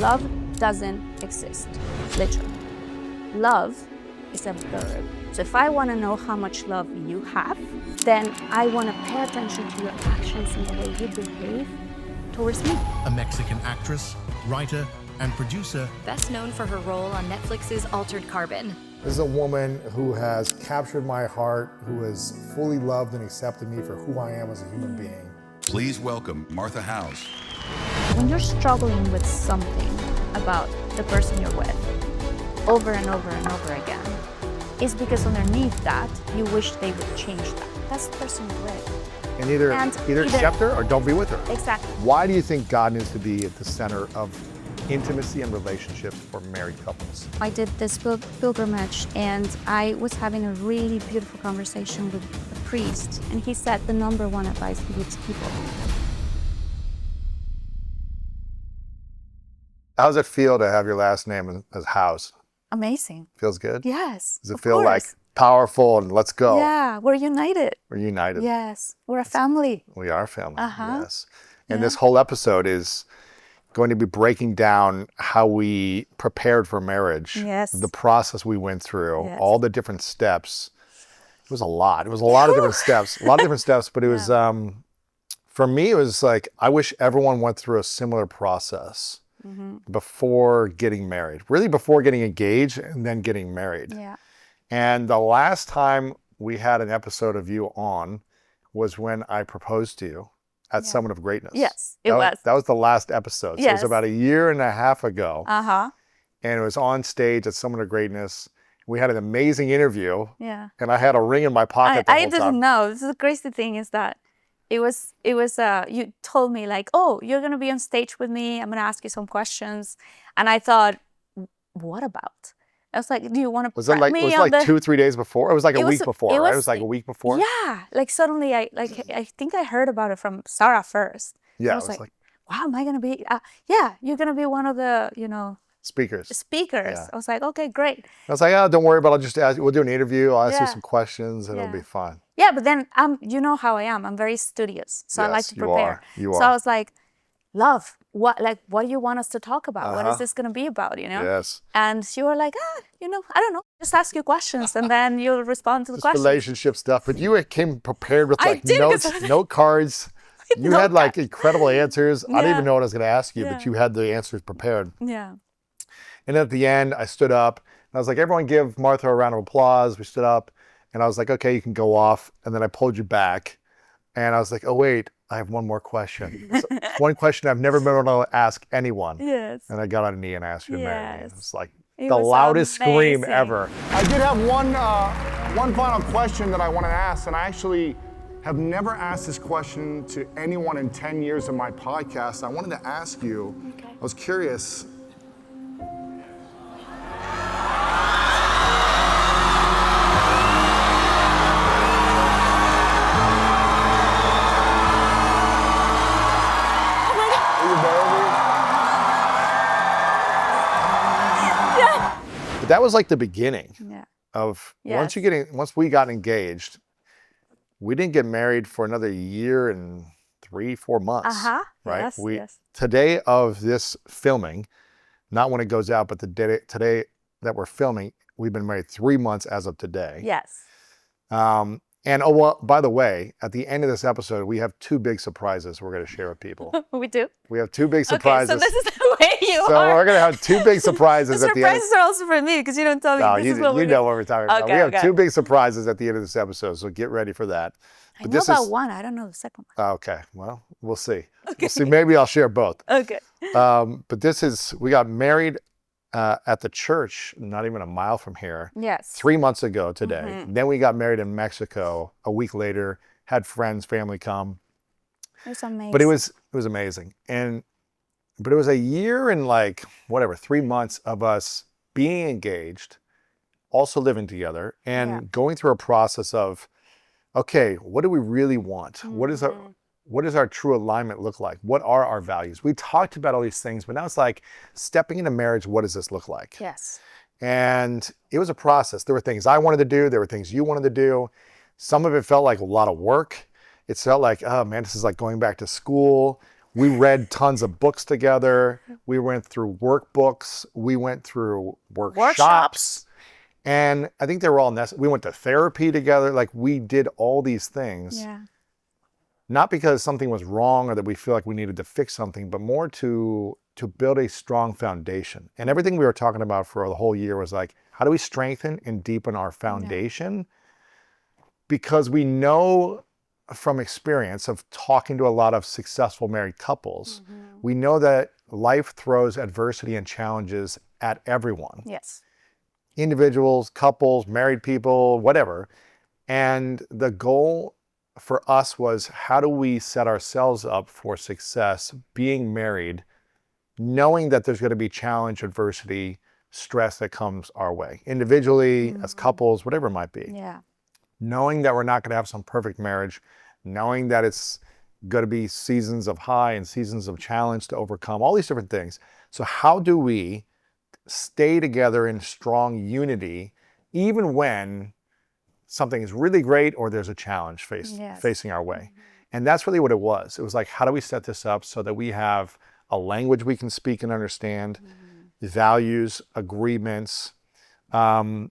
Love doesn't exist, literally. Love is a verb. So if I want to know how much love you have, then I want to pay attention to your actions and the way you behave towards me. A Mexican actress, writer, and producer. Best known for her role on Netflix's Altered Carbon. This is a woman who has captured my heart, who has fully loved and accepted me for who I am as a human being. Please welcome Martha House. When you're struggling with something about the person you're with, over and over and over again, it's because underneath that, you wish they would change that. That's the person you're with. And either accept her or don't be with her. Exactly. Why do you think God needs to be at the center of intimacy and relationships for married couples? I did this pilgrimage and I was having a really beautiful conversation with a priest, and he said the number one advice he gives people. How does it feel to have your last name as House? Amazing. Feels good? Yes. Does it feel like powerful and let's go? Yeah, we're united. We're united. Yes, we're a family. We are a family, yes. And Yeah. this whole episode is going to be breaking down how we prepared for marriage. Yes. The process we went through, Yes. all the different steps. It was a lot. It was a lot of different steps. A lot of different steps, but it was, for me, it was like, I wish everyone went through a similar process before getting married. Really before getting engaged and then getting married. Yeah. And the last time we had an episode of you on was when I proposed to you at Summit of Greatness. Yes, it was. That was the last episode. So it was about a year and a half ago. And it was on stage at Summit of Greatness. We had an amazing interview. Yeah. And I had a ring in my pocket the whole I time. didn't know. This is the crazy thing is that it was you told me like, oh, you're going to be on stage with me. I'm going to ask you some questions. And I thought, what about? I was like, do you want to Was it like, it was like 2 or 3 days before? It was like a week before, right? It was like a week before? Yeah. Like suddenly I think I heard about it from Sarah first. Yeah. I was like, wow, am I going to be, yeah, you're going to be one of the, speakers. Yeah. I was like, okay, great. I was like, oh, don't worry about it. I'll just ask you. We'll do an interview. I'll ask you some questions and it'll be fun. Yeah, but then you know how I am. I'm very studious. So I like to prepare. You so are. I was like, love, what do you want us to talk about? What is this going to be about, Yes. And you were like, I don't know. Just ask you questions and then you'll respond to the questions. Relationship stuff. But you came prepared with like notes, because note cards. You had like incredible answers. I didn't even know what I was going to ask you, Yeah. but you had the answers prepared. Yeah. And at the end, I stood up and I was like, everyone give Martha a round of applause. We stood up and I was like, okay, you can go off. And then I pulled you back and I was like, oh, wait, I have one more question. One question I've never been able to ask anyone. Yes. And I got on a knee and asked you to marry me. It was like It the was loudest scream amazing. ever. I did have one final question that I want to ask, and I actually have never asked this question to anyone in 10 years of my podcast. I wanted to ask you, I was curious. But that was like the beginning of Yes. once we got engaged, we didn't get married for another year and 3-4 months. Right? Yes. Today of this filming, not when it goes out, but today that we're filming, we've been married 3 months as of today. Yes. And oh, well, by the way, at the end of this episode, we have 2 big surprises we're going to share with people. We do? We have 2 big surprises. Okay, so this is the way you are. So we're going to have 2 big surprises The at the end. surprises are also for me because you don't tell me No, this is what we're you know what we're talking about. Okay, We have okay. 2 big surprises at the end of this episode, so get ready for that. I know about one. I don't know the second one. Okay, well, we'll see. We'll see. Maybe I'll share both. Okay. But we got married at the church, not even a mile from here. Yes. 3 months ago today. Then we got married in Mexico a week later, had friends, family come. It was amazing. But it was amazing. But it was a year and 3 months of us being engaged, also living together, and going through a process of, okay, what do we really want? What does our true alignment look like? What are our values? We talked about all these things, but now it's like stepping into marriage, what does this look like? Yes. And it was a process. There were things I wanted to do. There were things you wanted to do. Some of it felt like a lot of work. It felt like, oh man, this is like going back to school. We read tons of books together. We went through workbooks. We went through workshops. And I think they were all necessary. We went to therapy together. Like, we did all these things. Yeah. Not because something was wrong or that we feel like we needed to fix something, but more to build a strong foundation. And everything we were talking about for the whole year was like, how do we strengthen and deepen our foundation? Because we know from experience of talking to a lot of successful married couples, we know that life throws adversity and challenges at everyone. Yes. Individuals, couples, married people, whatever. And the goal for us was, how do we set ourselves up for success being married, knowing that there's going to be challenge, adversity, stress that comes our way, individually, as couples, whatever it might be. Yeah. Knowing that we're not going to have some perfect marriage, knowing that it's going to be seasons of high and seasons of challenge to overcome, all these different things. So how do we stay together in strong unity, even when something is really great or there's a challenge facing our way? And that's really what it was. It was like, how do we set this up so that we have a language we can speak and understand, values, agreements. And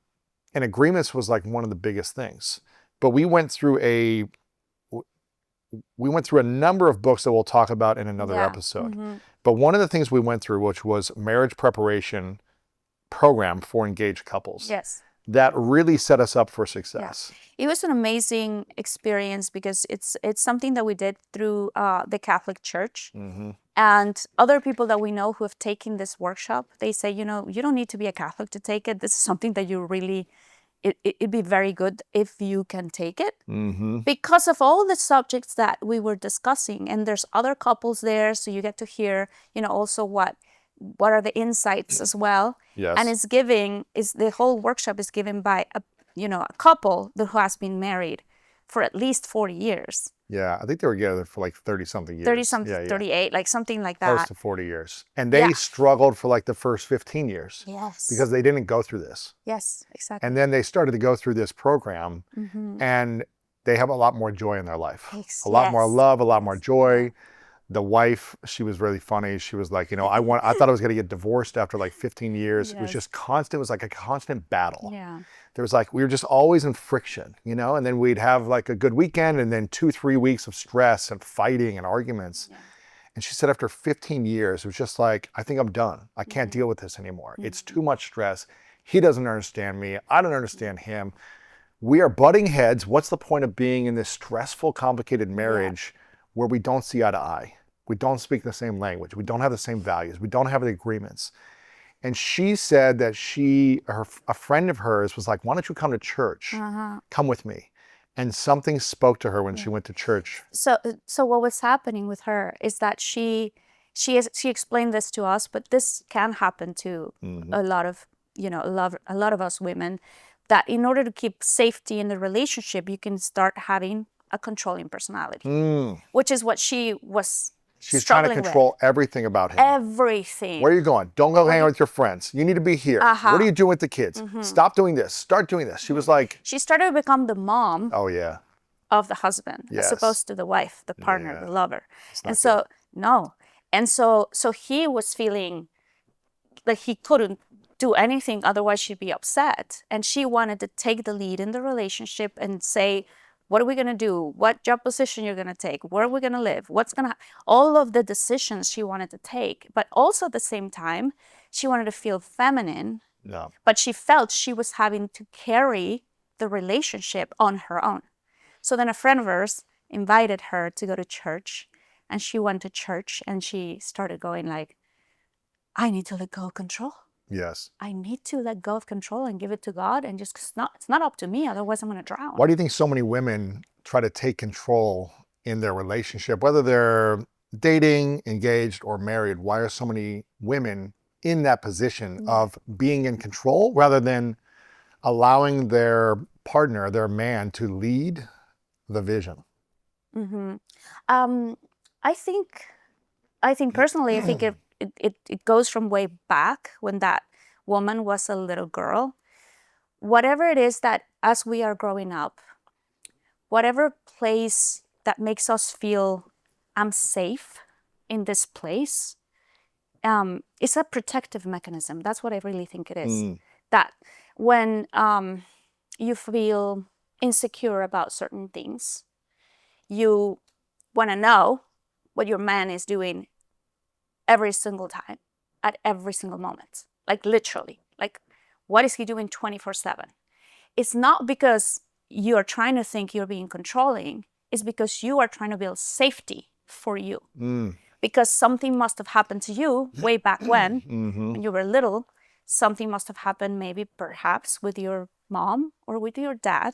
agreements was like one of the biggest things. But we went through a number of books that we'll talk about in another episode. But one of the things we went through, which was marriage preparation program for engaged couples. Yes. That really set us up for success. It was an amazing experience because it's something that we did through the Catholic Church. And other people that we know who have taken this workshop, they say, you know, you don't need to be a Catholic to take it. This is something that you really, it'd be very good if you can take it. Because of all the subjects that we were discussing. And there's other couples there, so you get to hear, you know, also what are the insights as well. Yes. And the whole workshop is given by a couple who has been married for at least 40 years. Yeah, I think they were together for like 30-something years. 30-something, 38, like something like that. Close to 40 years. And they struggled for like the first 15 years. Yes. Because they didn't go through this. Yes, exactly. And then they started to go through this program, and they have a lot more joy in their life. A lot more love, a lot more joy. The wife, she was really funny. She was like, you know, I thought I was going to get divorced after like 15 years. It was just constant. It was like a constant battle. Yeah. There was like, we were just always in friction, you know, and then we'd have like a good weekend and then 2-3 weeks of stress and fighting and arguments. And she said after 15 years, it was just like, I think I'm done. I can't deal with this anymore. It's too much stress. He doesn't understand me. I don't understand him. We are butting heads. What's the point of being in this stressful, complicated marriage where we don't see eye to eye? We don't speak the same language. We don't have the same values. We don't have the agreements. And she said that a friend of hers was like, why don't you come to church? Come with me. And something spoke to her when she went to church. So what was happening with her is that she explained this to us, but this can happen to a lot of, a lot of us women, that in order to keep safety in the relationship, you can start having a controlling personality, which is what she was. She's trying to control everything about him. Everything. Where are you going? Don't go hang out with your friends. You need to be here. What are you doing with the kids? Stop doing this. Start doing this. She was like... She started to become the mom of the husband, as opposed to the wife, the partner, the lover. And so, And so he was feeling like he couldn't do anything, otherwise she'd be upset. And she wanted to take the lead in the relationship and say, what are we going to do? What job position you're going to take? Where are we going to live? What's going to all of the decisions she wanted to take. But also at the same time, she wanted to feel feminine. But she felt she was having to carry the relationship on her own. So then a friend of hers invited her to go to church. And she went to church and she started going like, I need to let go of control. Yes. I need to let go of control and give it to God, and just it's not up to me, otherwise I'm going to drown. Why do you think so many women try to take control in their relationship, whether they're dating, engaged, or married? Why are so many women in that position of being in control rather than allowing their partner, their man, to lead the vision? I think personally, I think it goes from way back when that woman was a little girl. Whatever it is that as we are growing up, whatever place that makes us feel I'm safe in this place, it's a protective mechanism. That's what I really think it is. That when you feel insecure about certain things, you want to know what your man is doing every single time, at every single moment. Like literally, like what is he doing 24/7? It's not because you're trying to think you're being controlling. It's because you are trying to build safety for you. Because something must have happened to you way back when you were little. Something must have happened maybe perhaps with your mom or with your dad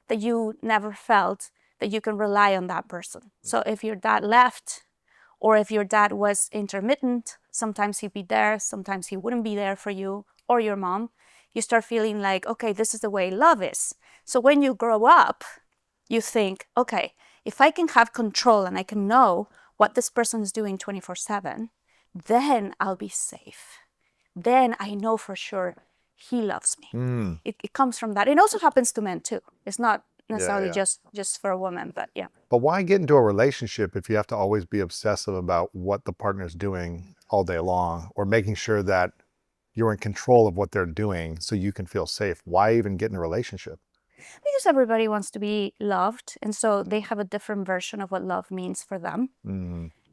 that you never felt that you can rely on that person. So if your dad left, or if your dad was intermittent, sometimes he'd be there, sometimes he wouldn't be there for you, or your mom, you start feeling like, okay, this is the way love is. So when you grow up, you think, okay, if I can have control and I can know what this person is doing 24/7, then I'll be safe. Then I know for sure he loves me. It comes from that. It also happens to men too. It's not necessarily just for a woman, but yeah. But why get into a relationship if you have to always be obsessive about what the partner's doing all day long, or making sure that you're in control of what they're doing so you can feel safe? Why even get in a relationship? Because everybody wants to be loved, and so they have a different version of what love means for them.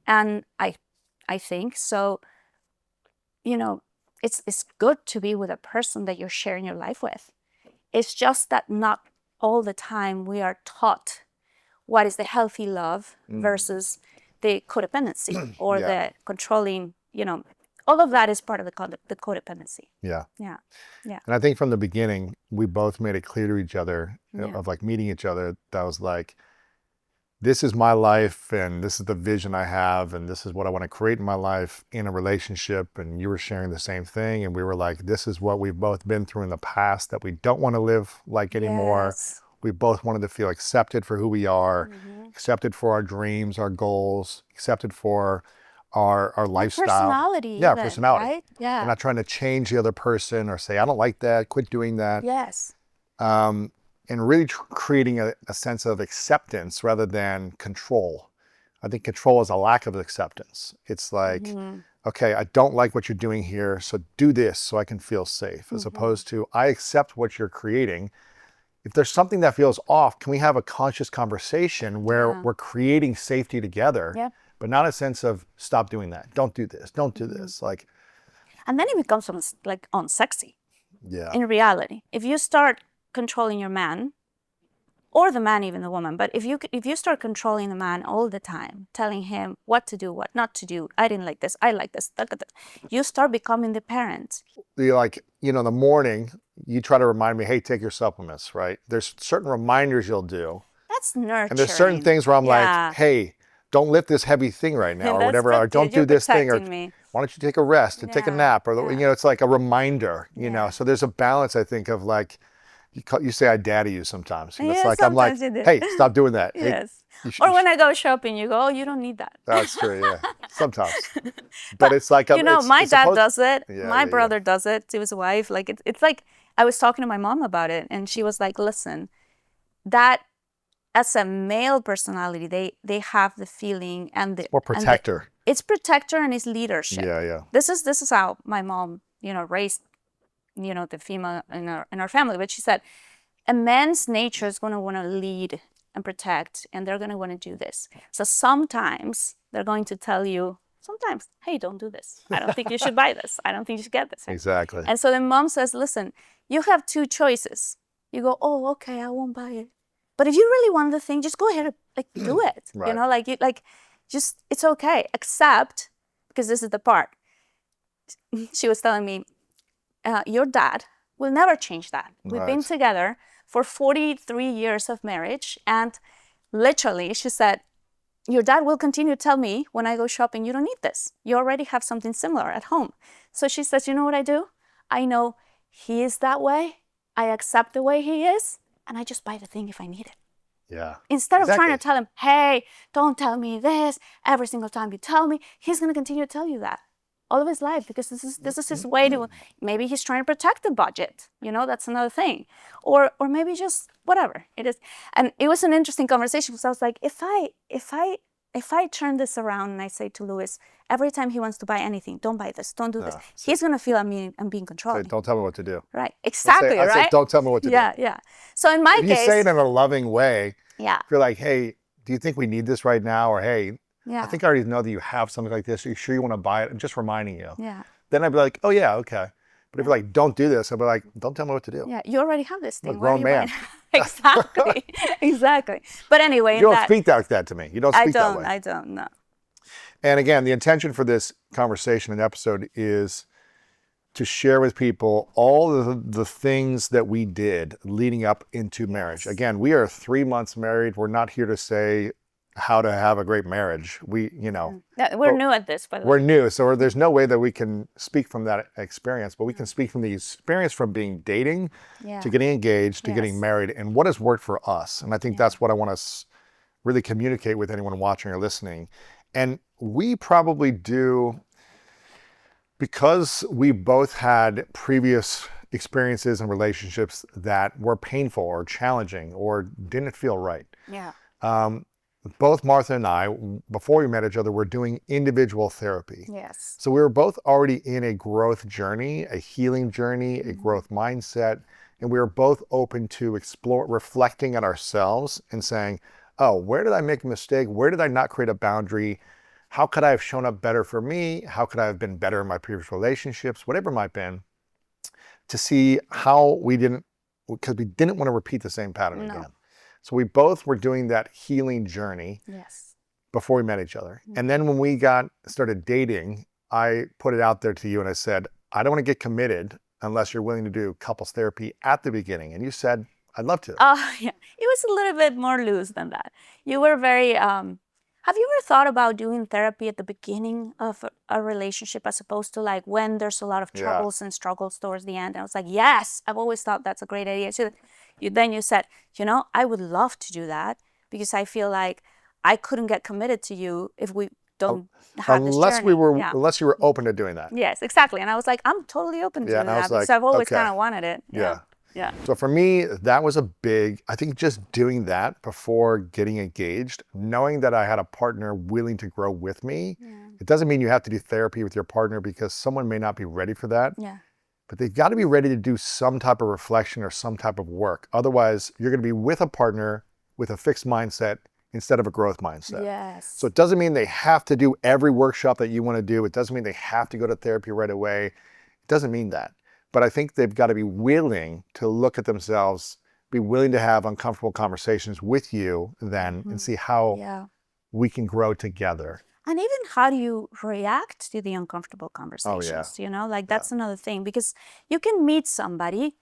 And I think so, you know, it's good to be with a person that you're sharing your life with. It's just that not all the time we are taught what is the healthy love versus the codependency or the controlling, you know, all of that is part of the codependency. Yeah. Yeah. Yeah. And I think from the beginning, we both made it clear to each other of like meeting each other, that was like, this is my life and this is the vision I have and this is what I want to create in my life in a relationship. And you were sharing the same thing. And we were like, this is what we've both been through in the past that we don't want to live like anymore. Yes. We both wanted to feel accepted for who we are, accepted for our dreams, our goals, accepted for our lifestyle. Personality. Yeah, even, personality. right? Yeah. We're not trying to change the other person or say, I don't like that, quit doing that. Yes. And really creating a sense of acceptance rather than control. I think control is a lack of acceptance. It's like, okay, I don't like what you're doing here, so do this so I can feel safe, as opposed to, I accept what you're creating. If there's something that feels off, can we have a conscious conversation where we're creating safety together, but not a sense of stop doing that, don't do this, don't do this. Like, and then it becomes like unsexy. Yeah. In reality, if you start controlling your man, or the man, even the woman, but if you start controlling the man all the time, telling him what to do, what not to do, I didn't like this, I like this, you start becoming the parent. You're like, you know, in the morning, you try to remind me, hey, take your supplements, right? There's certain reminders you'll do. That's nurturing. And there's certain things where I'm like, hey, don't lift this heavy thing right now, or whatever, or don't do this thing, or why don't you take a rest and take a nap, or, you know, it's like a reminder, you know? So there's a balance, I think, of like, you say I daddy you sometimes. And it's like, I'm like, hey, stop doing that. Yes. Hey, or when I go shopping, you go, oh, you don't need that. That's true, yeah. Sometimes. But it's like, you know, my dad does it. Yeah, my brother does it to his wife. Like, it's like, I was talking to my mom about it, and she was like, listen, that as a male personality, they have the feeling and the... Or protector. It's protector and it's leadership. Yeah, yeah. This is how my mom, you know, raised, you know, the female in our family. But she said, a man's nature is going to want to lead and protect, and they're going to want to do this. So sometimes they're going to tell you, sometimes, hey, don't do this. I don't think you should buy this. I don't think you should get this. Exactly. And so the mom says, listen, you have two choices. You go, oh, okay, I won't buy it. But if you really want the thing, just go ahead and like do it. Right. You know, just, it's okay. Except, because this is the part. She was telling me, your dad will never change that. We've been together for 43 years of marriage. And literally, she said, your dad will continue to tell me when I go shopping, you don't need this. You already have something similar at home. So she says, you know what I do? I know he is that way. I accept the way he is. And I just buy the thing if I need it. Yeah. Instead of trying to tell him, hey, don't tell me this every single time you tell me, he's going to continue to tell you that all of his life, because this is his way to, maybe he's trying to protect the budget. You know, that's another thing. Or maybe just whatever it is. And it was an interesting conversation, because I was like, if I if I turn this around and I say to Louis, every time he wants to buy anything, don't buy this, don't do this, he's going to feel I'm being Say, controlling. don't tell me what to do. Right, exactly, I say, right? don't tell me what to do. Yeah. So in my If you case, say it in a loving way, yeah, if you're like, hey, do you think we need this right now? Or hey, yeah, I think I already know that you have something like this. Are you sure you want to buy it? I'm just reminding you. yeah. Then I'd be like, oh yeah, okay. But if you're like, don't do this, I'd be like, don't tell me what to do. Yeah, you already have this I'm a thing. Why are grown you man. buying- Exactly, exactly. But anyway, You in don't that, speak like that to me. You don't speak that way. I don't, no. And again, the intention for this conversation and episode is to share with people all the things that we did leading up into marriage. Again, we are 3 months married. We're not here to say how to have a great marriage. We're New at this, by the way. We're new, so there's no way that we can speak from that experience, but we can speak from the experience from being dating to getting engaged to getting married and what has worked for us. And I think that's what I want to really communicate with anyone watching or listening. And we probably do, because we both had previous experiences and relationships that were painful or challenging or didn't feel right. Yeah. Both Martha and I, before we met each other, were doing individual therapy. Yes. So we were both already in a growth journey, a healing journey, a growth mindset, and we were both open to reflecting on ourselves and saying, oh, where did I make a mistake? Where did I not create a boundary? How could I have shown up better for me? How could I have been better in my previous relationships? Whatever it might have been, to see how because we didn't want to repeat the same pattern again. So we both were doing that healing journey before we met each other. And then when we started dating, I put it out there to you and I said, I don't want to get committed unless you're willing to do couples therapy at the beginning. And you said, I'd love to. Yeah, it was a little bit more loose than that. You were very, have you ever thought about doing therapy at the beginning of a relationship as opposed to like when there's a lot of troubles and struggles towards the end? And I was like, yes, I've always thought that's a great idea. So then you said, I would love to do that because I feel like I couldn't get committed to you if we don't have this journey. Unless you were open to doing that. Yes, exactly. And I was like, I'm totally open to that like, because I've always kind of wanted it. Yeah. Yeah. So for me, that was I think just doing that before getting engaged, knowing that I had a partner willing to grow with me. It doesn't mean you have to do therapy with your partner because someone may not be ready for that. Yeah. But they've got to be ready to do some type of reflection or some type of work. Otherwise, you're going to be with a partner with a fixed mindset instead of a growth mindset. Yes. So it doesn't mean they have to do every workshop that you want to do. It doesn't mean they have to go to therapy right away. It doesn't mean that. But I think they've got to be willing to look at themselves, be willing to have uncomfortable conversations with you then and see how we can grow together. And even how do you react to the uncomfortable conversations? Like that's another thing, because you can meet somebody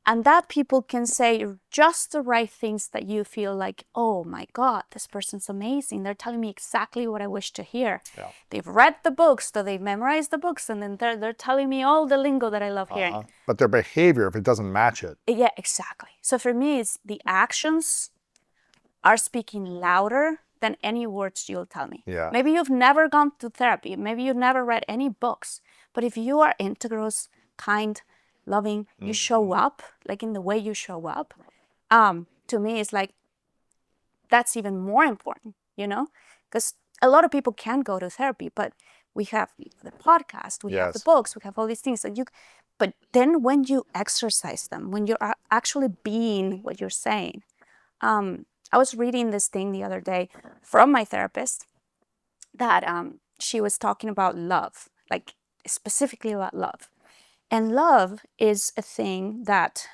and that people can say just the right things that you feel like, oh my God, this person's amazing. They're telling me exactly what I wish to hear. Yeah. They've read the books, so they've memorized the books, and then they're telling me all the lingo that I love hearing. But their behavior, if it doesn't match it. Yeah, exactly. So for me, it's the actions are speaking louder than any words you'll tell me. Yeah. Maybe you've never gone to therapy. Maybe you've never read any books. But if you are integrous, kind, loving, you show up, like in the way you show up, to me, it's like, that's even more important, Because a lot of people can go to therapy, but we have the podcast, we have the books, we have all these things. But then when you exercise them, when you're actually being what you're saying, I was reading this thing the other day from my therapist that she was talking about love, like specifically about love. And love is a thing that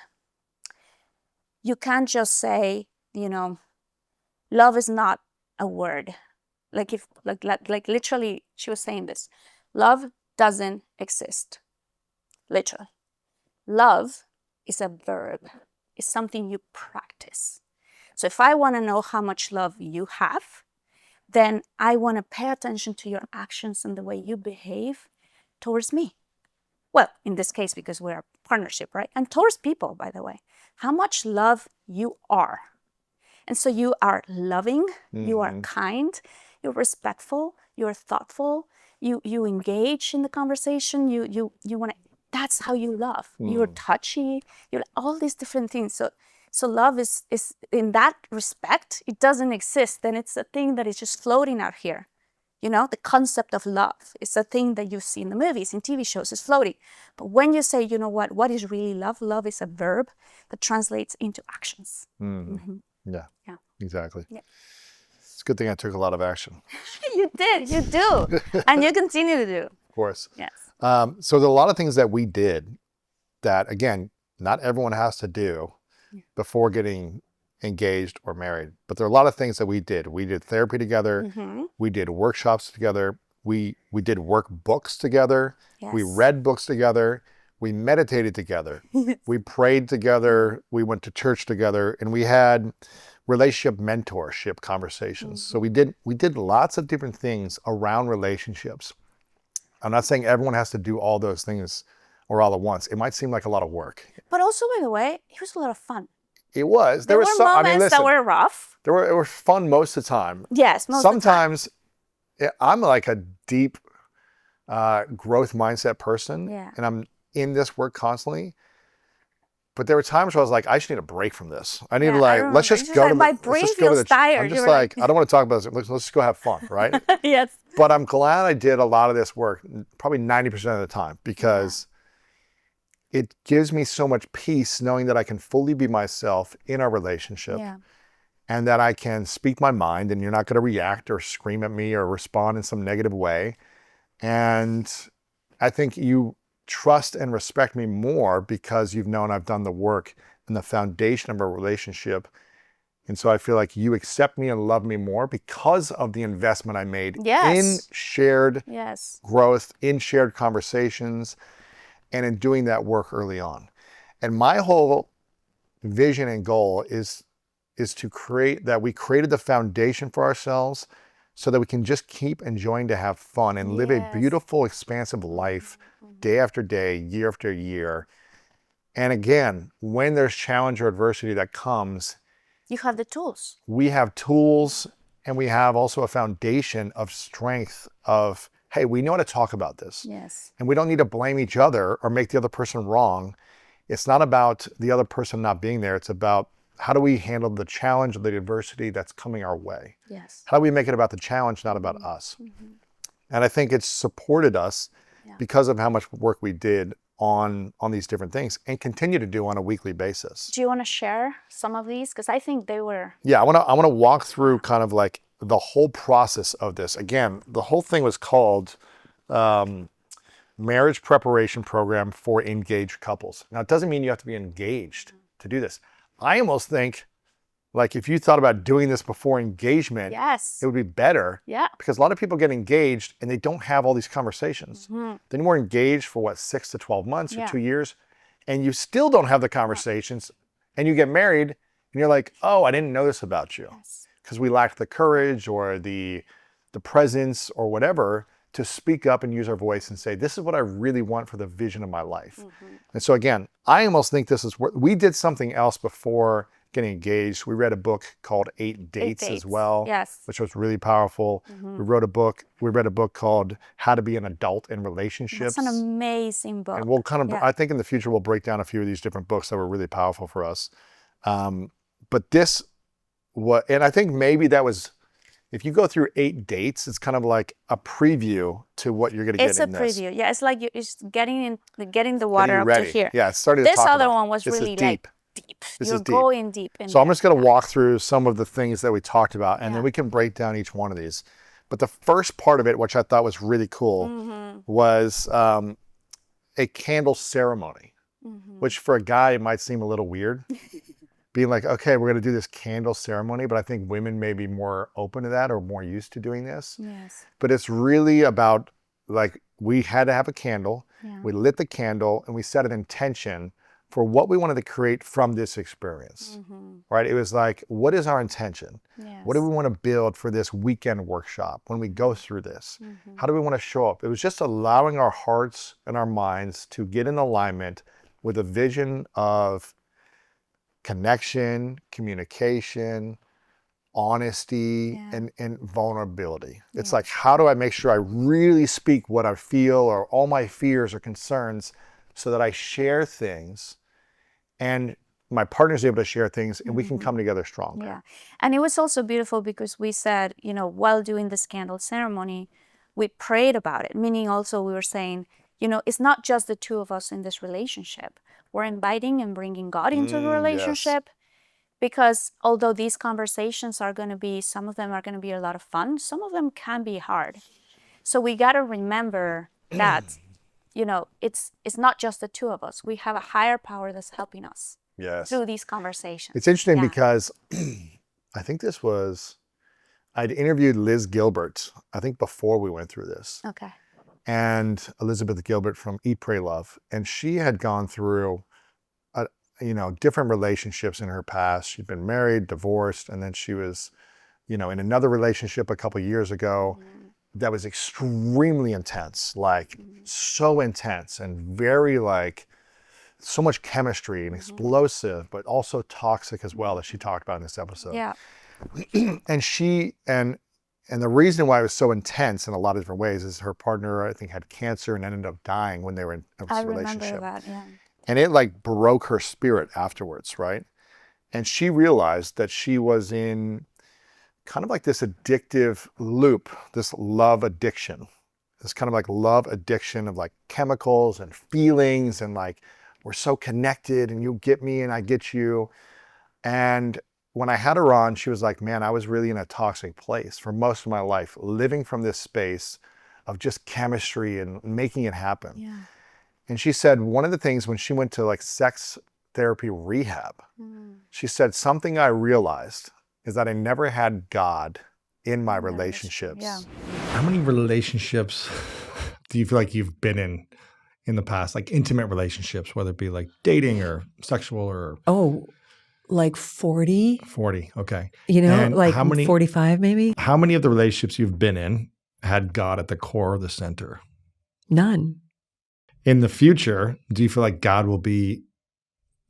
you can't just say, love is not a word. Like literally, she was saying this. Love doesn't exist. Literally. Love is a verb. It's something you practice. So if I want to know how much love you have, then I want to pay attention to your actions and the way you behave towards me. Well, in this case, because we're a partnership, right? And towards people, by the way, how much love you are. And so you are loving, you are kind, you're respectful, you're thoughtful, you engage in the conversation, you want to, that's how you love. You're touchy, you're all these different things. So So love is in that respect, it doesn't exist. Then it's a thing that is just floating out here. You know, the concept of love is a thing that you see in the movies, in TV shows, it's floating. But when you say, you know what is really love? Love is a verb that translates into actions. Yeah. Yeah. Exactly. Yeah. It's a good thing I took a lot of action. You did, you do. And you continue to do. Of course. Yes. So there are a lot of things that we did that, again, not everyone has to do before getting engaged or married. But there are a lot of things that we did. We did therapy together. We did workshops together. We did workbooks together. Yes. We read books together. We meditated together. We prayed together. We went to church together, and we had relationship mentorship conversations. So we did lots of different things around relationships. I'm not saying everyone has to do all those things or all at once. It might seem like a lot of work. But also, by the way, it was a lot of fun. It was. There were some, moments I mean, listen, that were rough. it was fun most of the time. Yes, most of the time. Sometimes I'm like a deep growth mindset person, and I'm in this work constantly. But there were times where I was like, I just need a break from this. I need to let's just go to my brain feels tired. I'm just like, I don't want to talk about this. Let's just go have fun, right? Yes. But I'm glad I did a lot of this work, probably 90% of the time, because it gives me so much peace knowing that I can fully be myself in our relationship, and that I can speak my mind, and you're not going to react or scream at me or respond in some negative way. And I think you trust and respect me more because you've known I've done the work and the foundation of our relationship. And so I feel like you accept me and love me more because of the investment I made in shared growth, in shared conversations, and in doing that work early on. And my whole vision and goal is to create that. We created the foundation for ourselves so that we can just keep enjoying to have fun and live a beautiful, expansive life day after day, year after year. And again, when there's challenge or adversity that comes, you have the tools. We have tools, and we have also a foundation of strength of, hey, we know how to talk about this. Yes. And we don't need to blame each other or make the other person wrong. It's not about the other person not being there. It's about how do we handle the challenge or the adversity that's coming our way? Yes. How do we make it about the challenge, not about us? And I think it's supported us because of how much work we did on these different things and continue to do on a weekly basis. Do you want to share some of these? Because I think they were... Yeah, I want to walk through kind of like the whole process of this. Again, the whole thing was called Marriage Preparation Program for Engaged Couples. Now, it doesn't mean you have to be engaged to do this. I almost think, like, if you thought about doing this before engagement, it would be better. Yeah. Because a lot of people get engaged and they don't have all these conversations. Then you were engaged for 6 to 12 months or 2 years, and you still don't have the conversations, and you get married and you're like, oh, I didn't know this about you. Because we lacked the courage or the presence or whatever to speak up and use our voice and say, this is what I really want for the vision of my life. And so again, I almost think this is where we did something else before getting engaged. We read a book called 8 Dates as well, which was really powerful. We read a book called How to Be an Adult in Relationships. That's an amazing book. And we'll kind of, I think in the future, we'll break down a few of these different books that were really powerful for us. But this, and I think maybe that was, if you go through 8 dates, it's kind of like a preview to what you're going to get in this. It's a preview. Yeah, it's like it's getting the water up to here. Yeah, it started This other one was really deep. Deep. This You're is deep. going deep. So I'm just going to walk through some of the things that we talked about, and then we can break down each one of these. But the first part of it, which I thought was really cool, was a candle ceremony, which for a guy, it might seem a little weird. Being like, okay, we're going to do this candle ceremony, but I think women may be more open to that or more used to doing this. Yes. But it's really about, like, we had to have a candle, we lit the candle, and we set an intention for what we wanted to create from this experience, right? It was like, what is our intention? What do we want to build for this weekend workshop when we go through this? How do we want to show up? It was just allowing our hearts and our minds to get in alignment with a vision of connection, communication, honesty, and vulnerability. It's like, how do I make sure I really speak what I feel or all my fears or concerns so that I share things? And my partner's able to share things and we can come together stronger. Yeah. And it was also beautiful because we said, while doing this candle ceremony, we prayed about it, meaning also we were saying, it's not just the two of us in this relationship. We're inviting and bringing God into the relationship. Yes. Because although these conversations are going to be, some of them are going to be a lot of fun, some of them can be hard. So we got to remember that, it's not just the two of us. We have a higher power that's helping us through these conversations. It's interesting because I think I'd interviewed Liz Gilbert, I think before we went through this. Okay. And Elizabeth Gilbert from Eat, Pray, Love. And she had gone through different relationships in her past. She'd been married, divorced, and then she was, in another relationship a couple years ago that was extremely intense, like so intense and very so much chemistry and explosive, but also toxic as well, as she talked about in this episode. Yeah. And the reason why it was so intense in a lot of different ways is her partner, I think, had cancer and ended up dying when they were in a relationship. I remember that, yeah. And it broke her spirit afterwards, right? And she realized that she was in kind of like this addictive loop, this love addiction, this kind of love addiction of chemicals and feelings and we're so connected and you get me and I get you. And when I had her on, she was like, man, I was really in a toxic place for most of my life, living from this space of just chemistry and making it happen. Yeah. And she said one of the things when she went to sex therapy rehab, she said, something I realized is that I never had God in my relationships. Yeah. How many relationships do you feel like you've been in the past, intimate relationships, whether it be dating or sexual or? Oh, 40. 40, okay. And how many, 45 maybe? How many of the relationships you've been in had God at the core, the center? None. In the future, do you feel like God will be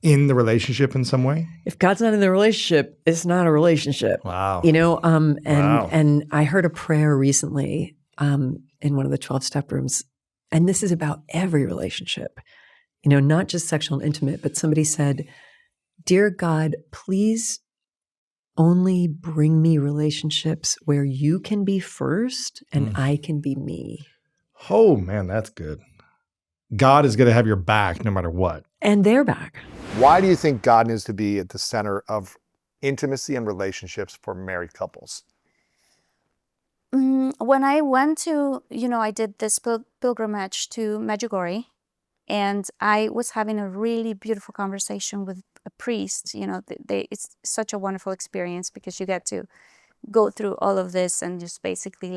in the relationship in some way? If God's not in the relationship, it's not a relationship. Wow. And I heard a prayer recently in one of the 12-step rooms, and this is about every relationship, not just sexual and intimate, but somebody said, "Dear God, please only bring me relationships where you can be first and I can be me." Oh man, that's good. God is going to have your back no matter what. And their back. Why do you think God needs to be at the center of intimacy and relationships for married couples? When I went to, I did this pilgrimage to Medjugorje, and I was having a really beautiful conversation with a priest. It's such a wonderful experience because you get to go through all of this and just basically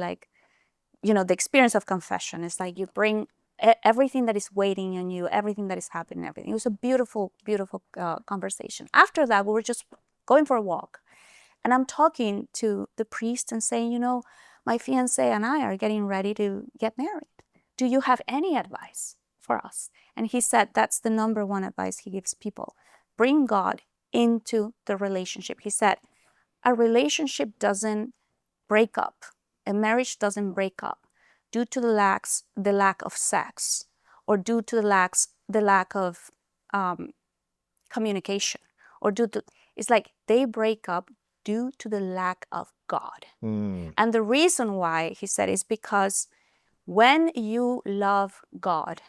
the experience of confession is you bring everything that is waiting on you, everything that is happening, everything. It was a beautiful, beautiful conversation. After that, we were just going for a walk. And I'm talking to the priest and saying, my fiance and I are getting ready to get married. Do you have any advice for us? And he said that's the number one advice he gives people. Bring God into the relationship. He said, a relationship doesn't break up. A marriage doesn't break up due to the lack of sex or due to the lack of communication or it's they break up due to the lack of God. And the reason why, he said, is because when you love God,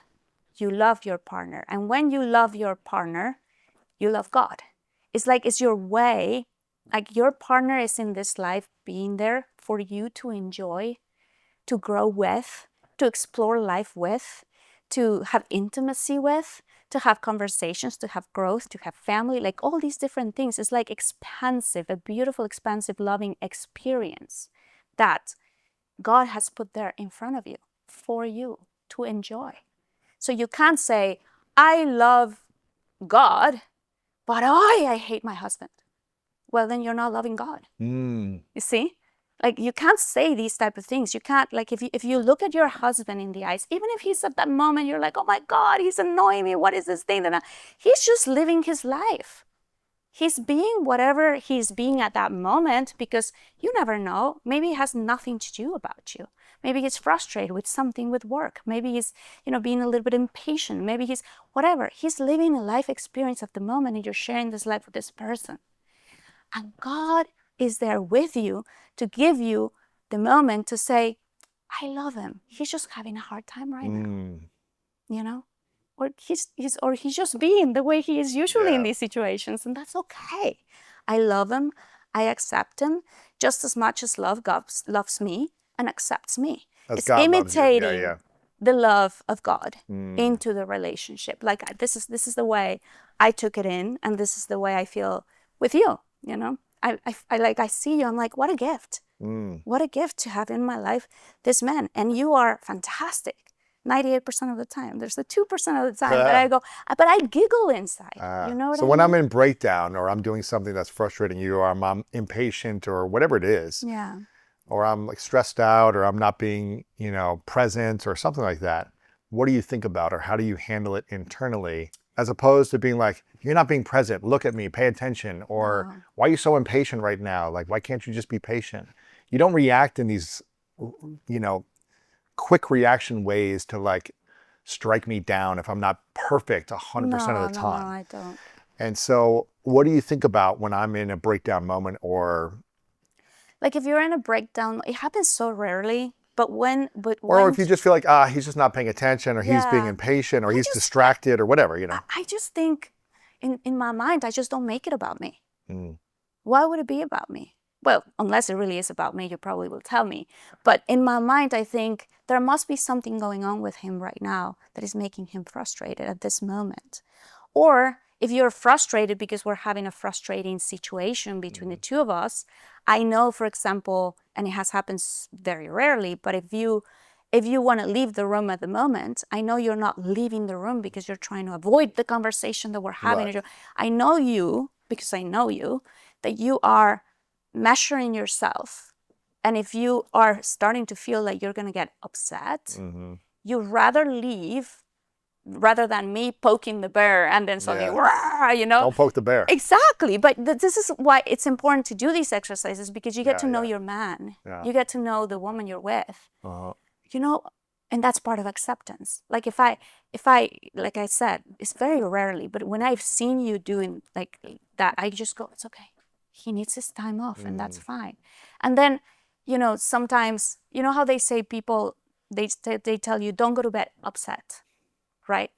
you love your partner. And when you love your partner, you love God. It's your way, your partner is in this life being there for you to enjoy, to grow with, to explore life with, to have intimacy with, to have conversations, to have growth, to have family, all these different things. It's expansive, a beautiful, expansive, loving experience that God has put there in front of you for you to enjoy. So you can't say, I love God, but I hate my husband. Well, then you're not loving God. You see? You can't say these type of things. You can't, if you look at your husband in the eyes, even if he's at that moment, you're like, oh my God, he's annoying me. What is this thing? He's just living his life. He's being whatever he's being at that moment because you never know. Maybe it has nothing to do about you. Maybe he's frustrated with something with work. Maybe he's, being a little bit impatient. Maybe he's whatever. He's living a life experience of the moment, and you're sharing this life with this person. And God is there with you to give you the moment to say, I love him. He's just having a hard time right now. Or he's just being the way he is usually in these situations, and that's okay. I love him. I accept him just as much as love loves me and accepts me. It's God imitating the love of God into the relationship. Like this is the way I took it in, and this is the way I feel with you. I see you. I'm like, what a gift. What a gift to have in my life this man, and you are fantastic. 98% of the time. There's the 2% of the time that I go, but I giggle inside. You know what I mean? So when I'm in breakdown, or I'm doing something that's frustrating you, or I'm impatient, or whatever it is, or I'm like stressed out, or I'm not being, present, or something like that, what do you think about, or how do you handle it internally, as opposed to being like, you're not being present, look at me, pay attention, or why are you so impatient right now? Like, why can't you just be patient? You don't react in these, quick reaction ways to like strike me down if I'm not perfect 100% of the time. No, I don't. And so what do you think about when I'm in a breakdown moment, or like if you're in a breakdown, it happens so rarely, or if you just feel like, he's just not paying attention, or he's being impatient, or he's distracted, or whatever, I just think in my mind, I just don't make it about me. Why would it be about me? Well, unless it really is about me, you probably will tell me. But in my mind, I think there must be something going on with him right now that is making him frustrated at this moment. Or if you're frustrated because we're having a frustrating situation between the two of us, I know, for example, and it has happened very rarely, but if you want to leave the room at the moment, I know you're not leaving the room because you're trying to avoid the conversation that we're having. Right. I know you, because I know you, that you are measuring yourself. And if you are starting to feel like you're going to get upset, you'd rather leave rather than me poking the bear and then suddenly, Don't poke the bear. Exactly. But this is why it's important to do these exercises, because you get to know your man. You get to know the woman you're with. And that's part of acceptance. Like if I, like I said, it's very rarely, but when I've seen you doing like that, I just go, it's okay. He needs his time off, and that's fine. And then, sometimes, how they say people, they tell you, don't go to bed upset, right?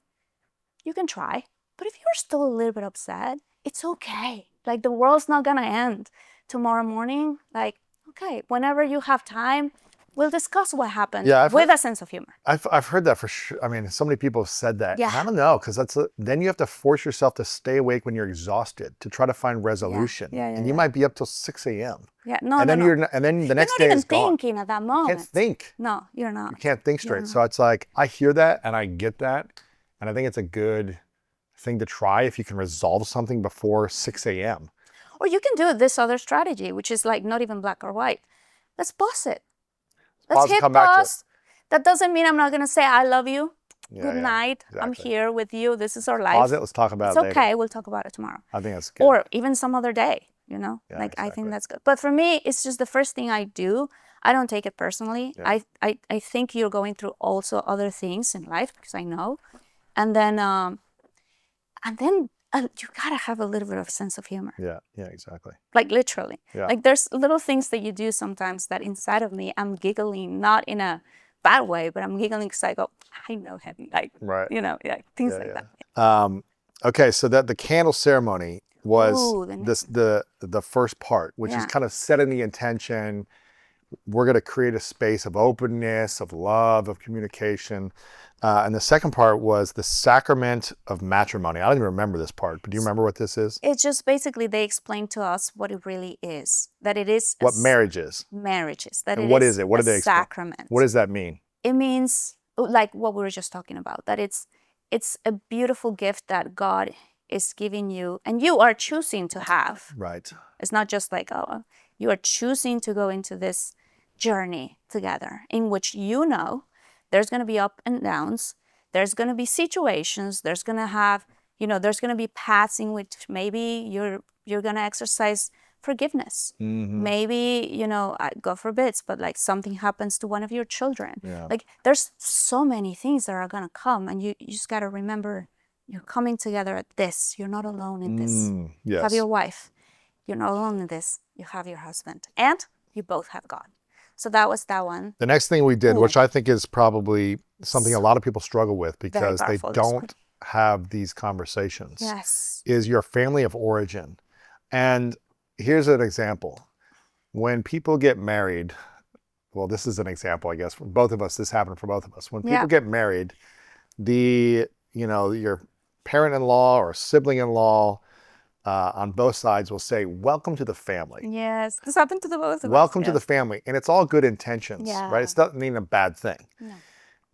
You can try, but if you're still a little bit upset, it's okay. Like, the world's not gonna end tomorrow morning. Like, okay, whenever you have time, we'll discuss what happened with a sense of humor. I've heard that for sure. I mean, so many people have said that. Yeah. I don't know, because then you have to force yourself to stay awake when you're exhausted to try to find resolution. And you might be up till 6 a.m. Yeah, no, and then no. And then the next day is gone. You're not even thinking at that moment. You can't think. No, you're not. You can't think straight. So it's like, I hear that and I get that. And I think it's a good thing to try if you can resolve something before 6 a.m. Or you can do this other strategy, which is like not even black or white. Let's pause it. Let's hit pause. That doesn't mean I'm not going to say, I love you. Good night. Exactly. I'm here with you. This is our life. Pause it. Let's talk about it later. It's okay. We'll talk about it tomorrow. I think that's good. Or even some other day, I think that's good. But for me, it's just the first thing I do. I don't take it personally. Yeah. I think you're going through also other things in life, because I know. And then you gotta have a little bit of a sense of humor. Yeah, exactly. Like literally. Yeah. Like there's little things that you do sometimes that inside of me, I'm giggling, not in a bad way, but I'm giggling because I go, I know him. Like, things like that. Okay, so that the candle ceremony was the first part, which is kind of setting the intention. We're going to create a space of openness, of love, of communication. And the second part was the sacrament of matrimony. I don't even remember this part, but do you remember what this is? It's just basically they explain to us what it really is. That it is what marriage is. Marriage is. And what is it? What do they explain? Sacrament. What does that mean? It means like what we were just talking about. That it's a beautiful gift that God is giving you, and you are choosing to have. Right. It's not just like, you are choosing to go into this journey together, in which there's going to be up and downs. There's going to be situations. There's going to have, there's going to be paths in which maybe you're going to exercise forgiveness. Maybe, God forbids, but like something happens to one of your children. Yeah. Like there's so many things that are gonna come, and you just gotta remember you're coming together at this. You're not alone in this. You have Yes. your wife. You're not alone in this. You have your husband, and you both have God. So that was that one. The next thing we did, Ooh. which I think is probably something a lot of people struggle with because they powerful, this one. don't have these conversations, Yes. is your family of origin. And here's an example. When people get married, well, this is an example, I guess, for both of us. This happened for both of us. When people get married, your parent-in-law or sibling-in-law on both sides will say, welcome to the family. Yes. This happened to the both of us. Welcome to the family. And it's all good intentions, Yeah. right? It's not mean a bad thing. No.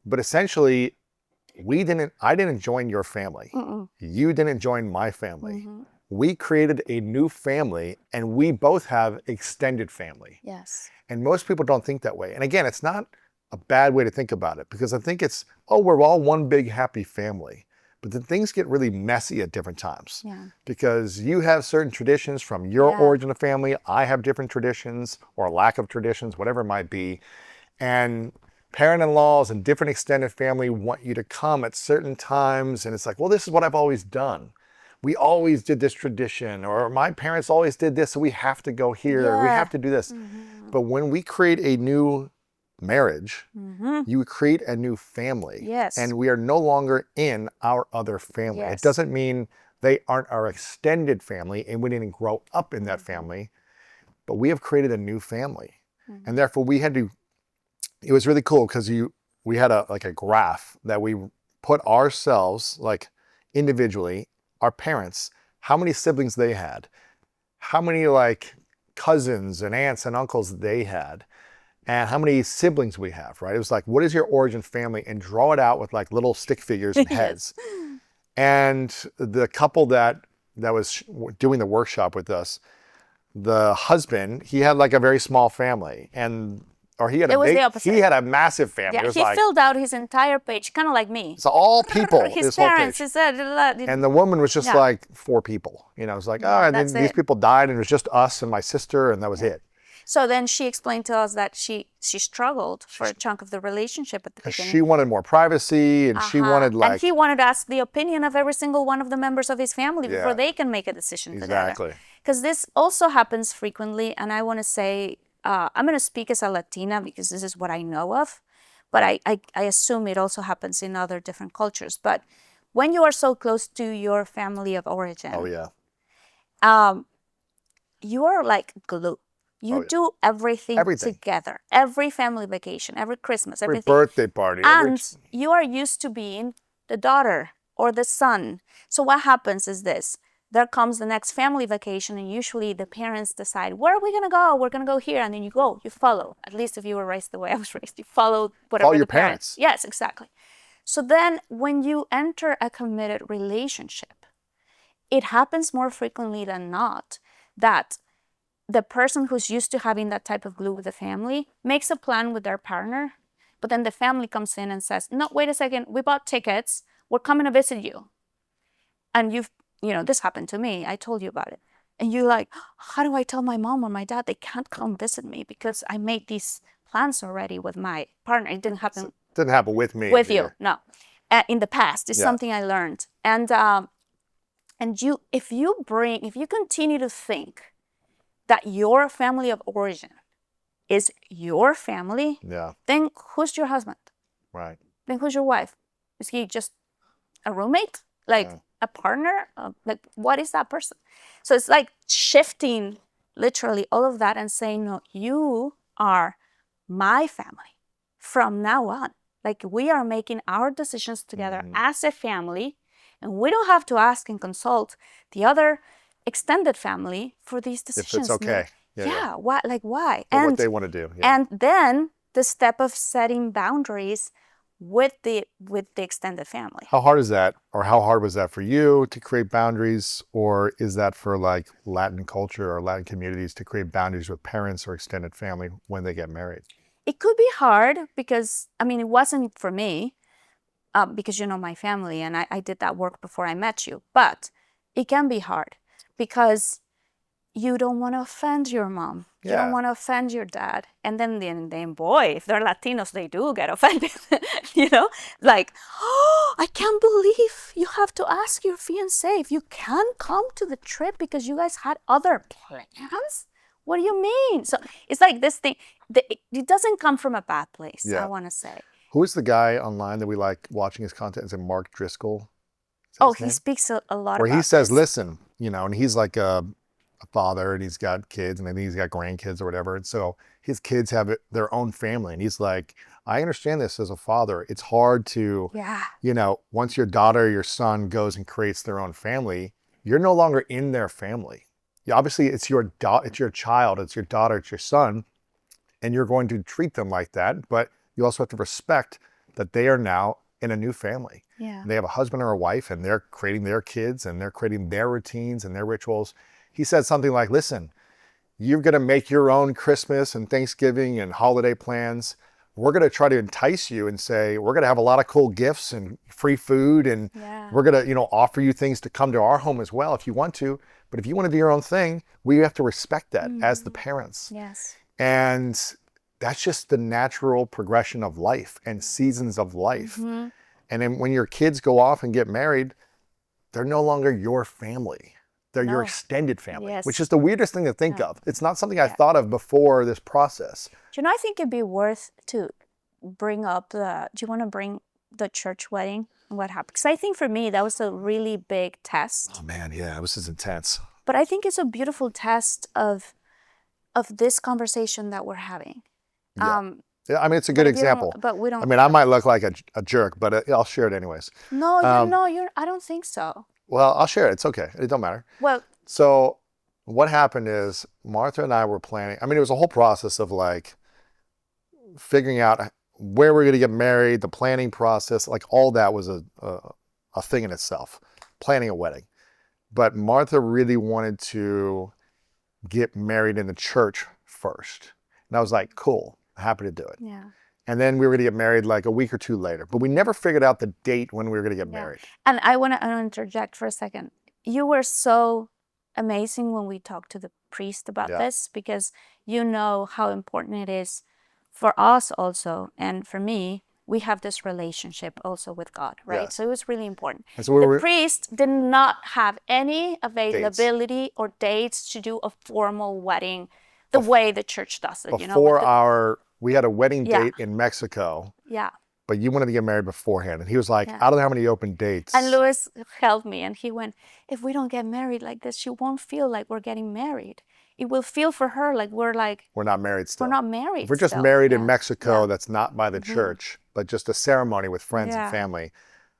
But essentially, I didn't join your family. You didn't join my family. We created a new family, and we both have extended family. Yes. And most people don't think that way. And again, it's not a bad way to think about it, because I think it's, we're all one big happy family. But then things get really messy at different times. Yeah. Because you have certain traditions from your origin of family. I have different traditions or lack of traditions, whatever it might be. And parent-in-laws and different extended family want you to come at certain times. And it's like, well, this is what I've always done. We always did this tradition, or my parents always did this, so we have to go here, or we have to do this. But when we create a new marriage, you create a new family. Yes. And we are no longer in our other family. Yes. It doesn't mean they aren't our extended family and we didn't grow up in that family, but we have created a new family. And therefore we had to, it was really cool because we had a graph that we put ourselves like individually, our parents, how many siblings they had, how many like cousins and aunts and uncles they had, and how many siblings we have, right? It was like, what is your origin family? And draw it out with like little stick figures and heads. And the couple that was doing the workshop with us, the husband, he had like a very small family, he had the opposite. He had a massive family. Yeah, it was he like, filled out his entire page, kind of like me. so all people, His this whole parents, page. he said, And the woman was just like 4 people. It was like, and then that's these it. people died, and it was just us and my sister, and that was it. So then she explained to us that she struggled for a chunk of the relationship at the beginning. She wanted more privacy, and she wanted like... And he wanted to ask the opinion of every single one of the members of his family before they can make a decision together. Exactly. Because this also happens frequently, and I want to say, I'm going to speak as a Latina because this is what I know of, but I assume it also happens in other different cultures. But when you are so close to your family of origin, you are like glue. You do everything together. Every family vacation, every Christmas, every everything. birthday party. And you are used to being the daughter or the son. So what happens is this. There comes the next family vacation, and usually the parents decide, where are we going to go? We're going to go here. And then you go, you follow. At least if you were raised the way I was raised, you follow whatever Follow your the parents. parents. Yes, exactly. So then when you enter a committed relationship, it happens more frequently than not that the person who's used to having that type of glue with the family makes a plan with their partner, but then the family comes in and says, no, wait a second, we bought tickets, we're coming to visit you. And this happened to me, I told you about it. And you're like, how do I tell my mom or my dad they can't come visit me because I made these plans already with my partner? It didn't happen. It didn't happen with me. With you, no. In the past, it's something I learned. And if you continue to think that your family of origin is your family, then who's your husband? Right. Then who's your wife? Is he just a roommate? Like a partner? Like what is that person? So it's like shifting literally all of that and saying, no, you are my family from now on. Like we are making our decisions together as a family, and we don't have to ask and consult the other extended family for these decisions. If it's okay. Why? Like why? And what they want to do. And then the step of setting boundaries with the extended family. How hard is that? Or how hard was that for you to create boundaries? Or is that for like Latin culture or Latin communities to create boundaries with parents or extended family when they get married? It could be hard because, it wasn't for me because you know my family and I did that work before I met you. But it can be hard because you don't want to offend your mom. You Yeah. don't want to offend your dad. And then boy, if they're Latinos, they do get offended. You know, like, oh, I can't believe you have to ask your fiancé if you can come to the trip because you guys had other plans. What do you mean? So it's like this thing. It doesn't come from a bad place. Yeah. I want to say. Who is the guy online that we like watching his content? Is it Mark Driscoll? Is that Oh, his he name? speaks a lot Where about he says, this. listen, you know, and he's like a father and he's got kids and I think he's got grandkids or whatever. And so his kids have their own family. And he's like, I understand this as a father. It's hard to, Yeah. you know, once your daughter or your son goes and creates their own family, you're no longer in their family. Obviously, it's your child, it's your daughter, it's your son, and you're going to treat them like that. But you also have to respect that they are now in a new family. Yeah. And they have a husband or a wife, and they're creating their kids, and they're creating their routines and their rituals. He said something like, listen, you're going to make your own Christmas and Thanksgiving and holiday plans. We're going to try to entice you and say, we're going to have a lot of cool gifts and free food. And we're going to, you know, offer you things to come to our home as well if you want to. But if you want to do your own thing, we have to respect that as the parents. Yes. And that's just the natural progression of life and seasons of life. Mm-hmm. And then when your kids go off and get married, they're no longer your family. They're your extended family, Yes. which is the weirdest thing to think of. It's not something I thought of before this process. Do you know, I think it'd be worth to bring up do you want to bring the church wedding and what happened? Because I think for me, that was a really big test. Oh man, yeah, this is intense. But I think it's a beautiful test of this conversation that we're having. Yeah. Yeah, I mean, it's a good example. But we don't. I mean, I might look like a jerk, but I'll share it anyways. No, I don't think so. Well, I'll share it. It's okay. It don't matter. Well, So what happened is Martha and I were planning. I mean, it was a whole process of like figuring out where we're going to get married, the planning process, like all that was a thing in itself, planning a wedding. But Martha really wanted to get married in the church first. And I was like, cool, happy to do it. yeah. And then we were going to get married like a week or two later. But we never figured out the date when we were going to get married. And I want to interject for a second. You were so amazing when we talked to the priest about this, because you know how important it is for us also, and for me, we have this relationship also with God, right? Yes. So it was really important. And so The priest did not have any availability or dates to do a formal wedding the way the church does it. We had a wedding date in Mexico. Yeah. But you wanted to get married beforehand. And he was like, I don't have any open dates. And Louis helped me, and he went, if we don't get married like this, she won't feel like we're getting married. It will feel for her like we're not married still. We're not married. If we're just still. married in Mexico, that's not by the church, but just a ceremony with friends and Yeah. family.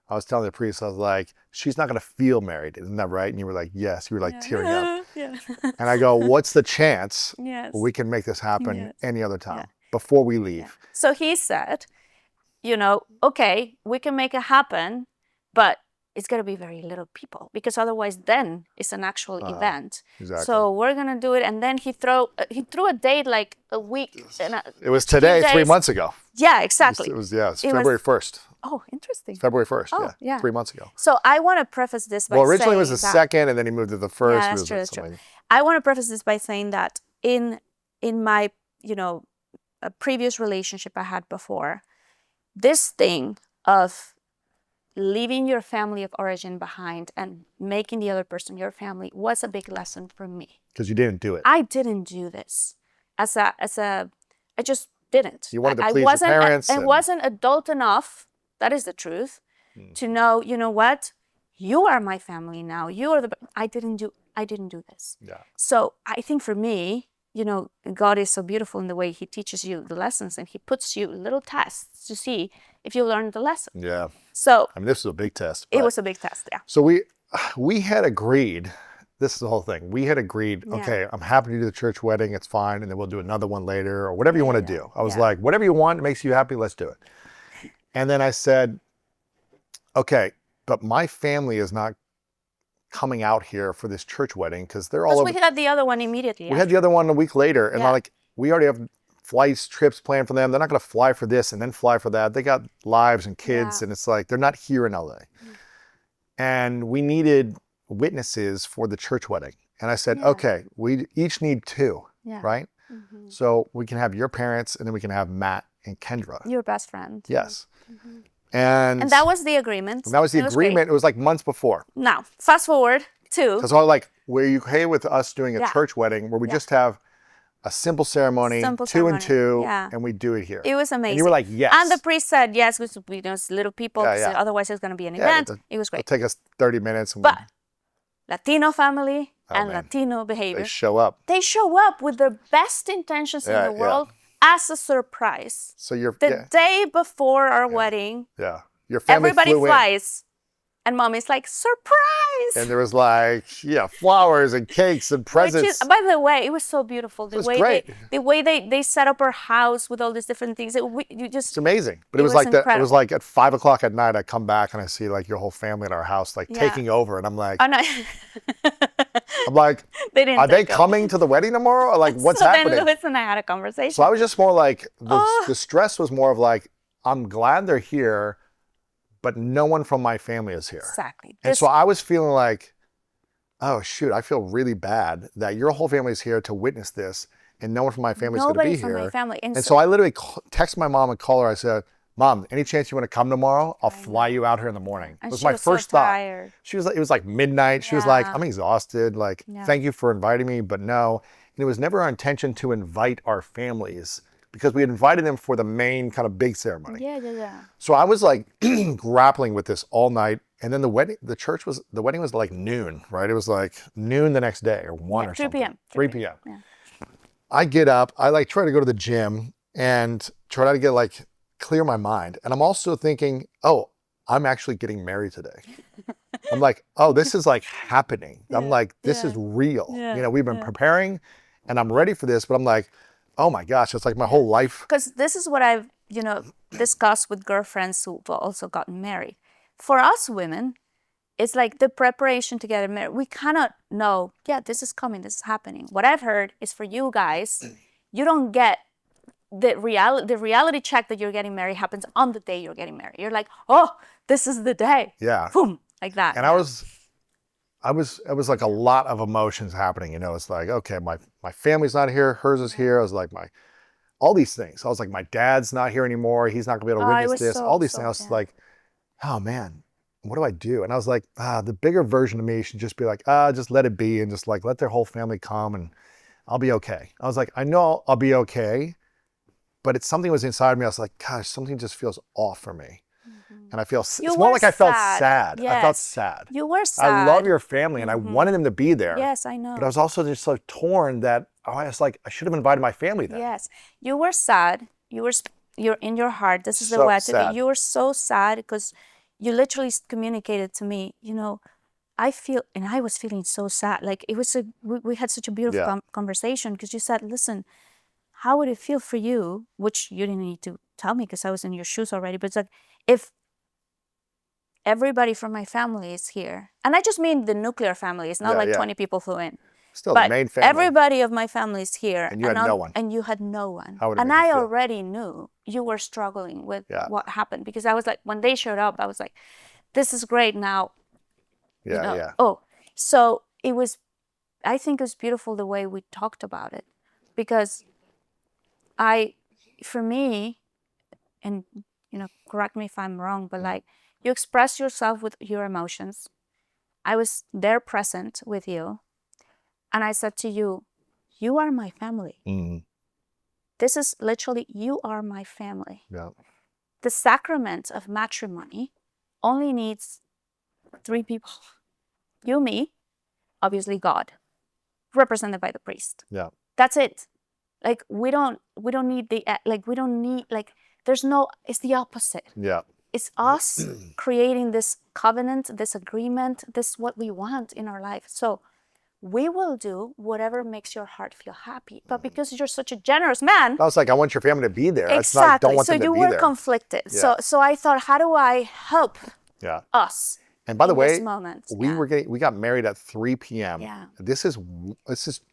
I was telling the priest, I was like, she's not going to feel married. Isn't that right? And you were like, yes. You were like tearing up. Yeah. And I go, what's the chance Yes. we can make this happen Yes. any other time before we leave? So he said, okay, we can make it happen, but it's going to be very little people, because otherwise then it's an actual event. Exactly. So we're going to do it. And then he threw a date like a week. It was today, 3 days. months ago. Yeah, exactly. It was February 1st. Oh, interesting. February 1st, Oh, yeah. 3 months ago. So I want to preface this by Well, originally it was the saying that, second, and then he moved to the first. Yeah, It that's was true. That's something- true. I want to preface this by saying that in my a previous relationship I had before, this thing of leaving your family of origin behind and making the other person your family was a big lesson for me. Because you didn't do it. I didn't do this I just didn't. You wanted to I please your wasn't parents I and- wasn't adult enough, that is the truth, to know, you know what? You are my family now. You are I didn't do this. Yeah. So I think for me, God is so beautiful in the way he teaches you the lessons, and he puts you little tests to see if you learn the lesson. Yeah. So I mean, this was a big test. it but- was a big test, yeah. So we had agreed, this is the whole thing. We had agreed, okay, I'm happy to do the church wedding, it's fine, and then we'll do another one later, or whatever you want to do. I was like, whatever you want, it makes you happy, let's do it. And then I said, okay, but my family is not coming out here for this church wedding because they're all over. We had the other one immediately. We had the other one a week later, and Yeah. we already have flights, trips planned for them. They're not going to fly for this and then fly for that. They got lives and kids, and it's like they're not here in LA. And we needed witnesses for the church wedding. And I said, Yeah. okay, we each need 2, Yeah. right? So we can have your parents and then we can have Matt and Kendra. Your best friend. Yes. And that was the agreement. that was the It was agreement. great. It was like months before. Now, fast forward to So I was like, were you okay with us doing a Yeah. church wedding where we Yeah. just have a simple ceremony, Simple 2 and ceremony. 2, Yeah. and we do it here? it was amazing. And you were like, yes. And the priest said yes, because we little people. Yeah, 'cause yeah. Otherwise, it's going to be an Yeah, event. it- It was It'll great. take us 30 minutes. And But Latino family and man. Latino behavior. they show up. They show up with their best intentions Yeah, in the yeah. world as a surprise. So you're, The day before our wedding, yeah. Your family everybody flew in. flies. And mommy's like, surprise! And there was like, flowers and cakes and presents. Which is, by the way, it was so beautiful. The was way great. the way they set up our house with all these different things. It's amazing. But It it was was like that. It incredible. was like at 5 o'clock at night, I come back and I see like your whole family at our house, like Yeah. taking over. And I'm like, Oh no, I'm like, they didn't. are they take over. coming to the wedding tomorrow? Or like, what's so happening? Then Lewis and I had a conversation. So I was just more like, Oh. the stress was more of like, I'm glad they're here, but no one from my family is here. Exactly. And so I was feeling like, oh shoot, I feel really bad that your whole family is here to witness this and no one from my family is going to be Nobody from here. my family. And so I literally texted my mom and called her. I said, Mom, any chance you want to come tomorrow? I'll fly you out here in the morning. And It was she my was so first thought. tired. She was like, it was like midnight. She was like, Yeah. I'm exhausted. Like, Yeah. thank you for inviting me, but no. And it was never our intention to invite our families because we had invited them for the main kind of big ceremony. Yeah. So I was like grappling with this all night. And then the wedding was like noon, right? It was like noon the next day or 1 or 3 something. p.m. 3 p.m. Yeah. I get up, I like try to go to the gym and try to get like clear my mind. And I'm also thinking, oh, I'm actually getting married today. I'm like, oh, this is like happening. I'm like, this is real. Yeah. You know, we've been preparing and I'm ready for this, but I'm like, oh my gosh, it's like my whole life. Because this is what I've, discussed with girlfriends who've also gotten married. For us women, it's like the preparation to get married. We cannot know, this is coming, this is happening. What I've heard is for you guys, you don't get the reality check that you're getting married happens on the day you're getting married. You're like, oh, this is the day. Yeah. Boom, like that. And it was like a lot of emotions happening. It's like, okay, my family's not here, hers is here. I was like, all these things. I was like, my dad's not here anymore. He's not gonna be able to I witness was this. so- All these so things. I was sad. like, oh man, what do I do? And I was like, the bigger version of me should just be like, just let it be and just like let their whole family come and I'll be okay. I was like, I know I'll be okay, but it's something was inside me. I was like, gosh, something just feels off for me. And I feel, it's You more were like I felt sad. sad. I felt Yes. sad. You were I sad. love your family and I wanted them to be there. Yes, I know. But I was also just so torn that I was like, I should have invited my family then. Yes, you were sad. You're in your heart. This is the So way to sad. be. You were so sad because you literally communicated to me. I feel, and I was feeling so sad. Like it was we had such a beautiful Yeah. conversation because you said, "Listen, how would it feel for you?" Which you didn't need to tell me because I was in your shoes already. But it's like if everybody from my family is here, and I just mean the nuclear family. It's not Yeah, like yeah. 20 people flew in. Still But the main family. everybody of my family is here. And you had no one. And you had no one. How would it And make you I feel? already knew you were struggling with Yeah. what happened because I was like, when they showed up, I was like, this is great now. Yeah, yeah. Oh, so I think it was beautiful the way we talked about it because for me, and correct me if I'm wrong, but like you express yourself with your emotions. I was there present with you. And I said to you, you are my family. Mm, This is literally, you are my family. yeah. The sacrament of matrimony only needs 3 people. You, me, obviously God, represented by the priest. Yeah. That's it. Like we don't need it's the opposite. Yeah. It's us creating this covenant, this agreement, this what we want in our life. So we will do whatever makes your heart feel happy. But because you're such a generous man, I was like, I want your family to be there. It's not, exactly. don't want So them to you be were there. conflicted. Yeah. So I thought, how do I help Yeah. us? And by the in way, this moment? we got married at 3 p.m. Yeah. This is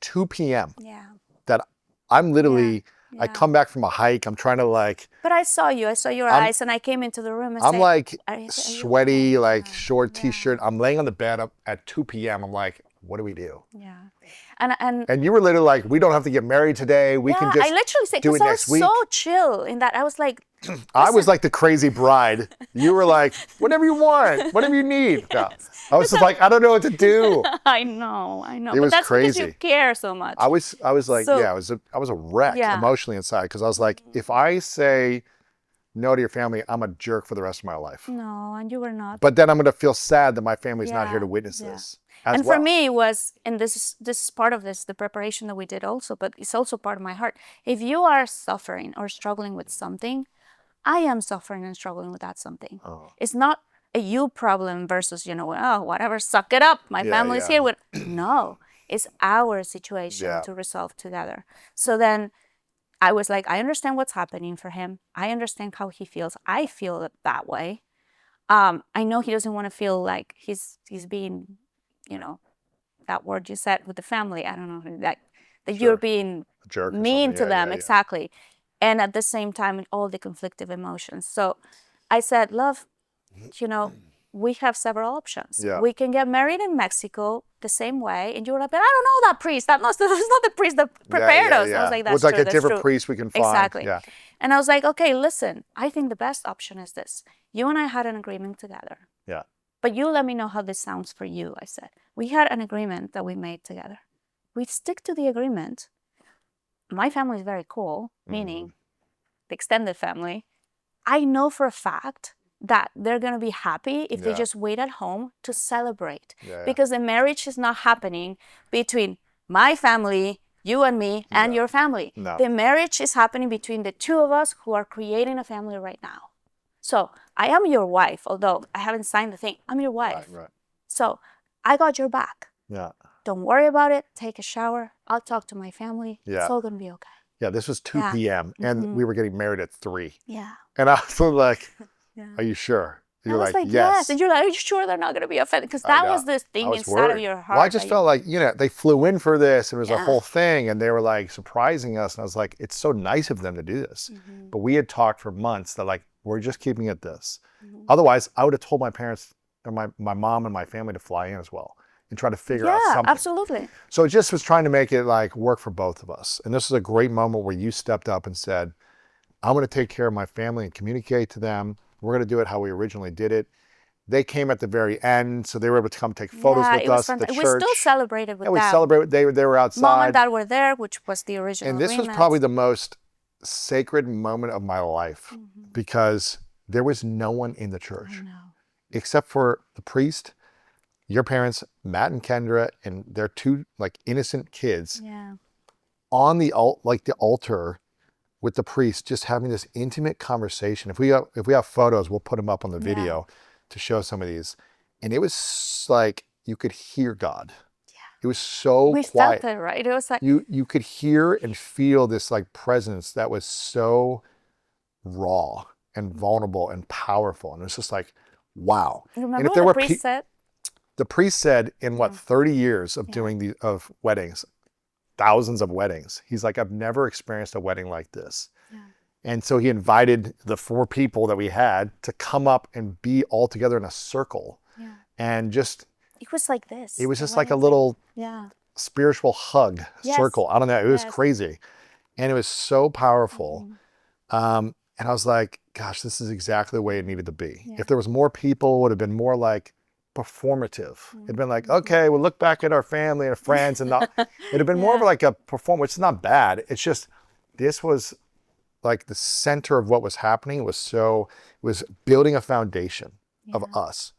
2 p.m. Yeah. that I'm literally, I Yeah. come back from a hike. I'm trying to like, But I saw you. I saw your eyes, and I came into the room and I'm said, like are you sweaty, okay? like Yeah. short Yeah. t-shirt. I'm laying on the bed up at 2 p.m. I'm like, what do we do? Yeah. And And you were literally like, we don't have to get married today. We can just I literally said, do it because I next was week. so chill in that. I was like, I was like the crazy bride. You were like, whatever you want, whatever you need. No. I was just like, I don't know what to do. I know. It But was that's because you crazy. care so much. I was like, So- yeah, I was a wreck Yeah. emotionally inside because I was like, if I say no to your family, I'm a jerk for the rest of my life. No, and you were not. But then I'm going to feel sad that my family's not here to Yeah, witness yeah. this. As And well. for me, it was, and this is part of this, the preparation that we did also, but it's also part of my heart. If you are suffering or struggling with something, I am suffering and struggling with that something. Oh. It's not a you problem versus, oh, whatever, suck it up. My Yeah, family's yeah. here with, no, it's our situation Yeah. to resolve together. So then I was like, I understand what's happening for him. I understand how he feels. I feel it that way. I know he doesn't want to feel like he's being, that word you said with the family. I don't know that Sure. you're being A jerk or mean something. to Yeah, them, yeah, yeah. exactly. And at the same time, all the conflictive emotions. So I said, love, we have several options. Yeah. We can get married in Mexico the same way. And you were like, but I don't know that priest. That's not the priest that prepared us. I was like, that's With like true, a that's different true. priest we can find. Exactly. Yeah. And I was like, okay, listen, I think the best option is this. You and I had an agreement together. Yeah. But you let me know how this sounds for you, I said. We had an agreement that we made together. We stick to the agreement. My family is very cool, meaning the extended family. I know for a fact that they're going to be happy if they Yeah. just wait at home to celebrate. Yeah. Because the marriage is not happening between my family, you and me, and your family. No. The marriage is happening between the two of us who are creating a family right now. So I am your wife, although I haven't signed the thing. I'm your wife. Right. So I got your back. Yeah. Don't worry about it. Take a shower. I'll talk to my family. Yeah. It's all going to be okay. Yeah. This was 2 Yeah. p.m. and we were getting married at 3. Yeah. And I was like, Yeah. are you sure? I was like, yes. And you're like, are you sure they're not going to be offended? Because that was the I thing was inside worried. of your heart. Well, I just that felt like, they flew in for this and it was a Yeah. whole thing and they were like surprising us. And I was like, it's so nice of them to do this. But we had talked for months that like, we're just keeping it this. Otherwise, I would have told my parents or my mom and my family to fly in as well and try to figure out Yeah, something. absolutely. So it just was trying to make it like work for both of us. And this was a great moment where you stepped up and said, I'm going to take care of my family and communicate to them. We're going to do it how we originally did it. They came at the very end, so they were able to come take photos Yeah, with it was us at the fantastic. church. We still celebrated with Yeah, we them. celebrated. They were outside. Mom and Dad were there, which was the original And this was agreement. probably the most sacred moment of my life because there was no one in the church except for the priest, your parents, Matt and Kendra, and their 2 like innocent kids Yeah. on the altar with the priest, just having this intimate conversation. If we have photos, we'll put them up on the video to show some of these. And it was like you could hear God. Yeah. It was so We quiet. felt it, right? It was like, You could hear and feel this like presence that was so raw and vulnerable and powerful. And it was just like, wow. remember and if what there the were priest said? the priest said in 30 years of doing of weddings, thousands of weddings, he's like, I've never experienced a wedding like this. Yeah. And so he invited the 4 people that we had to come up and be all together in a circle. Yeah. And just, It was like this. it was the just like a wedding little thing. Yeah. spiritual hug Yes. circle. I don't know. It was Yes. crazy. And it was so powerful. And I was like, gosh, this is exactly the way it needed to be. Yeah. If there was more people, it would have been more like performative. It'd been like, okay, we'll look back at our family and our friends and not, it'd have been more of like a performance. It's not bad. It's just, this was like the center of what was happening. It was building a foundation of us.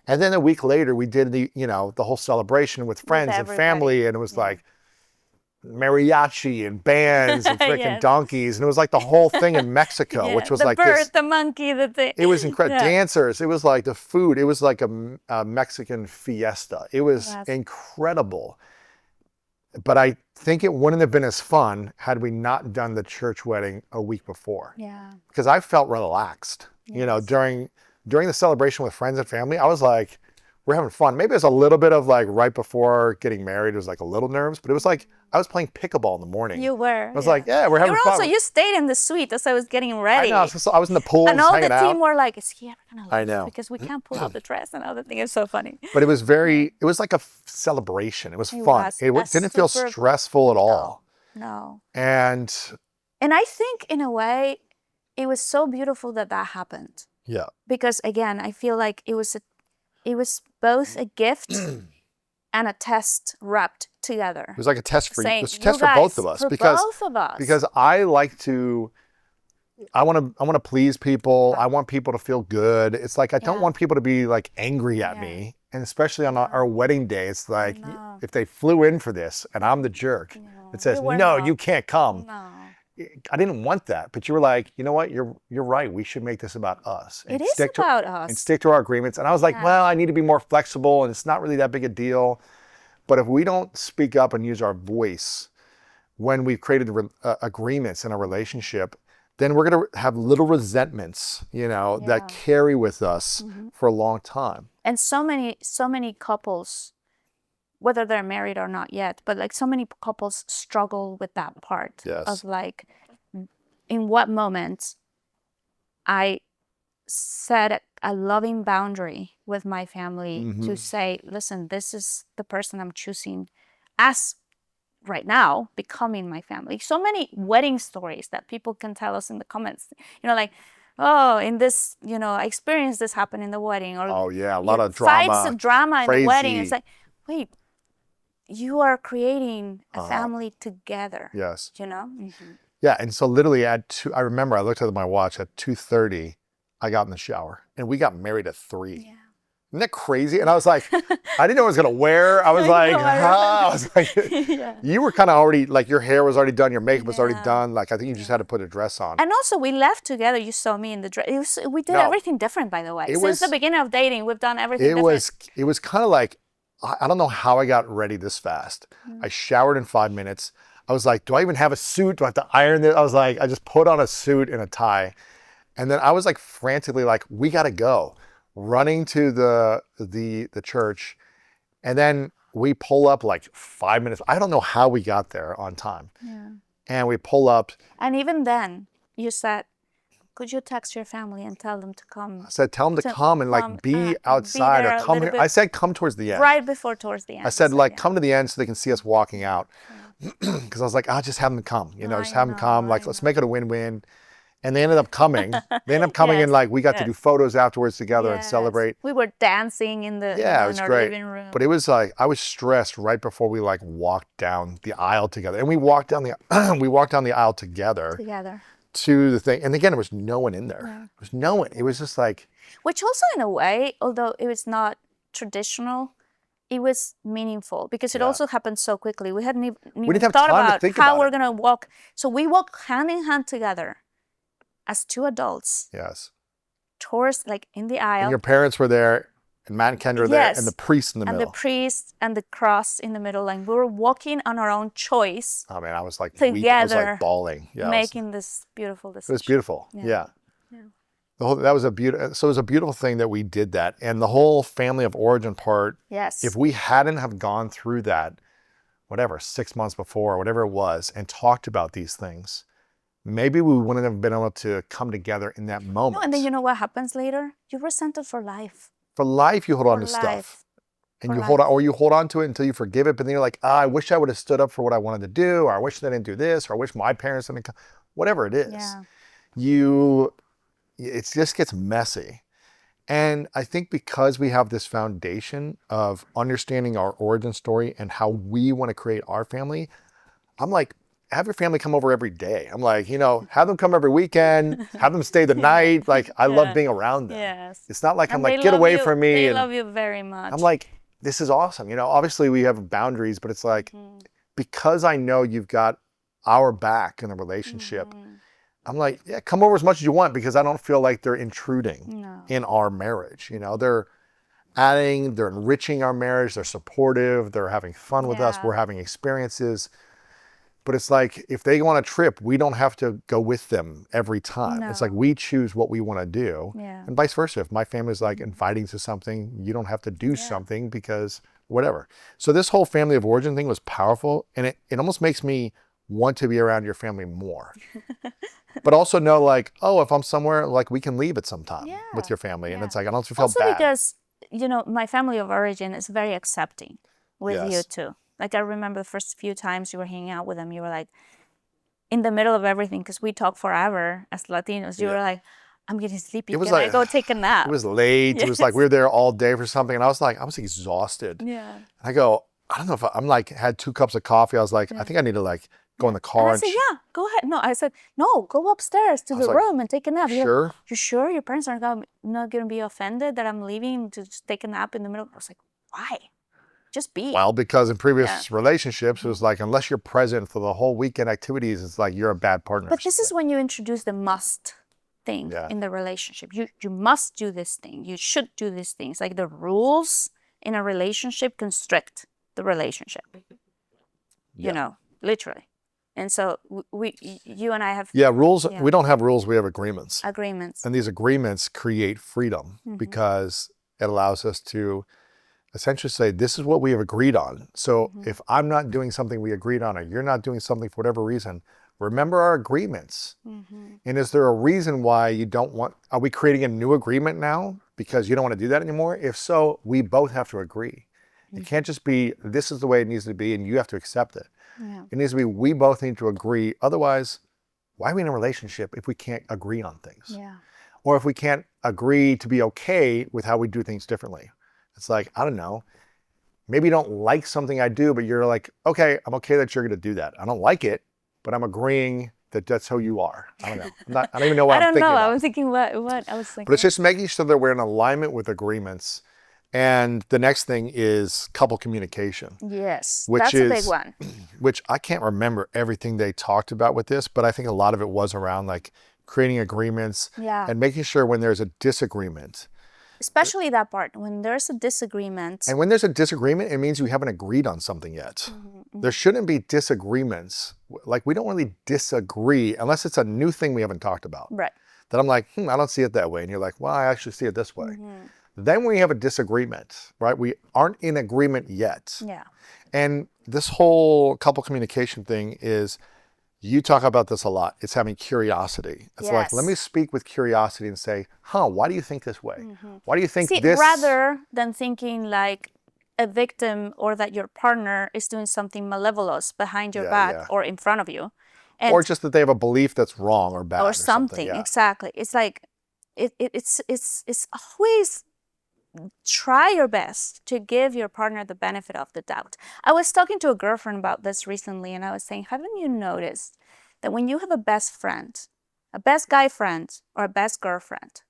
And then a week later, we did the whole celebration with friends and everybody. family. And it was like mariachi and bands and freaking Yes. donkeys. And it was like the whole thing in Mexico, Yeah, which was the like bird, this. the monkey, the thing. It was incredible. Yeah. Dancers. It was like the food. It was like a Mexican fiesta. It was Yes. incredible. But I think it wouldn't have been as fun had we not done the church wedding a week before. Yeah. Because I felt relaxed. During the celebration with friends and family, I was like, we're having fun. Maybe it's a little bit of like right before getting married, it was like a little nerves, but it was like I was playing pickleball in the morning. You were. I was like, yeah, we're having You were fun. also, you stayed in the suite as I was getting ready. I know. So I was in the pool, and just all the hanging team out. were like, is he ever going to leave? I know. Because we can't pull out the dress and all the thing. It's so funny. But it was it was like a celebration. It was fun. It didn't feel stressful at all. No. And I think in a way, it was so beautiful that happened. yeah. Because again, I feel like it was both a gift and a test wrapped together. It was like a test for Saying, it was a test for both of us. Because I like to, I want to please people. I want people to feel good. It's like I don't want people to be like angry at me. And especially on our wedding day, it's like if they flew in for this and I'm the jerk, it says, no, you can't come. No. I didn't want that, but you were like, you know what? You're right. We should make this about us. It is about us. And stick to our agreements. And I was like, well, I need to be more flexible, and it's not really that big a deal. But if we don't speak up and use our voice when we've created agreements in a relationship, then we're going to have little resentments, that carry with us for a long time. And so many couples, whether they're married or not yet, but like so many couples struggle with that part of like, in what moment I set a loving boundary with my family to say, listen, this is the person I'm choosing as right now becoming my family. So many wedding stories that people can tell us in the comments, like, oh, in this, I experienced this happen in the wedding, or a lot of drama, fights and drama crazy. in the wedding. It's like, wait, you are creating a family together. Yes. Yeah, and so literally I remember I looked at my watch at 2:30, I got in the shower, and we got married at 3. Yeah. Isn't that crazy? And I was like, I didn't know what I was gonna wear. I was like, you were kind of already, like your hair was already done, your makeup was already done. Like I think you just had to put a dress on. And also we left together. You saw me in the dress. We did everything different, by the way. Since the beginning of dating, we've done everything different. It was kind of like, I don't know how I got ready this fast. I showered in 5 minutes. I was like, do I even have a suit? Do I have to iron this? I was like, I just put on a suit and a tie. And then I was like frantically like, we gotta go. Running to the church. And then we pull up like 5 minutes. I don't know how we got there on time. Yeah. And we pull up. And even then you said, could you text your family and tell them to come? I said, tell them to come and like be outside or come here. I said, come towards the end. Right before towards the end. I said, like, come to the end so they can see us walking out. Because I was like, I'll just have them come, just have them come. Like, let's make it a win-win. And they ended up coming. And like, we got to do photos afterwards together and celebrate. We were dancing in the it was our great. living room. But it was like, I was stressed right before we like walked down the aisle together. And we walked down the aisle together. To the thing. And again, there was no one in there. Yeah. There was no one. It was just like. Which also in a way, although it was not traditional, it was meaningful because it also happened so quickly. We hadn't even thought about how we're going to walk. So we walked hand in hand together as 2 adults. Yes. Towards, like, in the aisle. And your parents were there, and Matt and Kendra were there, and the priest in the middle. And the priest and the cross in the middle. Like, we were walking on our own choice. Oh, man, I was like, together, I was like bawling. Yeah, making this beautiful decision. It was beautiful. Yeah. That was so it was a beautiful thing that we did that. And the whole family of origin part, if we hadn't have gone through that, 6 months before, or whatever it was, and talked about these things, maybe we wouldn't have been able to come together in that moment. No, and then you know what happens later? You're resented for life. For life, you hold on to stuff. And you hold on to it until you forgive it, but then you're like, I wish I would have stood up for what I wanted to do, or I wish they didn't do this, or I wish my parents didn't come. Whatever it is. Yeah. It just gets messy. And I think because we have this foundation of understanding our origin story and how we want to create our family, I'm like, have your family come over every day. I'm like, have them come every weekend, have them stay the night. Like, I love being around them. Yes. It's not like I'm like, get away from me. They love you very much. I'm like, this is awesome. Obviously we have boundaries, but it's like, because I know you've got our back in the relationship, I'm like, yeah, come over as much as you want, because I don't feel like they're intruding in our marriage. They're enriching our marriage. They're supportive. They're having fun with us. We're having experiences. But it's like, if they go on a trip, we don't have to go with them every time. It's like No. we choose what we want to do. Yeah. And vice versa. If my family's like inviting to something, you don't have to do something because whatever. So this whole family of origin thing was powerful. And it almost makes me want to be around your family more. But also know like, oh, if I'm somewhere, like we can leave at some time with your family. And it's like, I don't feel Also bad. because, you know, my family of origin is very accepting with you Yes. too. Like I remember the first few times you were hanging out with them, you were like, in the middle of everything, because we talk forever as Latinos, you were like, I'm getting sleepy. It was Can I like- go take a nap? It was late. It was like we were there all day for something. And I was like, I was exhausted. Yeah. And I go, I don't know if I'm like, had 2 cups of coffee. I was like, I think I need to like go in the car. And I said, yeah, go ahead. No, I said, no, go upstairs to the like, room and take a nap. You're like, sure. you sure your parents are not going to be offended that I'm leaving to just take a nap in the middle? I was like, why? Just be. Well, because in previous relationships, it was like, unless you're present for the whole weekend activities, it's like you're a bad partner. But this is when you introduce the must thing in the relationship. You must do this thing. You should do these things. Like the rules in a relationship constrict the relationship. You know, literally. And so you and I have rules. We don't have rules. We have agreements. agreements. And these agreements create freedom because it allows us to essentially say, this is what we have agreed on. So if I'm not doing something we agreed on, or you're not doing something for whatever reason, remember our agreements. And is there a reason why you don't want, are we creating a new agreement now because you don't want to do that anymore? If so, we both have to agree. It can't just be, this is the way it needs to be and you have to accept it. It needs to be, we both need to agree. Otherwise, why are we in a relationship if we can't agree on things? Or if we can't agree to be okay with how we do things differently? It's like, I don't know, maybe you don't like something I do, but you're like, okay, I'm okay that you're going to do that. I don't like it, but I'm agreeing that that's who you are. I don't know. I don't even know what I'm thinking about. I was thinking what I was thinking. But it's just making sure that we're in alignment with agreements. And the next thing is couple communication. Yes, which that's is, a big one. Which I can't remember everything they talked about with this, but I think a lot of it was around like creating agreements and making sure when there's a disagreement. Especially that part, when there's a disagreement. And when there's a disagreement, it means you haven't agreed on something yet. There shouldn't be disagreements. Like we don't really disagree unless it's a new thing we haven't talked about. Right. That I'm like, I don't see it that way. And you're like, well, I actually see it this way. Then we have a disagreement, right? We aren't in agreement yet. Yeah. And this whole couple communication thing is, you talk about this a lot. It's having curiosity. It's like, let me speak with curiosity and say, why do you think this way? Why do you think this? Rather than thinking like a victim or that your partner is doing something malevolous behind your back or in front of you. And or just that they have a belief that's wrong or bad. Or something. Exactly. It's like, it's always try your best to give your partner the benefit of the doubt. I was talking to a girlfriend about this recently, and I was saying, haven't you noticed that when you have a best friend, a best guy friend or a best girlfriend,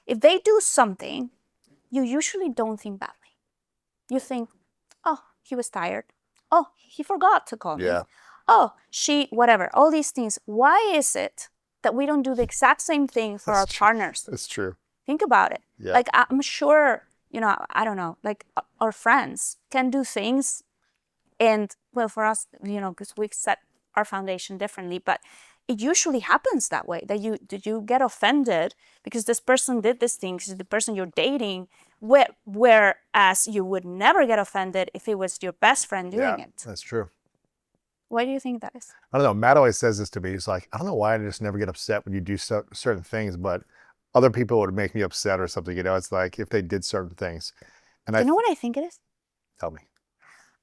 if they do something, you usually don't think badly. You think, oh, he was tired. Oh, he forgot to call me. Oh, she, whatever, all these things. Why is it that we don't do the exact same thing for our partners? It's true. Think about it. Like, I'm sure, you know, I don't know, like our friends can do things. And well, for us, you know, because we've set our foundation differently, but it usually happens that way, that you get offended because this person did this thing, because the person you're dating, whereas you would never get offended if it was your best friend doing it. That's true. Why do you think that is? I don't know. Matt always says this to me. He's like, I don't know why I just never get upset when you do certain things, but other people would make me upset or something. You know, it's like if they did certain things. And You know what I think it is? Tell me.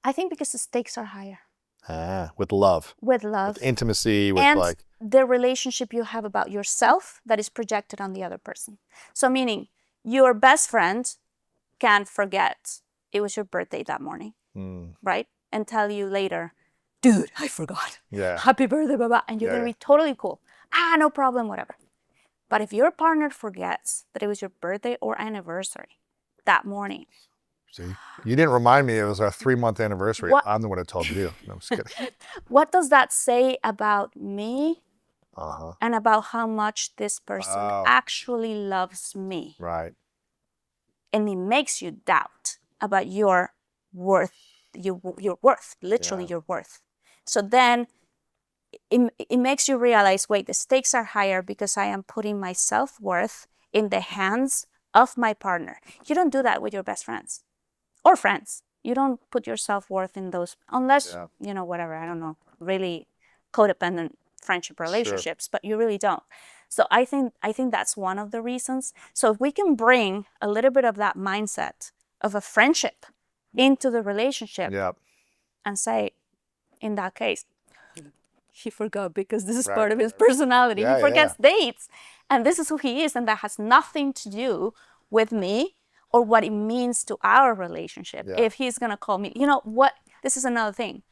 I think because the stakes are higher. With love. With love. With intimacy. With and like the relationship you have about yourself that is projected on the other person. So meaning your best friend can forget it was your birthday that morning, right? And tell you later, dude, I forgot. Happy birthday, blah, blah. And you're going to be totally cool. No problem, whatever. But if your partner forgets that it was your birthday or anniversary that morning. See, you didn't remind me it was our 3-month anniversary. I'm the one who told you. No, I'm just kidding. What does that say about me and about how much this person actually loves me? Right. And it makes you doubt about your worth, your worth, literally your worth. So then it makes you realize, wait, the stakes are higher because I am putting my self-worth in the hands of my partner. You don't do that with your best friends or friends. You don't put your self-worth in those, unless, whatever, I don't know, really codependent friendship relationships, but you really don't. So I think that's one of the reasons. So if we can bring a little bit of that mindset of a friendship into the relationship and say, in that case, he forgot because this is part of his personality. He forgets dates. And this is who he is. And that has nothing to do with me or what it means to our relationship. If he's going to call me, you know what? This is another thing.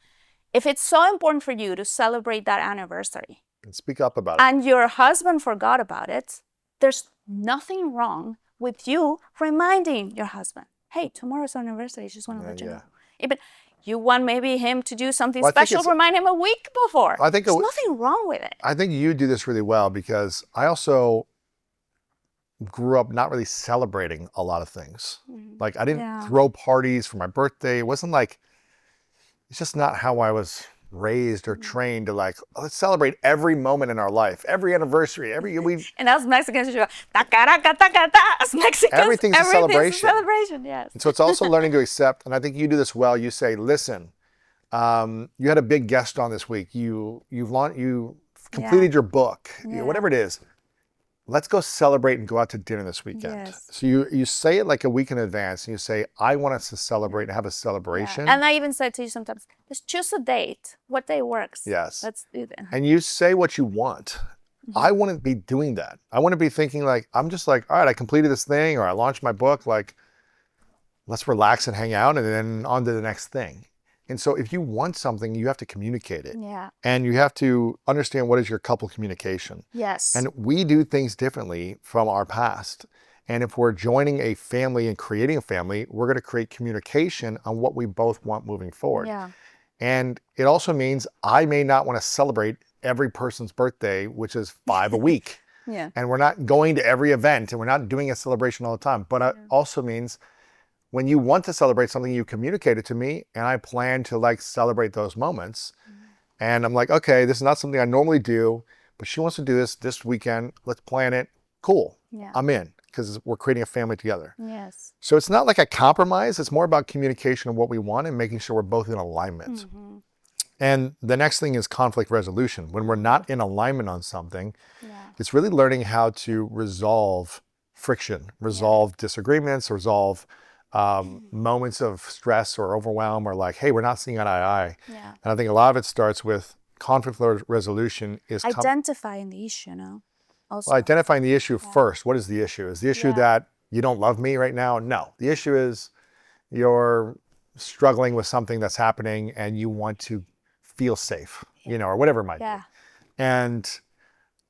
If it's so important for you to celebrate that anniversary and speak up about it, and your husband forgot about it, there's nothing wrong with you reminding your husband, hey, tomorrow's our anniversary. I just want to let you know. Even you want maybe him to do something special, remind him a week before. I think there's nothing wrong with it. I think you do this really well because I also grew up not really celebrating a lot of things. Like I didn't throw parties for my birthday. It wasn't like, it's just not how I was raised or trained to like, let's celebrate every moment in our life, every anniversary, and as Mexicans, you go, as Mexicans, everything's a celebration. Yes. And so it's also learning to accept, and I think you do this well. You say, listen, you had a big guest on this week. You completed your book, whatever it is. Let's go celebrate and go out to dinner this weekend. Yes. So you say it like a week in advance and you say, I want us to celebrate and have a celebration. And I even said to you sometimes, let's choose a date. What day works? Yes. Let's do that. And you say what you want. I wouldn't be doing that. I wouldn't be thinking like, I'm just like, all right, I completed this thing or I launched my book. Like, let's relax and hang out and then on to the next thing. And so if you want something, you have to communicate it. Yeah. And you have to understand what is your couple communication. Yes. And we do things differently from our past. And if we're joining a family and creating a family, we're going to create communication on what we both want moving forward. Yeah. And it also means I may not want to celebrate every person's birthday, which is 5 a week. Yeah. And we're not going to every event and we're not doing a celebration all the time. But it also means when you want to celebrate something, you communicate it to me and I plan to like celebrate those moments. And I'm like, okay, this is not something I normally do, but she wants to do this weekend. Let's plan it. Cool. Yeah. I'm in because we're creating a family together. Yes. So it's not like a compromise. It's more about communication of what we want and making sure we're both in alignment. And the next thing is conflict resolution. When we're not in alignment on something, it's really learning how to resolve friction, resolve disagreements, resolve moments of stress or overwhelm or like, hey, we're not seeing eye to eye. Yeah. And I think a lot of it starts with conflict resolution is identifying the issue, no? Also. Well, identifying the issue first. What is the issue? Is the issue that you don't love me right now? No. The issue is you're struggling with something that's happening and you want to feel safe, or whatever it might be. And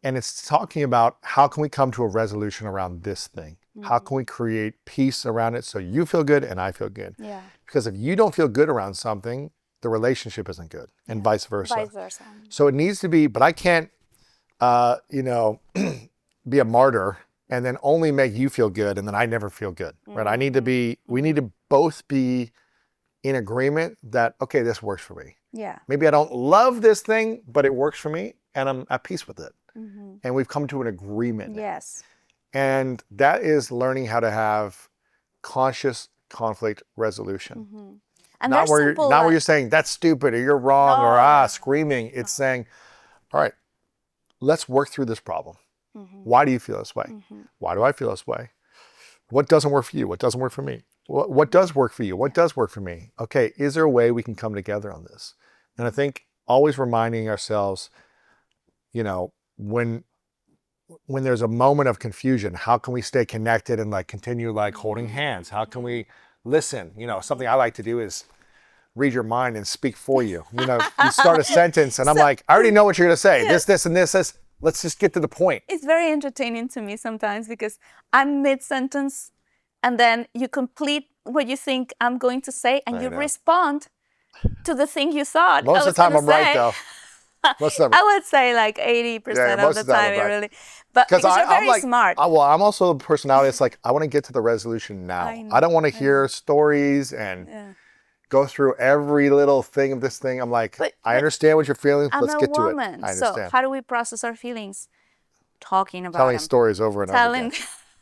it's talking about how can we come to a resolution around this thing? How can we create peace around it so you feel good and I feel good? Yeah. Because if you don't feel good around something, the relationship isn't good and vice versa. Vice versa. So it needs to be, but I can't, be a martyr and then only make you feel good and then I never feel good, right? We need to both be in agreement that, okay, this works for me. Yeah. Maybe I don't love this thing, but it works for me and I'm at peace with it. And we've come to an agreement. Yes. And that is learning how to have conscious conflict resolution. And not where you're saying that's stupid or you're wrong or screaming. It's saying, all right, let's work through this problem. Why do you feel this way? Why do I feel this way? What doesn't work for you? What doesn't work for me? What does work for you? What does work for me? Okay, is there a way we can come together on this? And I think always reminding ourselves, when there's a moment of confusion, how can we stay connected and like continue like holding hands? How can we listen? Something I like to do is read your mind and speak for you. You start a sentence and I'm like, I already know what you're going to say. This, and this. Let's just get to the point. It's very entertaining to me sometimes because I'm mid-sentence and then you complete what you think I'm going to say and you respond to the thing you thought. Most of the time I'm right though. I would say like 80% of the time, really. But because you're very smart. I'm also a personality that's like, I want to get to the resolution now. I don't want to hear stories and go through every little thing of this thing. I'm like, I understand what you're feeling. Let's get to it. I understand. So how do we process our feelings? Talking about Telling them. stories over and over again,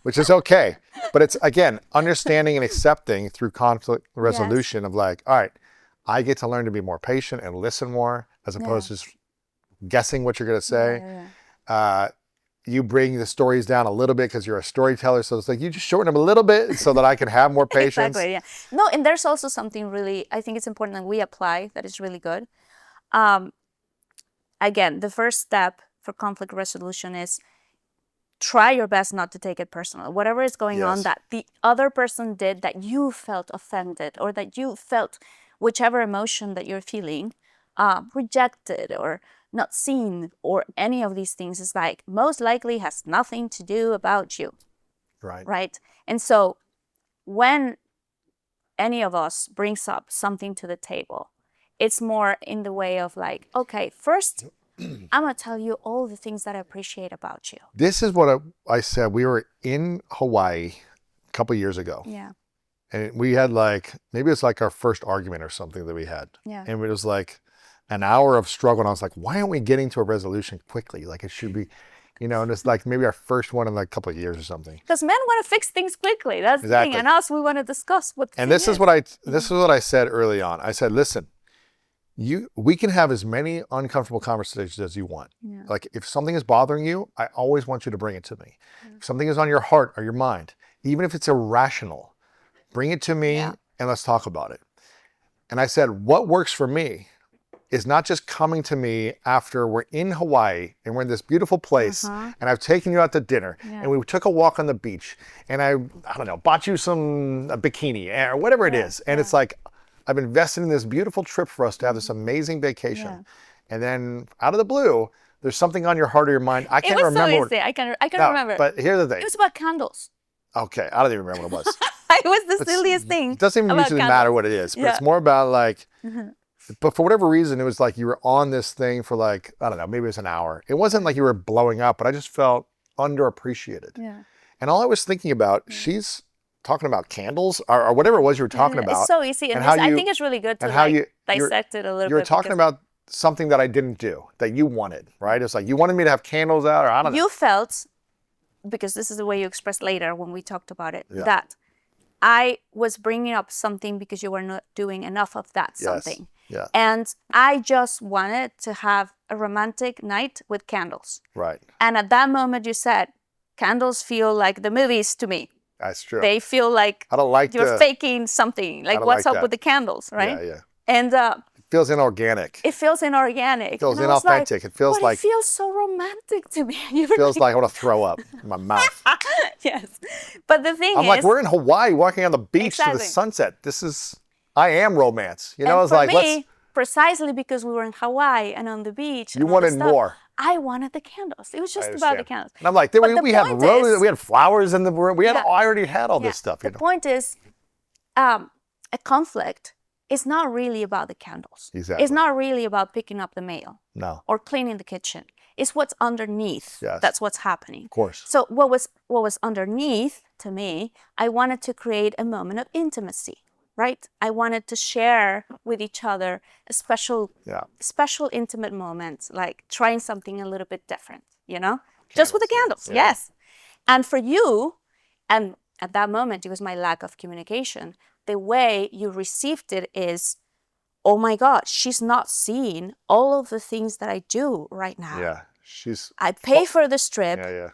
which is okay. But it's, again, understanding and accepting through conflict resolution of like, all right, I get to learn to be more patient and listen more as opposed to just guessing what you're going to say. You bring the stories down a little bit because you're a storyteller. So it's like, you just shorten them a little bit so that I can have more patience. Exactly, yeah. No, and there's also something really, I think it's important that we apply that is really good. Again, the first step for conflict resolution is try your best not to take it personal. Whatever is going on that the other person did that you felt offended or that you felt whichever emotion that you're feeling, rejected or not seen or any of these things is like most likely has nothing to do about you. Right. And so when any of us brings up something to the table, it's more in the way of like, okay, first I'm going to tell you all the things that I appreciate about you. This is what I said. We were in Hawaii a couple years ago. Yeah. And we had like, maybe it's like our first argument or something that we had. Yeah. And it was like an hour of struggle. And I was like, why aren't we getting to a resolution quickly? Like it should be, you know, and it's like maybe our first one in like a couple of years or something. Because men want to fix things quickly. That's the thing. And us, we want to discuss what the And thing this is what I said early on. I said, listen, we can have as many uncomfortable conversations as you want. Yeah. Like if something is bothering you, I always want you to bring it to me. If something is on your heart or your mind, even if it's irrational, bring it to me and let's talk about it. And I said, what works for me is not just coming to me after we're in Hawaii and we're in this beautiful place and I've taken you out to dinner and we took a walk on the beach and I don't know, bought you a bikini or whatever it is. And it's like, I've invested in this beautiful trip for us to have this amazing vacation. Yeah. And then out of the blue, there's something on your heart or your mind. I can't remember. It was so easy. I can remember. But here's the thing. It was about candles. Okay, I don't even remember what it was. It was the silliest thing. It doesn't even usually matter what it is, but it's more about like, but for whatever reason, it was like you were on this thing for like, I don't know, maybe it was an hour. It wasn't like you were blowing up, but I just felt underappreciated. Yeah. And all I was thinking about, she's talking about candles or whatever it was you were talking about. It's so easy. And I think it's really good to dissect it a little bit. You were talking about something that I didn't do, that you wanted, right? It's like you wanted me to have candles out or I don't know. You felt, because this is the way you expressed later when we talked about it, that I was bringing up something because you were not doing enough of that something. Yeah. And I just wanted to have a romantic night with candles. Right. And at that moment you said, candles feel like the movies to me. That's true. They feel like I don't like you're faking something. Like what's up with the candles, right? Yeah, yeah. And it feels inorganic. It feels inorganic. It feels inauthentic. Like, it feels like it feels so romantic to me. It feels like I want to throw up in my mouth. Yes. But the thing I'm like, we're in Hawaii walking on the beach to the sunset. I am romance. You know, and it's like me, precisely because we were in Hawaii and on the beach. You wanted more. I wanted the candles. It was just about the candles. And I'm like, we had roses, we had flowers in the room. I already had all this stuff. The point is, a conflict is not really about the candles. Exactly. It's not really about picking up the mail. No. Or cleaning the kitchen. It's what's underneath. Yes. That's what's happening. Of course. So what was underneath to me, I wanted to create a moment of intimacy. Right? I wanted to share with each other a special intimate moment, like trying something a little bit different, you know? Just with the candles, yes. And for you, and at that moment, it was my lack of communication, the way you received it is, oh my God, she's not seeing all of the things that I do right now. Yeah, I pay for the strip. Yeah.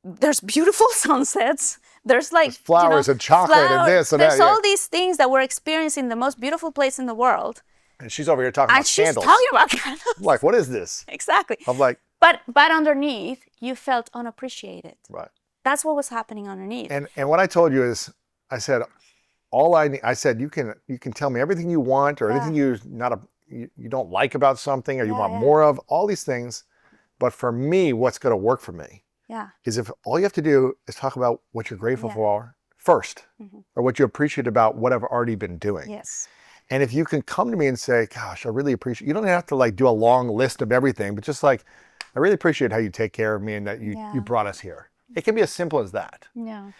There's beautiful sunsets. There's like flowers and chocolate and this and that. There's all these things that we're experiencing the most beautiful place in the world. And she's over here talking about candles. And she's talking about candles. I'm like, what is this? Exactly. I'm like, but underneath, you felt unappreciated. Right. That's what was happening underneath. And what I told you is, I said, I said you can tell me everything you want or anything you don't like about something or you want more of, all these things. But for me, what's going to work for me is if all you have to do is talk about what you're grateful for first or what you appreciate about what I've already been doing. Yes. And if you can come to me and say, gosh, I really appreciate, you don't have to like do a long list of everything, but just like, I really appreciate how you take care of me and that you brought us here. It can be as simple as that. Yeah.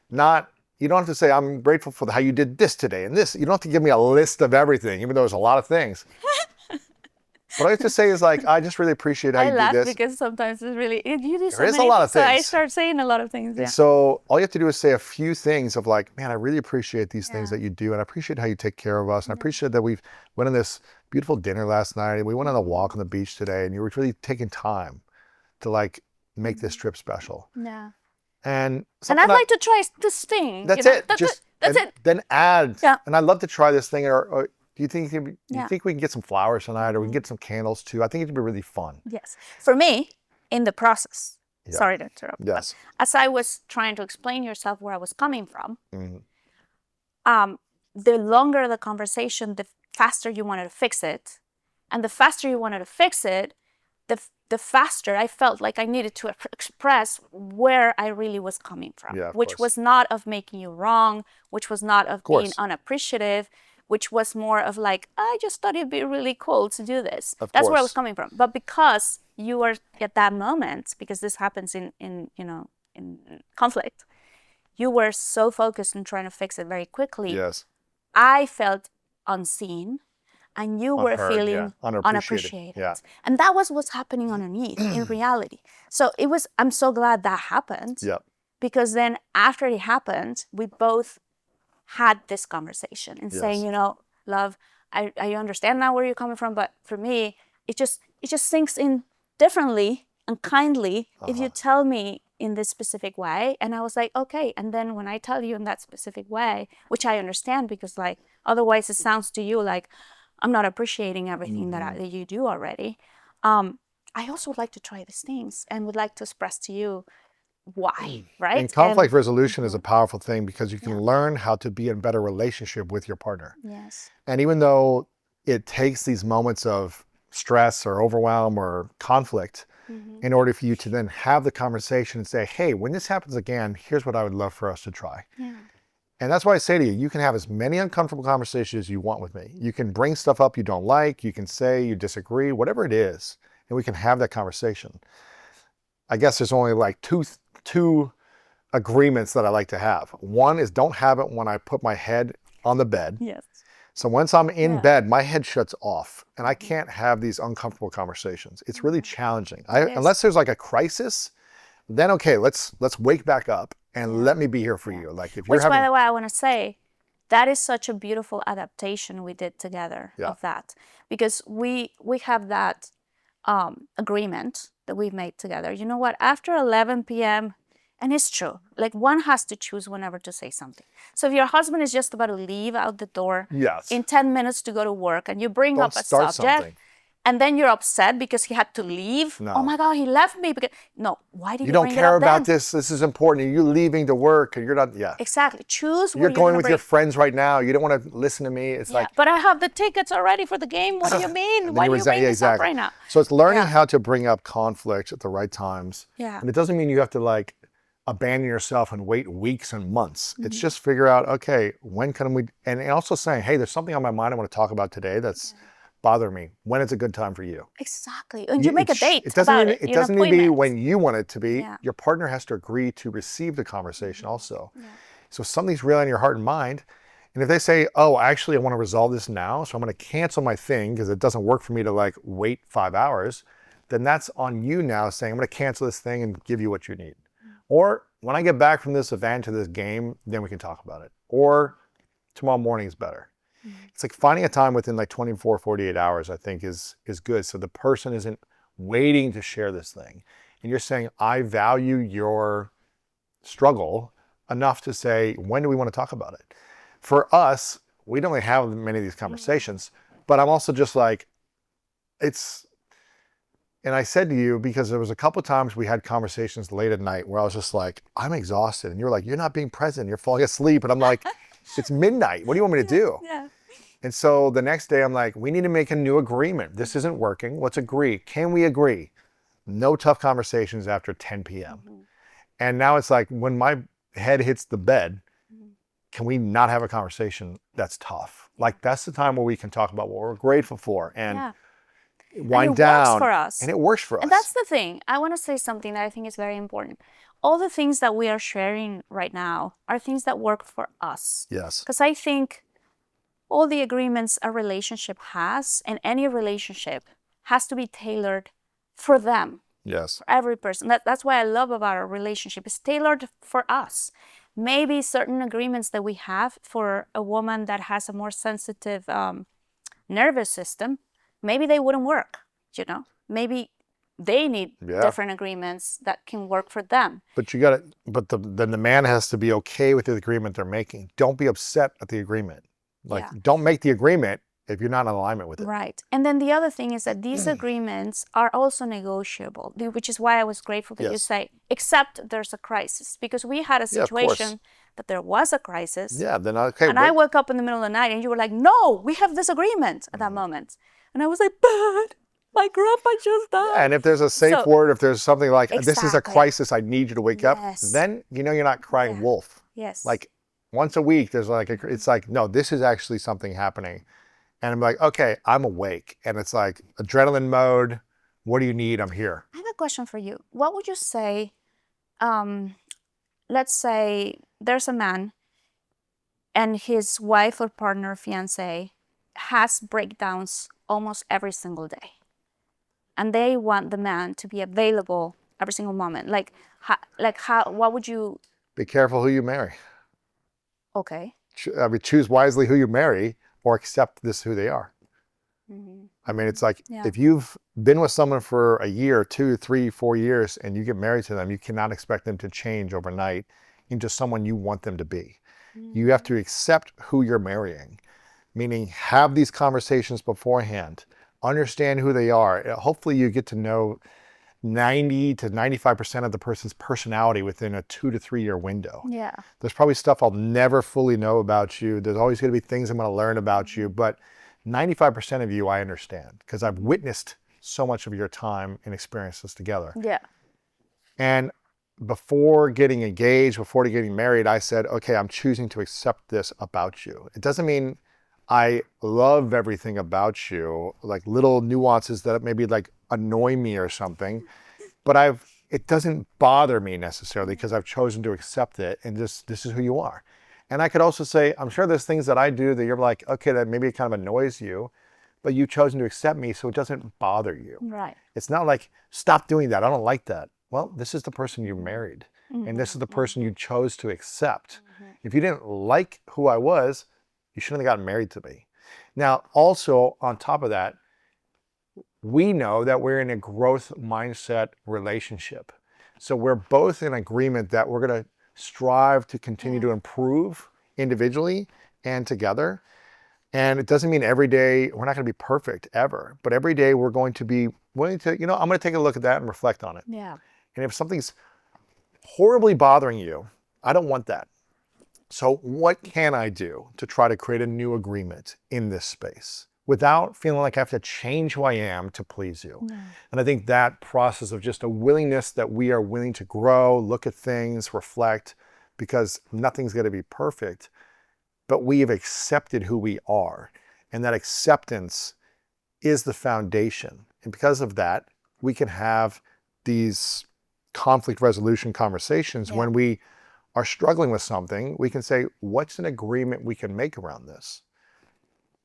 Not, You don't have to say, I'm grateful for how you did this today and this. You don't have to give me a list of everything, even though there's a lot of things. What I have to say is like, I just really appreciate how you laugh do this. because sometimes it's really, you do so There is a many lot of things, so I things. start saying a lot of things. Yeah. And so all you have to do is say a few things of like, man, I really appreciate these things Yeah. that you do. And I appreciate how you take care of us. And I appreciate that we've went on this beautiful dinner last night. And we went on a walk on the beach today. And you were really taking time to like make this trip special. Yeah. And I'd like to try this thing. That's you know? it. That's it. Then add. Yeah. And I'd love to try this thing. Or do you think Yeah. we can get some flowers tonight, or we can get some candles too? I think it'd be really fun. Yes. For me, in the process, Yeah. sorry to interrupt. Yes. But as I was trying to explain yourself where I was coming from, Mhm. the longer the conversation, the faster you wanted to fix it. And the faster you wanted to fix it, the faster I felt like I needed to express where I really was coming from, Yeah, of which course. was not of making you wrong, which was not of being course. unappreciative, which was more of like, I just thought it'd be really cool to do this. Of That's where I course. was coming from. But because you were at that moment, because this happens in conflict, you were so focused on trying to fix it very quickly. Yes. I felt unseen, and you were Unheard, feeling yeah. Unappreciated, yeah. And that was what's happening underneath in reality. So I'm so glad that happened. Yep. Because then after it happened, we both had this conversation and saying, Yes. love, I understand now where you're coming from, but for me, it just sinks in differently and kindly if you tell me in this specific way. And I was like, okay. And then when I tell you in that specific way, which I understand, because like otherwise it sounds to you like I'm not appreciating everything that you do already. I also would like to try these things and would like to express to you why, right? And conflict resolution is a powerful thing because you can learn how to be in better relationship with your partner. Yes. And even though it takes these moments of stress or overwhelm or conflict in order for you to then have the conversation and say, hey, when this happens again, here's what I would love for us to try. Yeah. And that's why I say to you, you can have as many uncomfortable conversations as you want with me. You can bring stuff up you don't like. You can say you disagree, whatever it is, and we can have that conversation. I guess there's only like two agreements that I like to have. One is don't have it when I put my head on the bed. Yes. So once I'm in bed, my head shuts off and I can't have these uncomfortable conversations. It's really challenging. Unless there's like a crisis, then okay, let's wake back up and let me be here for you. Like if you're Which, having, by the way, I want to say, that is such a beautiful adaptation we did together of that, because we have that agreement that we've made together. You know what? After 11 p.m., and it's true, like one has to choose whenever to say something. So if your husband is just about to leave out the door in 10 minutes to go to work, and you bring Don't up a start subject, something. and then you're upset because he had to leave. No. Oh my God, he left me because no. Why do you don't bring care it up about then? this. This is important. You're leaving to work and you're not, Exactly. Choose. You're where going gonna with your bring- friends right now. You don't want to listen to me. It's Yeah, like, but I have the tickets already for the game. What do you mean? Why do you bring this up right now? So it's learning Yeah. how to bring up conflict at the right times. Yeah. And it doesn't mean you have to like abandon yourself and wait weeks and months. Mm-hmm. It's just figure out, okay, when can we, and also saying, hey, there's something on my mind I want to talk about today that's bothering me. When is a good time for you? Exactly. And you make a date It doesn't about need, it. it doesn't need to be appointment. when you want it to be. Yeah. Your partner has to agree to receive the conversation also. So if something's really on your heart and mind, and if they say, oh, actually, I want to resolve this now, so I'm going to cancel my thing because it doesn't work for me to like wait 5 hours, then that's on you now saying, I'm going to cancel this thing and give you what you need. Or when I get back from this event to this game, then we can talk about it. Or tomorrow morning is better. It's like finding a time within like 24, 48 hours, I think is good. So the person isn't waiting to share this thing. And you're saying, I value your struggle enough to say, when do we want to talk about it? For us, we don't really have many of these conversations, but I'm also just like, and I said to you, because there was a couple of times we had conversations late at night where I was just like, I'm exhausted. And you were like, you're not being present. You're falling asleep. And I'm like, it's midnight. What do you want me to do? Yeah. And so the next day I'm like, we need to make a new agreement. This isn't working. Let's agree. Can we agree? No tough conversations after 10 p.m. And now it's like when my head hits the bed, can we not have a conversation that's tough? Like that's the time where we can talk about what we're grateful for and wind and it down. works for us. And it works for us. And that's the thing. I want to say something that I think is very important. all the things that we are sharing right now are things that work for us. Yes. Because I think all the agreements a relationship has, and any relationship has to be tailored for them, Yes. for every person. That's what I love about our relationship. It's tailored for us. Maybe certain agreements that we have for a woman that has a more sensitive nervous system, maybe they wouldn't work, you know? Maybe they need different agreements that can work for them. But you got to, then the man has to be okay with the agreement they're making. Don't be upset at the agreement. Like, don't make the agreement if you're not in alignment with it. Right. And then the other thing is that these agreements are also negotiable, which is why I was grateful that you say, except there's a crisis. Because we had a situation that there was a crisis. Yeah, then okay. And I woke up in the middle of the night and you were like, no, we have this agreement at that moment. And I was like, but my grandpa just died. And if there's a safe word, if there's something like, this is a crisis, I need you to wake up, then you know you're not crying wolf. Yes. Like once a week, there's like, it's like, no, this is actually something happening. And I'm like, okay, I'm awake. And it's like adrenaline mode. What do you need? I'm here. I have a question for you. What would you say, let's say there's a man and his wife or partner, fiance, has breakdowns almost every single day. And they want the man to be available every single moment. What would you? Be careful who you marry. Okay. I mean, choose wisely who you marry, or accept this who they are. I mean, it's like, if you've been with someone for a year, 2, 3, 4 years, and you get married to them, you cannot expect them to change overnight into someone you want them to be. You have to accept who you're marrying, meaning have these conversations beforehand, understand who they are. Hopefully you get to know 90 to 95% of the person's personality within a 2 to 3 year window. Yeah. There's probably stuff I'll never fully know about you. There's always going to be things I'm going to learn about you, but 95% of you I understand because I've witnessed so much of your time and experiences together. Yeah. And before getting engaged, before getting married, I said, okay, I'm choosing to accept this about you. It doesn't mean I love everything about you, like little nuances that maybe like annoy me or something, but it doesn't bother me necessarily because I've chosen to accept it and this is who you are. And I could also say, I'm sure there's things that I do that you're like, okay, that maybe it kind of annoys you, but you've chosen to accept me so it doesn't bother you. Right. It's not like, stop doing that, I don't like that. Well, this is the person you married and this is the person you chose to accept. If you didn't like who I was, you shouldn't have gotten married to me. Now, also on top of that, we know that we're in a growth mindset relationship. So we're both in agreement that we're going to strive to continue to improve individually and together. And it doesn't mean every day we're not going to be perfect ever, but every day we're going to be willing to, I'm going to take a look at that and reflect on it. Yeah. And if something's horribly bothering you, I don't want that. So what can I do to try to create a new agreement in this space without feeling like I have to change who I am to please you? And I think that process of just a willingness that we are willing to grow, look at things, reflect, because nothing's going to be perfect, but we have accepted who we are. And that acceptance is the foundation. And because of that, we can have these conflict resolution conversations when we are struggling with something. We can say, what's an agreement we can make around this?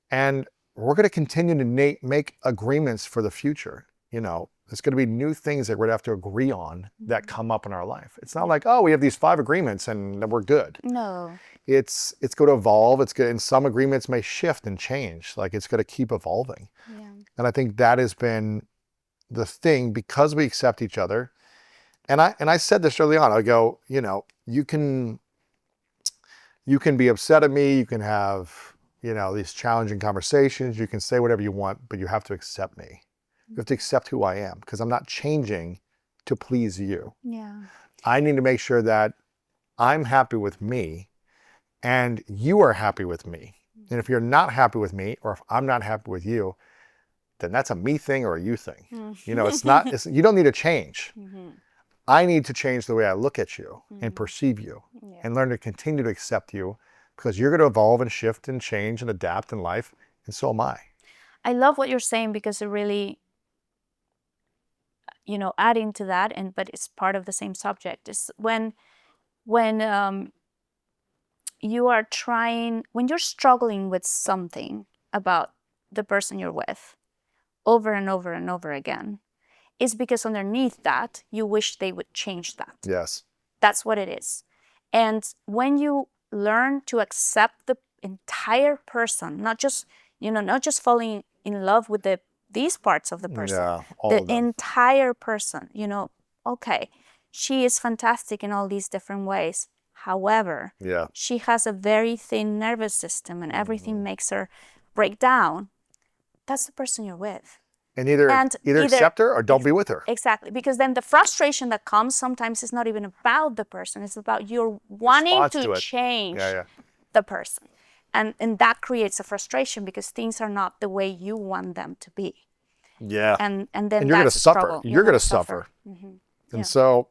And we're going to continue to make agreements for the future. There's going to be new things that we're going to have to agree on that come up in our life. It's not like, oh, we have these 5 agreements and we're good. No. It's going to evolve. And some agreements may shift and change. Like it's going to keep evolving. Yeah. And I think that has been the thing, because we accept each other. And I said this early on. I go, you can be upset at me. You can have, these challenging conversations. You can say whatever you want, but you have to accept me. You have to accept who I am, because I'm not changing to please you. Yeah. I need to make sure that I'm happy with me and you are happy with me. And if you're not happy with me, or if I'm not happy with you, then that's a me thing or a you thing. You don't need to change. I need to change the way I look at you and perceive you and learn to continue to accept you, because you're going to evolve and shift and change and adapt in life. And so am I. I love what you're saying, because it really, adding to that, but it's part of the same subject, is when you're struggling with something about the person you're with over and over and over again, is because underneath that, you wish they would change that. Yes. That's what it is. And when you learn to accept the entire person, not just falling in love with these parts of the person, Yeah, all the of them. entire person, okay, she is fantastic in all these different ways. However, Yeah. she has a very thin nervous system and everything makes her break down. That's the person you're with. And either accept her or don't be with her. Exactly, because then the frustration that comes sometimes is not even about the person. It's about your wanting Response to to it. change Yeah. the person. And that creates a frustration because things are not the way you want them to be. Yeah. And then you're going to that's a suffer. struggle. You're going to suffer. Mm-hmm. And so,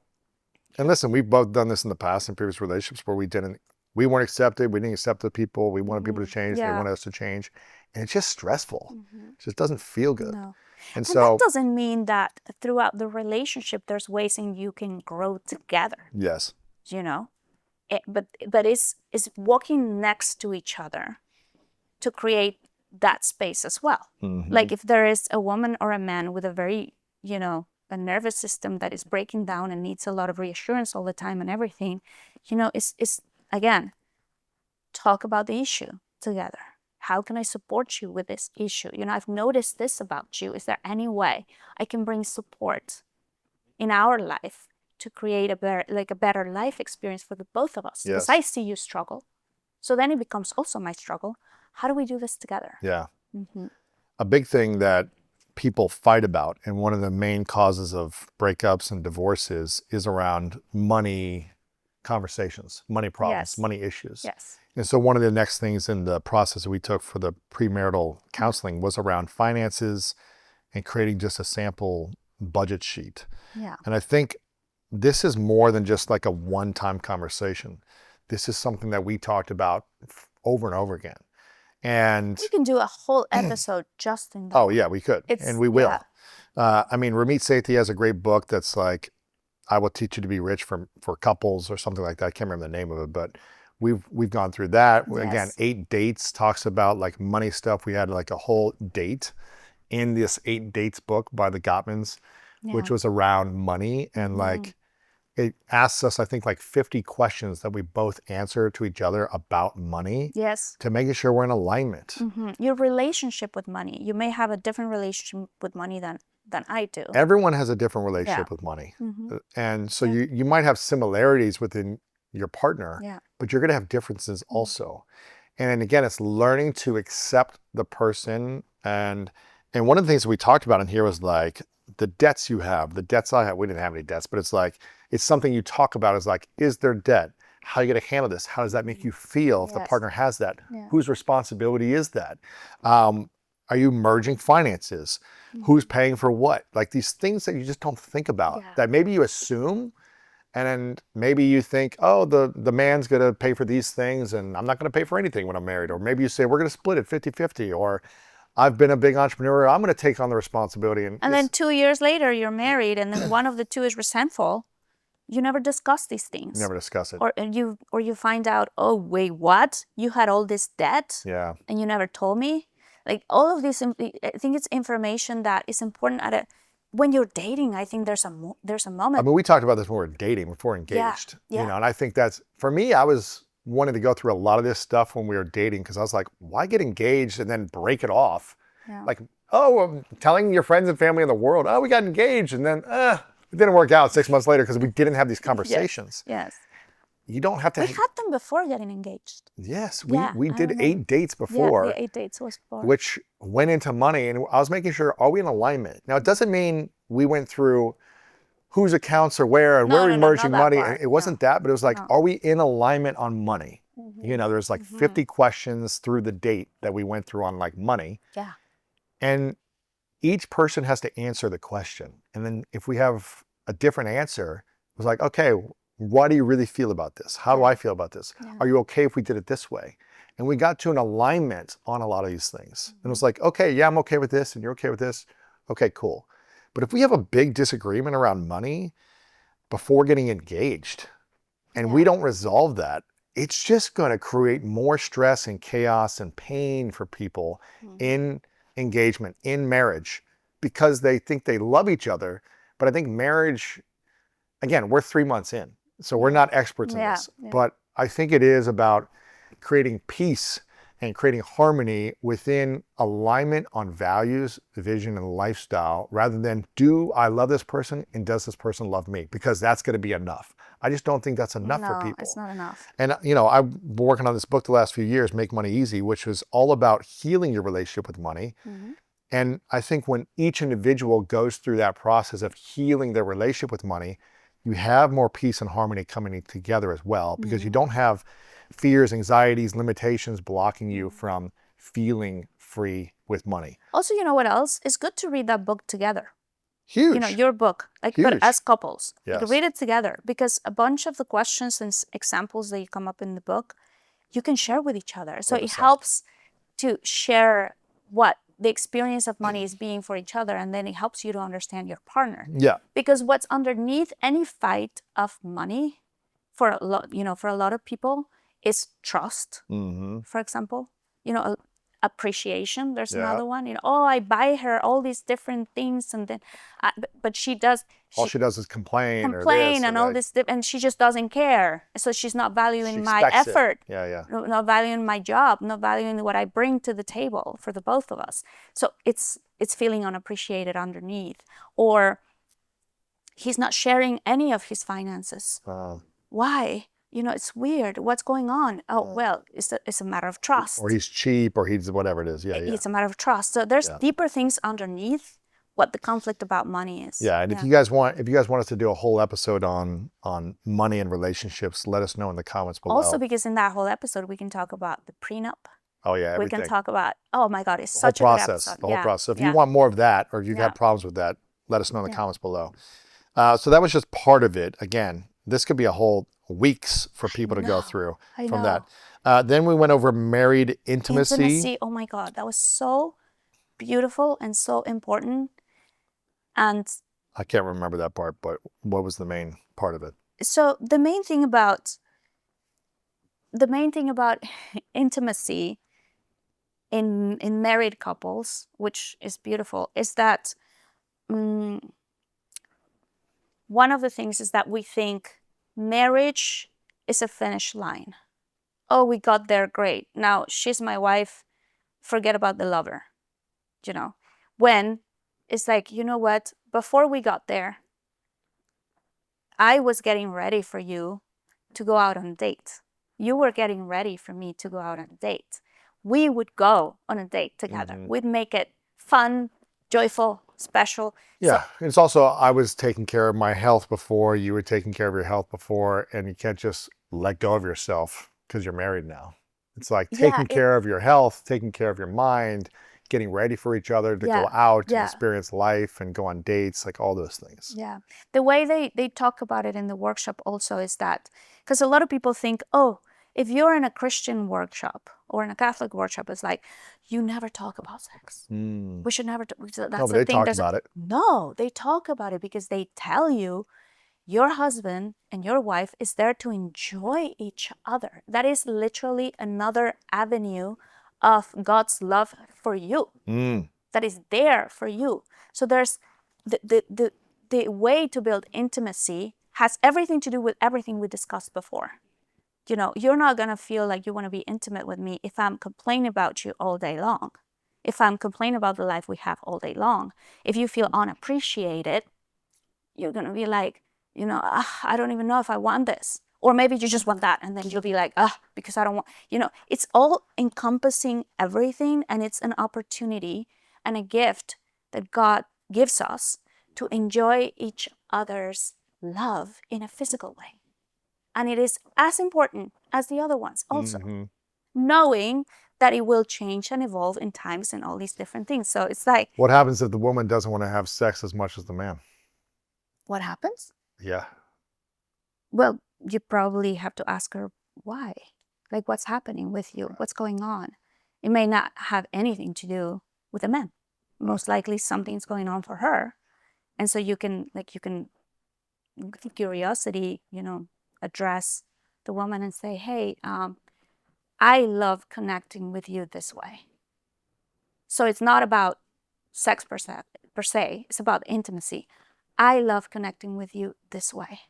and listen, we've both done this in the past in previous relationships where we weren't accepted. We didn't accept the people. We wanted people to change. They wanted us to change. And it's just stressful. It just doesn't feel good. No. And so so that doesn't mean that throughout the relationship, there's ways in you can grow together. Yes. But it's walking next to each other to create that space as well. Mm-hmm. Like if there is a woman or a man with a very, a nervous system that is breaking down and needs a lot of reassurance all the time and everything, it's again, talk about the issue together. How can I support you with this issue? I've noticed this about you. Is there any way I can bring support in our life to create a better life experience for the both of us? Because I see you struggle. So then it becomes also my struggle. How do we do this together? Yeah. Mm-hmm. A big thing that people fight about, and one of the main causes of breakups and divorces, is around money conversations, money problems, money issues. Yes. And so one of the next things in the process that we took for the premarital counseling was around finances and creating just a sample budget sheet. Yeah. And I think this is more than just like a one-time conversation. This is something that we talked about over and over again. And we can do a whole episode just in that. Oh yeah, we could. And we will. Yeah. Ramit Sethi has a great book that's like, I Will Teach You to Be Rich for couples or something like that. I can't remember the name of it, but we've gone through that. Yes. Again, 8 Dates talks about like money stuff. We had like a whole date in this 8 Dates book by the Gottmans, which was around money. And like, it asks us, I think, like 50 questions that we both answer to each other about money. Yes. To making sure we're in alignment. Mm-hmm. Your relationship with money. You may have a different relationship with money than I do. Everyone has a different relationship with money. Mm-hmm. And so you might have similarities within your partner, but you're going to have differences also. And again, it's learning to accept the person. And one of the things that we talked about in here was like the debts you have, the debts I have. We didn't have any debts, but it's like, it's something you talk about is like, is there debt? How are you going to handle this? How does that make you feel if the partner has that? Whose responsibility is that? Are you merging finances? Who's paying for what? Like these things that you just don't think about, that maybe you assume, and then maybe you think, oh, the man's going to pay for these things and I'm not going to pay for anything when I'm married. Or maybe you say, we're going to split it 50-50. Or I've been a big entrepreneur, I'm going to take on the responsibility. And then 2 years later, you're married and then one of the two is resentful. You never discuss these things. Never discuss it. Or you find out, oh, wait, what? You had all this debt? Yeah. And you never told me? Like all of this, I think it's information that is important when you're dating. I think there's a moment. I mean, we talked about this when we were dating, before engaged. Yeah. And I think that's, for me, I was wanting to go through a lot of this stuff when we were dating because I was like, why get engaged and then break it off? Yeah. Like, oh, telling your friends and family in the world, oh, we got engaged, and then it didn't work out 6 months later because we didn't have these conversations. Yes. You don't have to. We had them before getting engaged. Yes, we did 8 dates before. Yeah, the 8 dates was before. Which went into money, and I was making sure, are we in alignment? Now, it doesn't mean we went through whose accounts are where and where are we merging money. It wasn't that, but it was like, are we in alignment on money? Mm-hmm. There's like 50 questions through the date that we went through on like money. Yeah. And each person has to answer the question. And then if we have a different answer, it was like, okay, what do you really feel about this? How do I feel about this? Yeah. Are you okay if we did it this way? And we got to an alignment on a lot of these things. And it was like, okay, yeah, I'm okay with this and you're okay with this. Okay, cool. But if we have a big disagreement around money before getting engaged and we don't resolve that, it's just going to create more stress and chaos and pain for people in engagement, in marriage, because they think they love each other. But I think marriage, again, we're 3 months in, so we're not experts in this. But I think it is about creating peace and creating harmony within alignment on values, vision, and lifestyle, rather than do I love this person and does this person love me? Because that's going to be enough. I just don't think that's enough for people. It's not enough. And I've been working on this book the last few years, Make Money Easy, which was all about healing your relationship with money. And I think when each individual goes through that process of healing their relationship with money, you have more peace and harmony coming together as well, because you don't have fears, anxieties, limitations blocking you from feeling free with money. Also, you know what else? It's good to read that book together. Huge. Your book, but Huge. as couples, Yes. read it together, because a bunch of the questions and examples that you come up in the book, you can share with each other. So it helps to share what the experience of money is being for each other, and then it helps you to understand your partner. Yeah. Because what's underneath any fight of money, for a lot of people, is trust. For example, appreciation. There's another one. I buy her all these different things, and then, but she does. All she does is complain and all this, and she just doesn't care. So she's not valuing my effort. Not valuing my job. Not valuing what I bring to the table for the both of us. So it's feeling unappreciated underneath, or he's not sharing any of his finances. Why? It's weird. What's going on? Oh, well, it's a matter of trust. Or he's cheap, or he's whatever it is. It's a matter of trust. So there's deeper things underneath what the conflict about money is. Yeah, and if you guys want us to do a whole episode on money and relationships, let us know in the comments below. Also, because in that whole episode, we can talk about the prenup. Oh yeah, everything. We can talk about, oh my God, it's such a good episode. The whole process. So if you want more of that, or if you have problems with that, let us know in the comments below. So that was just part of it. Again, this could be a whole weeks for people to go through from that. Then we went over married intimacy. Oh my God, that was so beautiful and so important. And I can't remember that part, but what was the main part of it? So the main thing about intimacy in married couples, which is beautiful, is that one of the things is that we think marriage is a finish line. Oh, we got there, great. Now she's my wife, forget about the lover. When it's like, you know what? Before we got there, I was getting ready for you to go out on a date. You were getting ready for me to go out on a date. We would go on a date together. We'd make it fun, joyful, special. Yeah, it's also, I was taking care of my health before, you were taking care of your health before, and you can't just let go of yourself because you're married now. It's like taking care of your health, taking care of your mind, getting ready for each other to go out and experience life and go on dates, like all those things. Yeah. The way they talk about it in the workshop also is that, because a lot of people think, oh, if you're in a Christian workshop or in a Catholic workshop, it's like, you never talk about sex. We should never talk. That's no, but they talk about it. No, they talk about it because they tell you your husband and your wife is there to enjoy each other. That is literally another avenue of God's love for you. That is there for you. So there's the way to build intimacy has everything to do with everything we discussed before. You're not going to feel like you want to be intimate with me if I'm complaining about you all day long. If I'm complaining about the life we have all day long. If you feel unappreciated, you're going to be like, I don't even know if I want this. Or maybe you just want that, and then you'll be like, because I don't want, it's all encompassing everything, and it's an opportunity and a gift that God gives us to enjoy each other's love in a physical way. And it is as important as the other ones also. Knowing that it will change and evolve in times and all these different things. So it's like... What happens if the woman doesn't want to have sex as much as the man? What happens? Yeah. Well, you probably have to ask her why. Like, what's happening with you? What's going on? It may not have anything to do with the man. Most likely something's going on for her And so you can with curiosity, address the woman and say, hey, I love connecting with you this way. So it's not about sex per se, it's about intimacy. I love connecting with you this way.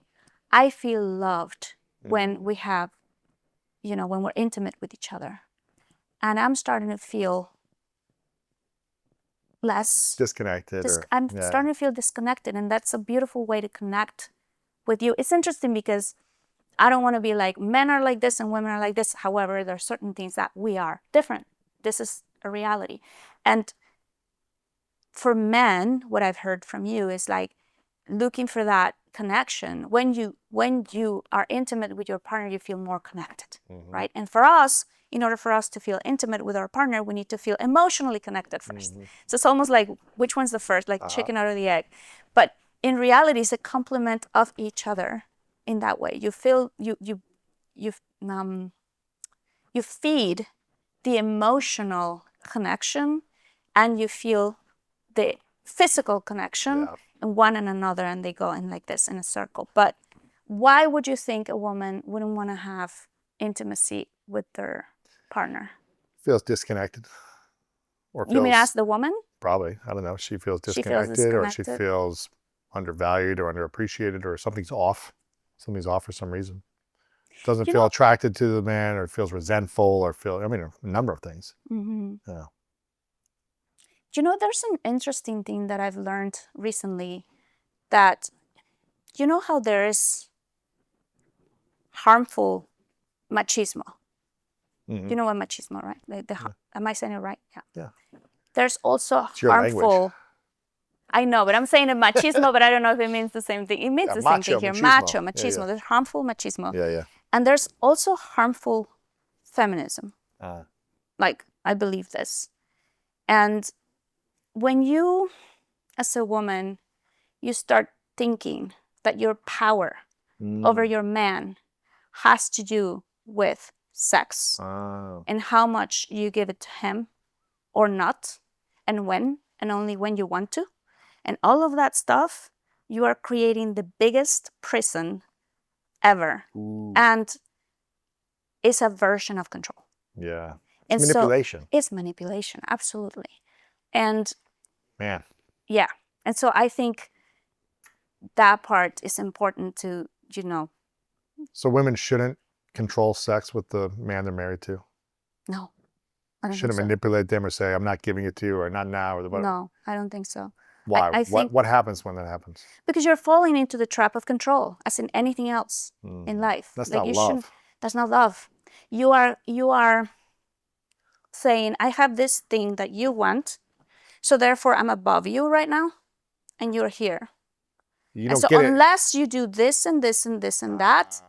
I feel loved when we have, when we're intimate with each other. And I'm starting to feel less Disconnected. I'm starting to feel disconnected, and that's a beautiful way to connect with you. It's interesting because I don't want to be like men are like this and women are like this. However, there are certain things that we are different. This is a reality. And for men, what I've heard from you is like looking for that connection. When you are intimate with your partner, you feel more connected, right? And for us, in order for us to feel intimate with our partner, we need to feel emotionally connected first. So it's almost like, which one's the first, like chicken out of the egg? But in reality, it's a complement of each other in that way. You feel, you feed the emotional connection, and you feel the physical connection in one and another, and they go in like this in a circle. But why would you think a woman wouldn't want to have intimacy with their partner? Feels disconnected. Or feels, you mean ask the woman? Probably. I don't know. She feels She feels disconnected, or she disconnected. feels undervalued or underappreciated, or something's off. Something's off for some reason. Doesn't feel attracted to the man, or feels resentful, or a number of things. Yeah. There's an interesting thing that I've learned recently, that how there is harmful machismo. You know what machismo, right? Am I saying it right? Yeah. There's also It's your harmful. language. I know, but I'm saying machismo, but I don't know if it means the same thing. It means the same thing here. Macho, machismo. Yeah. There's harmful machismo. Yeah. And there's also harmful feminism. Uh, Like, I believe this. And when you, as a woman, you start thinking that your power over your man has to do with sex and how much you give it to him or not, and when, and only when you want to, and all of that stuff, you are creating the biggest prison ever. And it's a version of control. Yeah. And It's manipulation. So it's manipulation, absolutely. And man. Yeah. And so I think that part is important to, So women shouldn't control sex with the man they're married to? No. I don't Shouldn't think so. manipulate them or say, I'm not giving it to you, or not now, or whatever? No, I don't think so. Why? I think What happens when that happens? because you're falling into the trap of control, as in anything else in life. That's Like, not you love. shouldn't- That's not love. You are saying, I have this thing that you want, so therefore I'm above you right now, and you're here. You And don't so get it. unless you do this and this and this and that,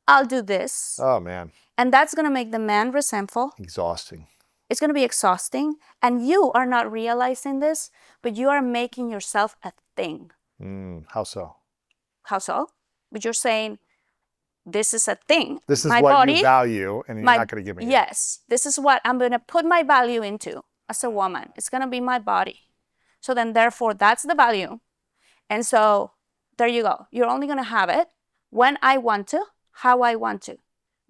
I'll do this. Oh, man. And that's going to make the man resentful. Exhausting. It's going to be exhausting. And you are not realizing this, but you are making yourself a thing. How so? How so? But you're saying, this is a thing. This is my what body, you value, and you're not going to give me it. Yes. This is what I'm going to put my value into as a woman. It's going to be my body. So then, therefore, that's the value. And so there you go. You're only going to have it when I want to, how I want to.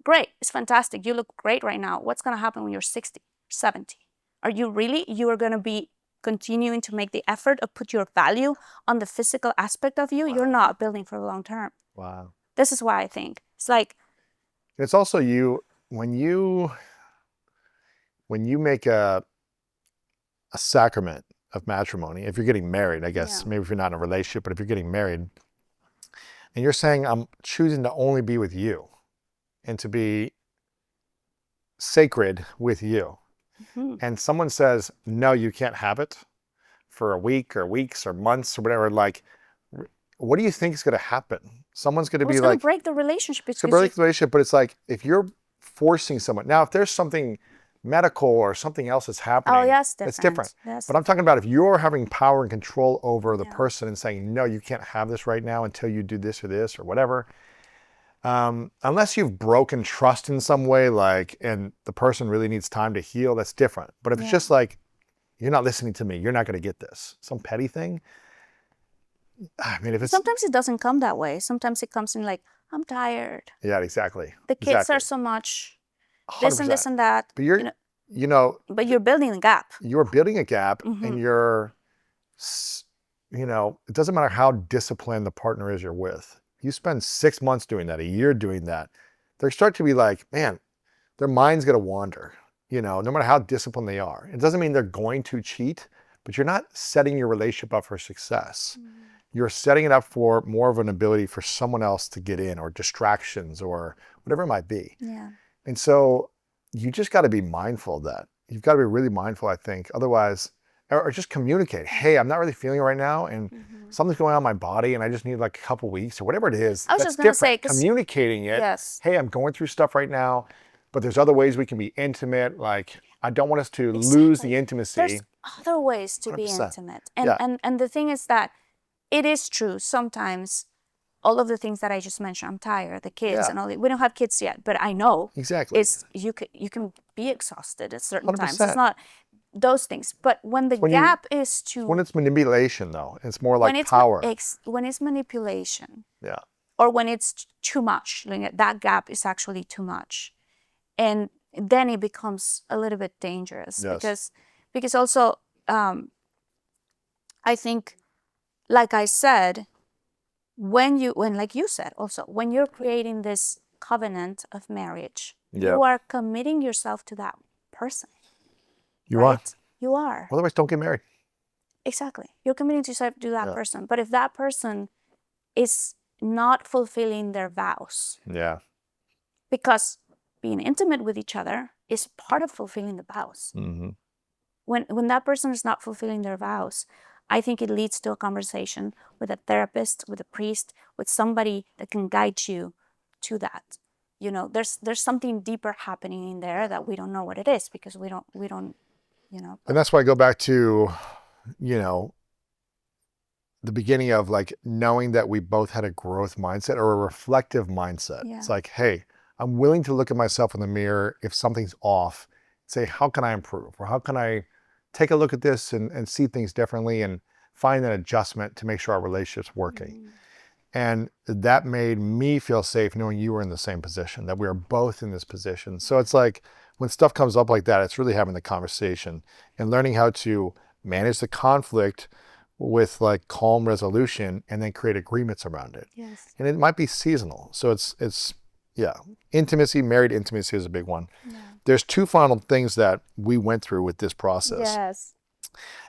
Great. It's fantastic. You look great right now. What's going to happen when you're 60, 70? Are you going to be continuing to make the effort of put your value on the physical aspect of you? Wow. You're not building for the long term. Wow. This is why I think it's like. It's also when you make a sacrament of matrimony, if you're getting married, I guess, maybe if you're not in a relationship, but if you're getting married, and you're saying, I'm choosing to only be with you and to be sacred with you. And someone says, no, you can't have it for a week or weeks or months or whatever, like, what do you think is going to happen? Someone's going to be it's like, going to break the relationship. It's going to break the relationship, but it's like, if you're forcing someone, now if there's something medical or something else that's happening, yes, it's different. Yes. But I'm talking about if you're having power and control over the person and saying, no, you can't have this right now until you do this or whatever. Unless you've broken trust in some way, and the person really needs time to heal, that's different. But if it's just like, you're not listening to me, you're not going to get this, some petty thing, I mean, if it's Sometimes it doesn't come that way. Sometimes it comes in like, I'm tired. yeah, exactly. The kids are so much this and this 100%. and that. But you're building a gap. you're building a gap, Mm-hmm. and it doesn't matter how disciplined the partner is you're with. You spend 6 months doing that, a year doing that, they start to be like, man, their mind's gonna wander. No matter how disciplined they are. It doesn't mean they're going to cheat, but you're not setting your relationship up for success. Mm-hmm. You're setting it up for more of an ability for someone else to get in, or distractions, or whatever it might be. Yeah. And so you just got to be mindful of that. You've got to be really mindful, I think. Otherwise, or just communicate. Hey, I'm not really feeling it right now, and something's going on in my body, and I just need like a couple weeks or whatever it is. I was That's just gonna different. say, 'cause- communicating it. Yes. Hey, I'm going through stuff right now, but there's other ways we can be intimate. Like, I don't want us to lose Exactly. the intimacy. There's other ways to be 100%. intimate. And, Yeah. and the thing is that it is true. Sometimes all of the things that I just mentioned, I'm tired, the kids Yeah. and all that. We don't have kids yet, but I know Exactly. it's you can be exhausted at certain times. 100%. It's not those things. But when the When you- gap is too When it's manipulation, though, it's more like when it's power. when it's manipulation, Yeah. or when it's too much, like that gap is actually too much, and then it becomes a little bit dangerous. Yes. Because also I think, like I said, when like you said also, when you're creating this covenant of marriage, Yep. you are committing yourself to that person. You are. right? You are. Otherwise, don't get married. Exactly. You're committing yourself to that Yeah. person. But if that person is not fulfilling their vows, Yeah. because being intimate with each other is part of fulfilling the vows. Mm-hmm. When that person is not fulfilling their vows, I think it leads to a conversation with a therapist, with a priest, with somebody that can guide you to that. There's something deeper happening in there that we don't know what it is, because we don't. And that's why I go back to, the beginning of like knowing that we both had a growth mindset or a reflective mindset. Yeah. It's like, hey, I'm willing to look at myself in the mirror if something's off, say, how can I improve? Or how can I take a look at this and see things differently and find an adjustment to make sure our relationship's working. And that made me feel safe knowing you were in the same position, that we were both in this position. So it's like when stuff comes up like that, it's really having the conversation and learning how to manage the conflict with like calm resolution and then create agreements around it. Yes. And it might be seasonal. So it's intimacy, married intimacy is a big one. Yeah. There's two final things that we went through with this process. Yes.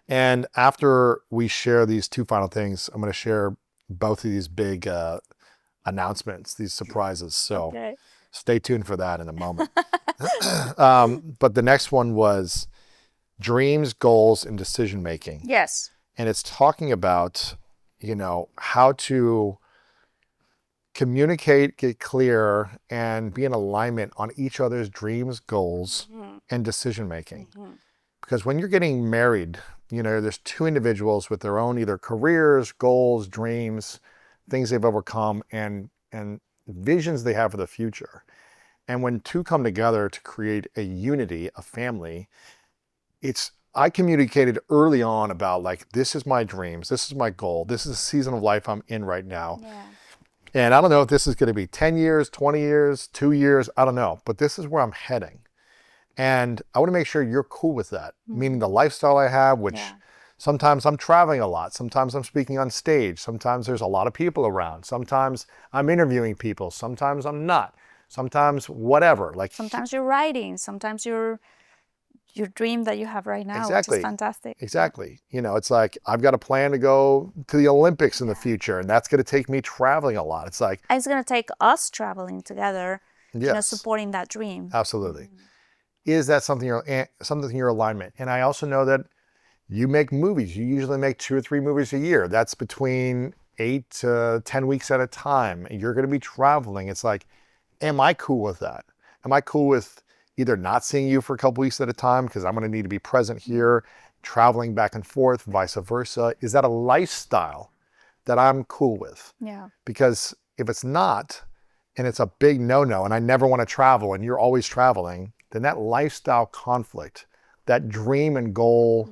And after we share these two final things, I'm going to share both of these big announcements, these surprises. So Okay. stay tuned for that in a moment. But the next one was dreams, goals, and decision making. Yes. And it's talking about, how to communicate, get clear, and be in alignment on each other's dreams, goals, and decision making. Because when you're getting married, there's two individuals with their own either careers, goals, dreams, things they've overcome, and visions they have for the future. And when two come together to create a unity, a family, I communicated early on about like, this is my dreams, this is my goal, this is the season of life I'm in right now. Yeah. And I don't know if this is going to be 10 years, 20 years, 2 years, I don't know, but this is where I'm heading. And I want to make sure you're cool with that, meaning the lifestyle I have, which sometimes I'm traveling a lot, sometimes I'm speaking on stage, sometimes there's a lot of people around, sometimes I'm interviewing people, sometimes I'm not, sometimes whatever. Like Sometimes you're writing, sometimes your dream that you have right now, Exactly. which is fantastic. Exactly. It's like, I've got a plan to go to the Olympics in the future, and that's going to take me traveling a lot. It's like, And it's going to take us traveling together, yes, supporting that dream. absolutely. Is that something in your alignment? And I also know that you make movies. You usually make 2 or 3 movies a year. That's between 8 to 10 weeks at a time. And you're going to be traveling. It's like, am I cool with that? Am I cool with either not seeing you for a couple weeks at a time because I'm going to need to be present here, traveling back and forth, vice versa? Is that a lifestyle that I'm cool with? Yeah. Because if it's not, and it's a big no-no, and I never want to travel, and you're always traveling, then that lifestyle conflict, that dream and goal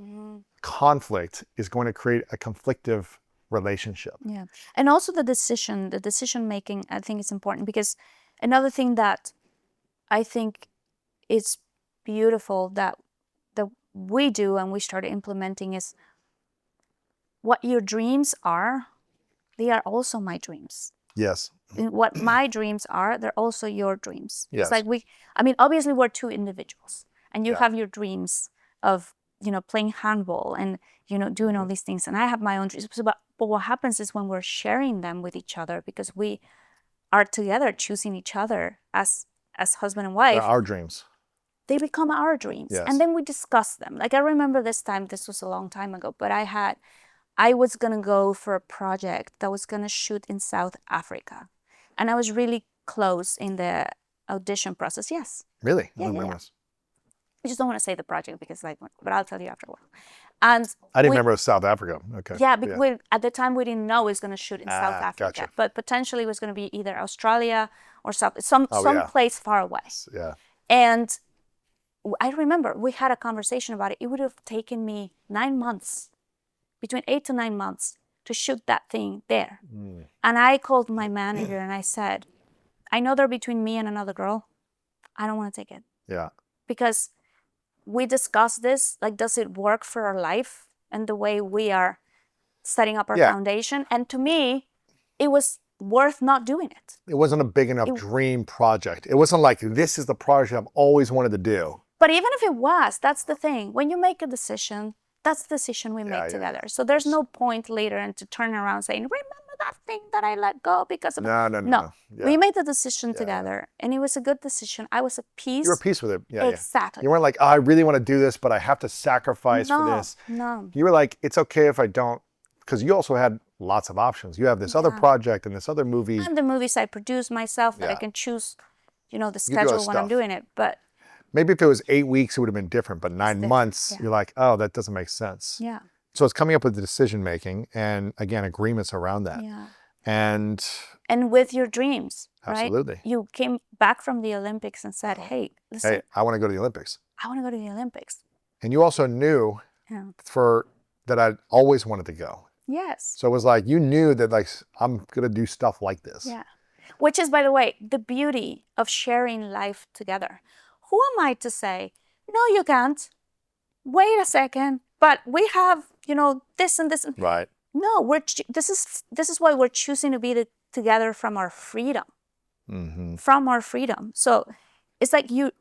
conflict is going to create a conflictive relationship. Yeah. And also the decision making, I think is important, because another thing that I think is beautiful that we do and we started implementing is what your dreams are, they are also my dreams. Yes. What my dreams are, they're also your dreams. Yes. It's like I mean, obviously we're two individuals and you Yeah. have your dreams of, playing handball and, doing all these things. And I have my own dreams. But what happens is when we're sharing them with each other, because we are together choosing each other as husband and They're wife, our dreams. they become our dreams. Yes. And then we discuss them. Like I remember this was a long time ago, but I was gonna go for a project that was gonna shoot in South Africa. And I was really close in the audition process. Yes. Really? Yeah, I don't yeah, remember yeah. this. I just don't want to say the project because but I'll tell you after a while. And I didn't remember it was South Africa. Okay. yeah, because at the time we didn't know it was going to shoot in South Africa, gotcha. but potentially it was going to be either Australia or some yeah. place far away. Yeah. And I remember we had a conversation about it. It would have taken me 9 months, between 8 to 9 months, to shoot that thing there. And I called my manager and I said, I know they're between me and another girl. I don't want to take it. Yeah. Because we discussed this, like, does it work for our life and the way we are setting up our foundation? And to me, it was worth not doing it. It wasn't a big enough dream project. It wasn't like, this is the project I've always wanted to do. But even if it was, that's the thing. When you make a decision, that's the decision we make together. So there's no point later and to turn around saying, remember that thing that I let go because of No. Yeah. We made the decision together and it was a good decision. I was at peace. You were at peace with it. Yeah. Exactly. You weren't like, oh, I really want to do this, but I have to sacrifice for this. No. You were like, it's okay if I don't, because you also had lots of options. You have this other project and this other movie. And the movies I produce myself that I can choose, the schedule when I'm doing it. But maybe if it was 8 weeks, it would have been different. But 9 months, you're like, oh, that doesn't make sense. yeah. So it's coming up with the decision making and again, agreements around that. Yeah. And with your dreams, right? Absolutely. You came back from the Olympics and said, hey, listen, hey, I want to go to the Olympics. I want to go to the Olympics. And you also knew that I'd always wanted to go. Yes. So it was like, you knew that like, I'm going to do stuff like this. Yeah. Which is, by the way, the beauty of sharing life together. Who am I to say, no, you can't. Wait a second. But we have, this and this. Right. No, this is why we're choosing to be together from our freedom. Mm-hmm. From our freedom. So it's like you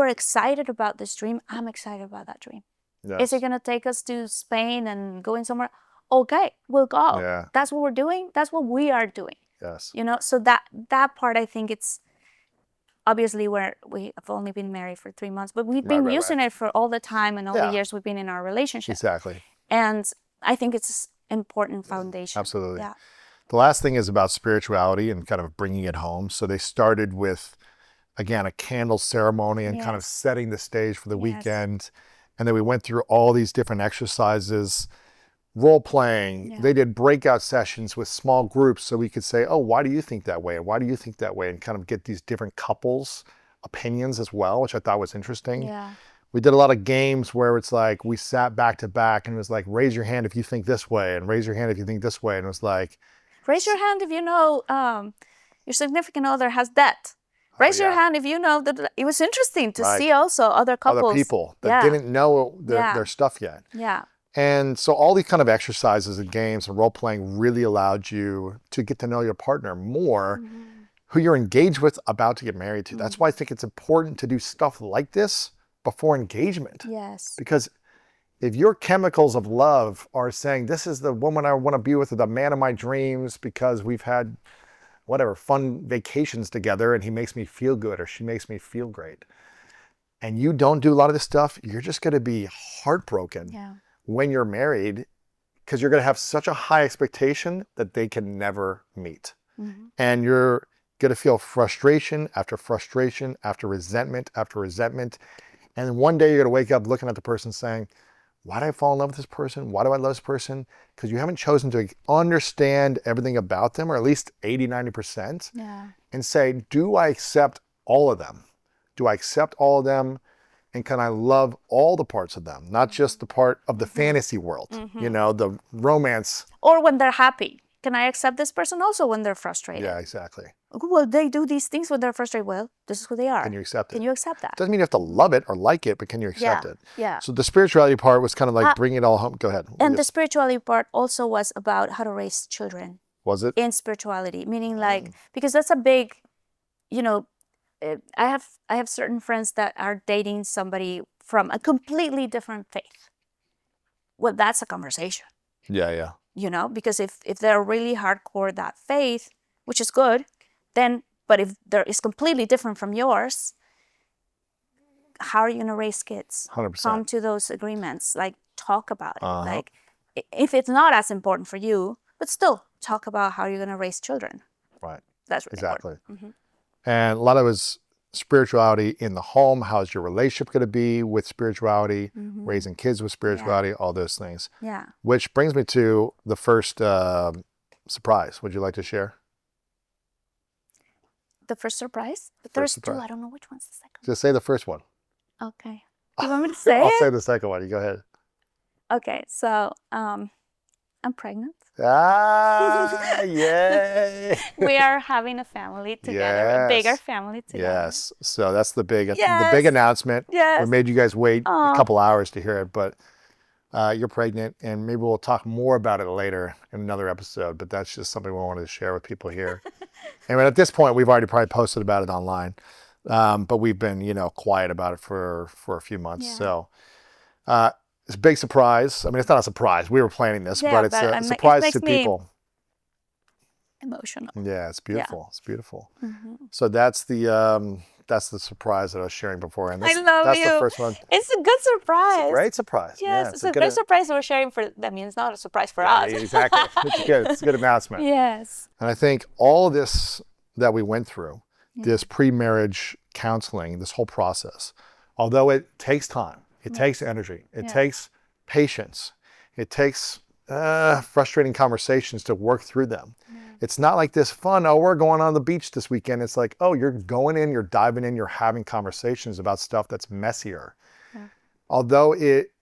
are excited about this dream. I'm excited about that dream. Yes. Is it going to take us to Spain and going somewhere? Okay, we'll go. Yeah. That's what we're doing. That's what we are doing. Yes. So that part, I think it's obviously we have only been married for 3 months, but we've been using it for all the time and all the years we've been in our relationship. Exactly. And I think it's an important foundation. Absolutely. Yeah. The last thing is about spirituality and kind of bringing it home. So they started with, again, a candle ceremony and kind of setting the stage for the weekend. And then we went through all these different exercises, role playing. They did breakout sessions with small groups so we could say, oh, why do you think that way? And why do you think that way? And kind of get these different couples' opinions as well, which I thought was interesting. Yeah. We did a lot of games where it's like we sat back to back and it was like, raise your hand if you think this way and raise your hand if you think this way. And it was like, raise your hand if you know your significant other has debt. Raise your hand if you know that. It was interesting to see also other couples. Other people that didn't know their stuff yet. Yeah. And so all these kind of exercises and games and role playing really allowed you to get to know your partner more, who you're engaged with, about to get married to. That's why I think it's important to do stuff like this before engagement. Yes. Because if your chemicals of love are saying, this is the woman I want to be with, the man of my dreams, because we've had whatever fun vacations together and he makes me feel good or she makes me feel great, and you don't do a lot of this stuff, you're just going to be heartbroken when you're married, because you're going to have such a high expectation that they can never meet. And you're going to feel frustration after frustration after resentment after resentment. And then one day you're going to wake up looking at the person saying, why did I fall in love with this person? Why do I love this person? Because you haven't chosen to understand everything about them, or at least 80, 90%, and say, do I accept all of them? Do I accept all of them? And can I love all the parts of them, not just the part of the fantasy world, the romance. Or when they're happy. Can I accept this person also when they're frustrated? Yeah, exactly. Well, they do these things when they're frustrated. Well, this is who they are. Can you accept it? Can you accept that? Doesn't mean you have to love it or like it, but can you accept it? Yeah. So the spirituality part was kind of like bringing it all home. Go ahead. And the spirituality part also was about how to raise children. Was it? In spirituality, meaning like, because that's a big, I have certain friends that are dating somebody from a completely different faith. Well, that's a conversation. Yeah. Because if they're really hardcore that faith, which is good, then, but if there is completely different from yours, how are you going to raise kids? 100%. Come to those agreements, like talk about it. Like if it's not as important for you, but still talk about how you're going to raise children. Right. That's really exactly. important. And a lot of it was spirituality in the home. How's your relationship going to be with spirituality, raising kids with spirituality, all those things. Yeah. Which brings me to the first surprise. Would you like to share? The first surprise? But First there's surprise. two. I don't know which one's the second. Just say the first one. Okay. You want me to say I'll it? say the second one. You go ahead. Okay. So I'm pregnant. Ah, yay. We are having a family together, a bigger family together. Yes. So that's the big Yes. announcement. Yes. We made you guys wait Aw. a couple hours to hear it, but you're pregnant, and maybe we'll talk more about it later in another episode, but that's just something we wanted to share with people here. And at this point, we've already probably posted about it online, but we've been, quiet about it for a few months. Yeah. So it's a big surprise. I mean, it's not a surprise. We were planning this, Yeah, but it's but a it surprise makes to me people. Emotional. Yeah, it's beautiful. It's beautiful. So that's the surprise that I was sharing before. And I love that's you. the first one. It's a good surprise. Great surprise. Yes, Yeah, it's a great surprise we're sharing for them. I mean, it's not a surprise for us. Exactly. It's good. It's a good announcement. Yes. And I think all of this that we went through, this pre-marriage counseling, this whole process, although it takes time, it takes energy, it takes patience, it takes frustrating conversations to work through them. It's not like this fun, we're going on the beach this weekend. It's like, you're going in, you're diving in, you're having conversations about stuff that's messier. Although it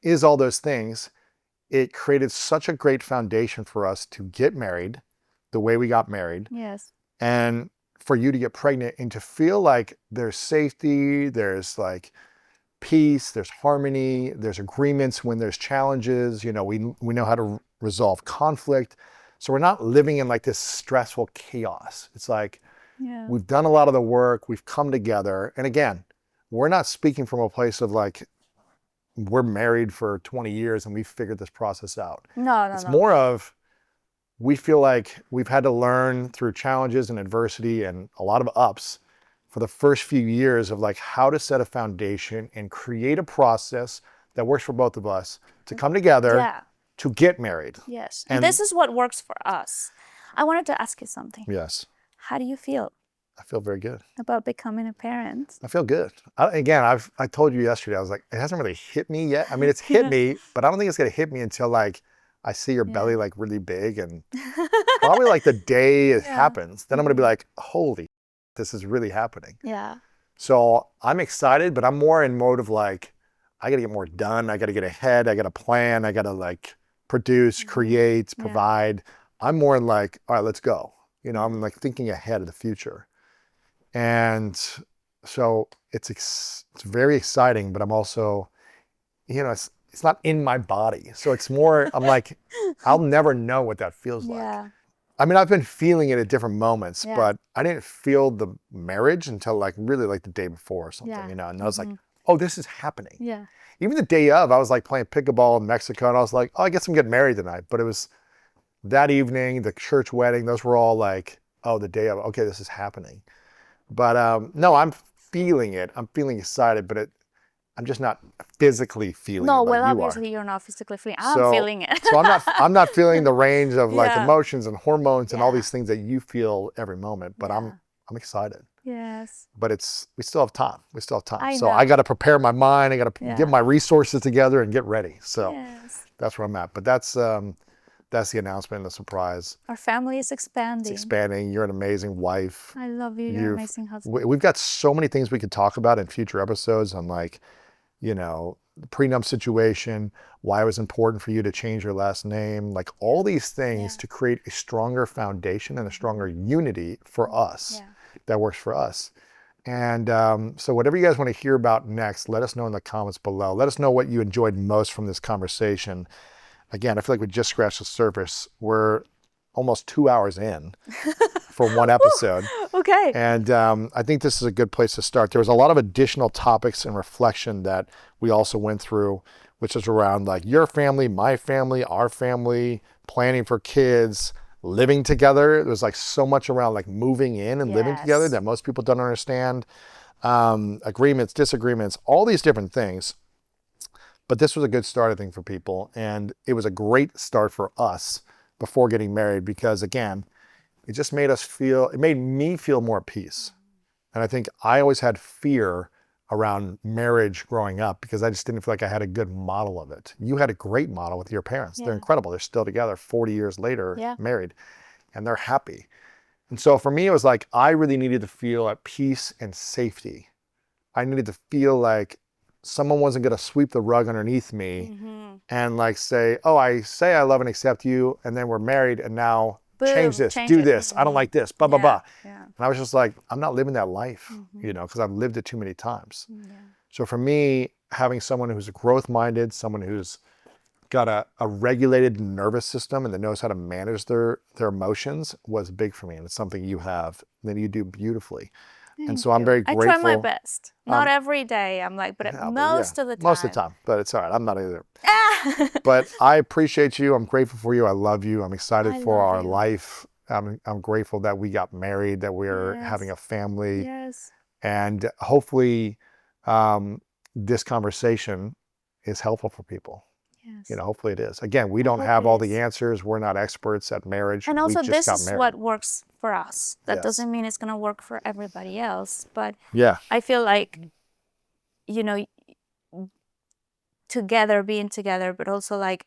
is all those things, it created such a great foundation for us to get married the way we got married. Yes. And for you to get pregnant and to feel like there's safety, there's like peace, there's harmony, there's agreements when there's challenges, we know how to resolve conflict. So we're not living in like this stressful chaos. It's like we've done a lot of the work, we've come together. And again, we're not speaking from a place of like, we're married for 20 years and we've figured this process out. No. It's more of, we feel like we've had to learn through challenges and adversity and a lot of ups for the first few years of like how to set a foundation and create a process that works for both of us to come together to get married. Yes. And this is what works for us. I wanted to ask you something. Yes. How do you feel I feel very good. about becoming a parent? I feel good. I told you yesterday, I was like, it hasn't really hit me yet. I mean, it's hit me, but I don't think it's going to hit me until like I see your belly like really big, and probably like the day it happens, then I'm going to be like, holy, this is really happening. Yeah. So I'm excited, but I'm more in mode of like, I got to get more done. I got to get ahead. I got to plan. I got to like produce, create, provide. I'm more in like, all right, let's go. I'm like thinking ahead of the future. And so it's very exciting, but I'm also, it's not in my body. So it's more, I'm like, I'll never know what that feels like. Yeah. I mean, I've been feeling it at different moments, but I didn't feel the marriage until like really like the day before or something, and I was like, oh, this is happening. Yeah. Even the day of, I was like playing pickleball in Mexico, and I was like, oh, I guess I'm getting married tonight. But it was that evening, the church wedding, those were all like, oh, the day of, okay, this is happening. But no, I'm feeling it. I'm feeling excited, but I'm just not physically feeling it like well, you obviously you're not physically feeling. I'm So- feeling it. so I'm not feeling the range of like Yeah. emotions and hormones and all Yeah. these things that you feel every moment. But I'm excited. Yes. But we still have time. I So know. I got to prepare my mind. I got to Yeah. get my resources together and get ready. So Yes. that's where I'm at. But that's That's the announcement and the surprise. Our family is expanding. It's expanding. You're an amazing wife. I love you. You're an amazing husband. We've got so many things we could talk about in future episodes on, like, you know, the prenup situation, why it was important for you to change your last name, like all these things to create a stronger foundation and a stronger unity for us that works for us. And so whatever you guys want to hear about next, let us know in the comments below. Let us know what you enjoyed most from this conversation. Again, I feel like we just scratched the surface. We're almost 2 hours in for one episode. Okay. And I think this is a good place to start. There was a lot of additional topics and reflection that we also went through, which is around like your family, my family, our family, planning for kids, living together. There's like so much around like moving in and living together that most people don't understand. Agreements, disagreements, all these different things. But this was a good start, I think, for people. And it was a great start for us before getting married, because again, it just made it made me feel more at peace. And I think I always had fear around marriage growing up because I just didn't feel like I had a good model of it. You had a great model with your parents. They're incredible. They're still together 40 years later, married, and they're happy. And so for me, it was like, I really needed to feel at peace and safety. I needed to feel like someone wasn't going to sweep the rug underneath me and like say, oh, I say I love and accept you, and then we're married, and now change this, do this. I don't like this, blah, blah, blah. And I was just like, I'm not living that life, you know, because I've lived it too many times. So for me, having someone who's growth-minded, someone who's got a regulated nervous system and that knows how to manage their emotions was big for me. And it's something you have that you do beautifully. And so I'm very grateful. I try my best. Not every day, I'm like, but most of the time. Most of the time, but it's all right. I'm not either. But I appreciate you. I'm grateful for you. I love you. I'm excited for our life. I'm grateful that we got married, that we're having a family. And hopefully this conversation is helpful for people. You know, hopefully it is. Again, we don't have all the answers. We're not experts at marriage. And also, this is what works for us. That doesn't mean it's going to work for everybody else. But I feel like, you know, being together, but also like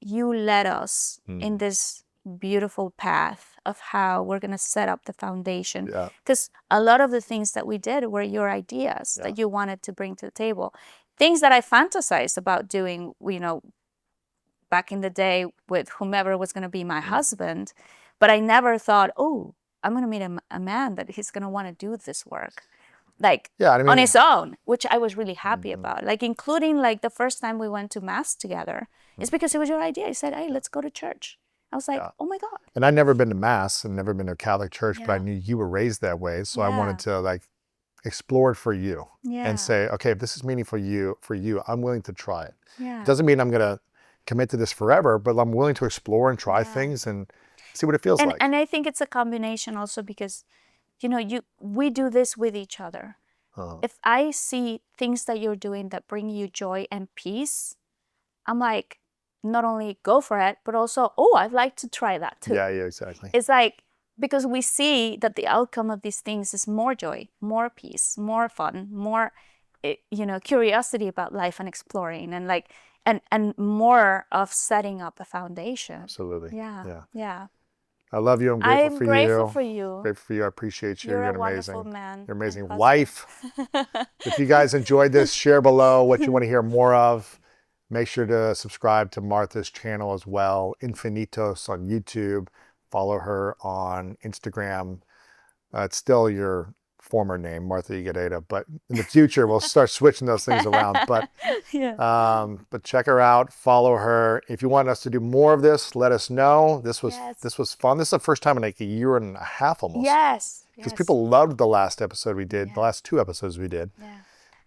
you led us in this beautiful path of how we're going to set up the foundation. Because a lot of the things that we did were your ideas that you wanted to bring to the table. Things that I fantasized about doing, you know, back in the day with whomever was going to be my husband. But I never thought, oh, I'm going to meet a man that he's going to want to do this work. Like on his own, which I was really happy about. Like including like the first time we went to mass together, it's because it was your idea. You said, hey, let's go to church. I was like, oh my God. And I'd never been to mass and never been to a Catholic church, but I knew you were raised that way. So I wanted to like explore it for you and say, okay, if this is meaningful for you, I'm willing to try it. It doesn't mean I'm going to commit to this forever, but I'm willing to explore and try things and see what it feels like. And I think it's a combination also because, you know, we do this with each other. If I see things that you're doing that bring you joy and peace, I'm like, not only go for it, but also, oh, I'd like to try that too. Yeah, exactly. It's like, because we see that the outcome of these things is more joy, more peace, more fun, more, you know, curiosity about life and exploring, and like, and more of setting up a foundation. Absolutely. Yeah. I love you. I'm grateful for you. I'm grateful for you. Grateful for you. I appreciate you. You're You're a amazing. wonderful man. You're an amazing wife. If you guys enjoyed this, share below what you want to hear more of. Make sure to subscribe to Martha's channel as well, Infinitos on YouTube. Follow her on Instagram. It's still your former name, Martha Higareda, but in the future we'll start switching those things around. But but check her out, follow her. If you want us to do more of this, let us know. This was fun. This is the first time in like a year and a half almost. Because people loved the last episode we did, the last 2 episodes we did.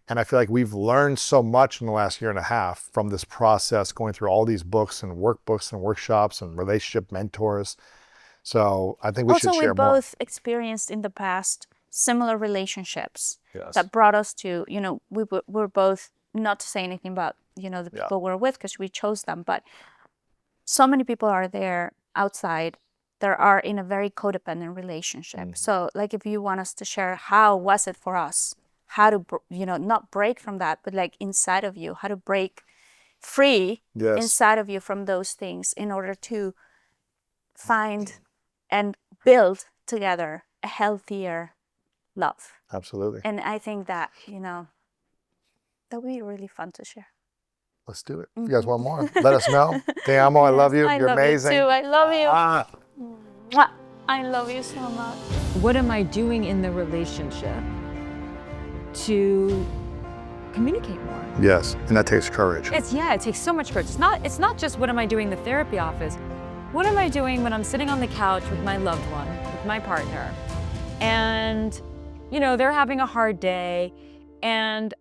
And I feel like we've learned so much in the last year and a half from this process, going through all these books and workbooks and workshops and relationship mentors. So I think we should share more. Also, we both experienced in the past similar relationships that brought us to, you know, we're both, not to say anything about, you know, the people we're with because we chose them, but so many people are there outside that are in a very codependent relationship. So like if you want us to share, how was it for us? How to, you know, not break from that, but like inside of you, how to break, free Yes. inside of you from those things in order to find and build together a healthier love. Absolutely. And I think that, that would be really fun to share. Let's do it. If you guys want more, let us know. Te amo. I love you. I You're love amazing. You too. I love you. Ah. Mwah. I love you so much. What am I doing in the relationship to communicate more? Yes, and that takes courage. It takes so much courage. It's not just what am I doing in the therapy office. What am I doing when I'm sitting on the couch with my loved one, with my partner, and they're having a hard day, and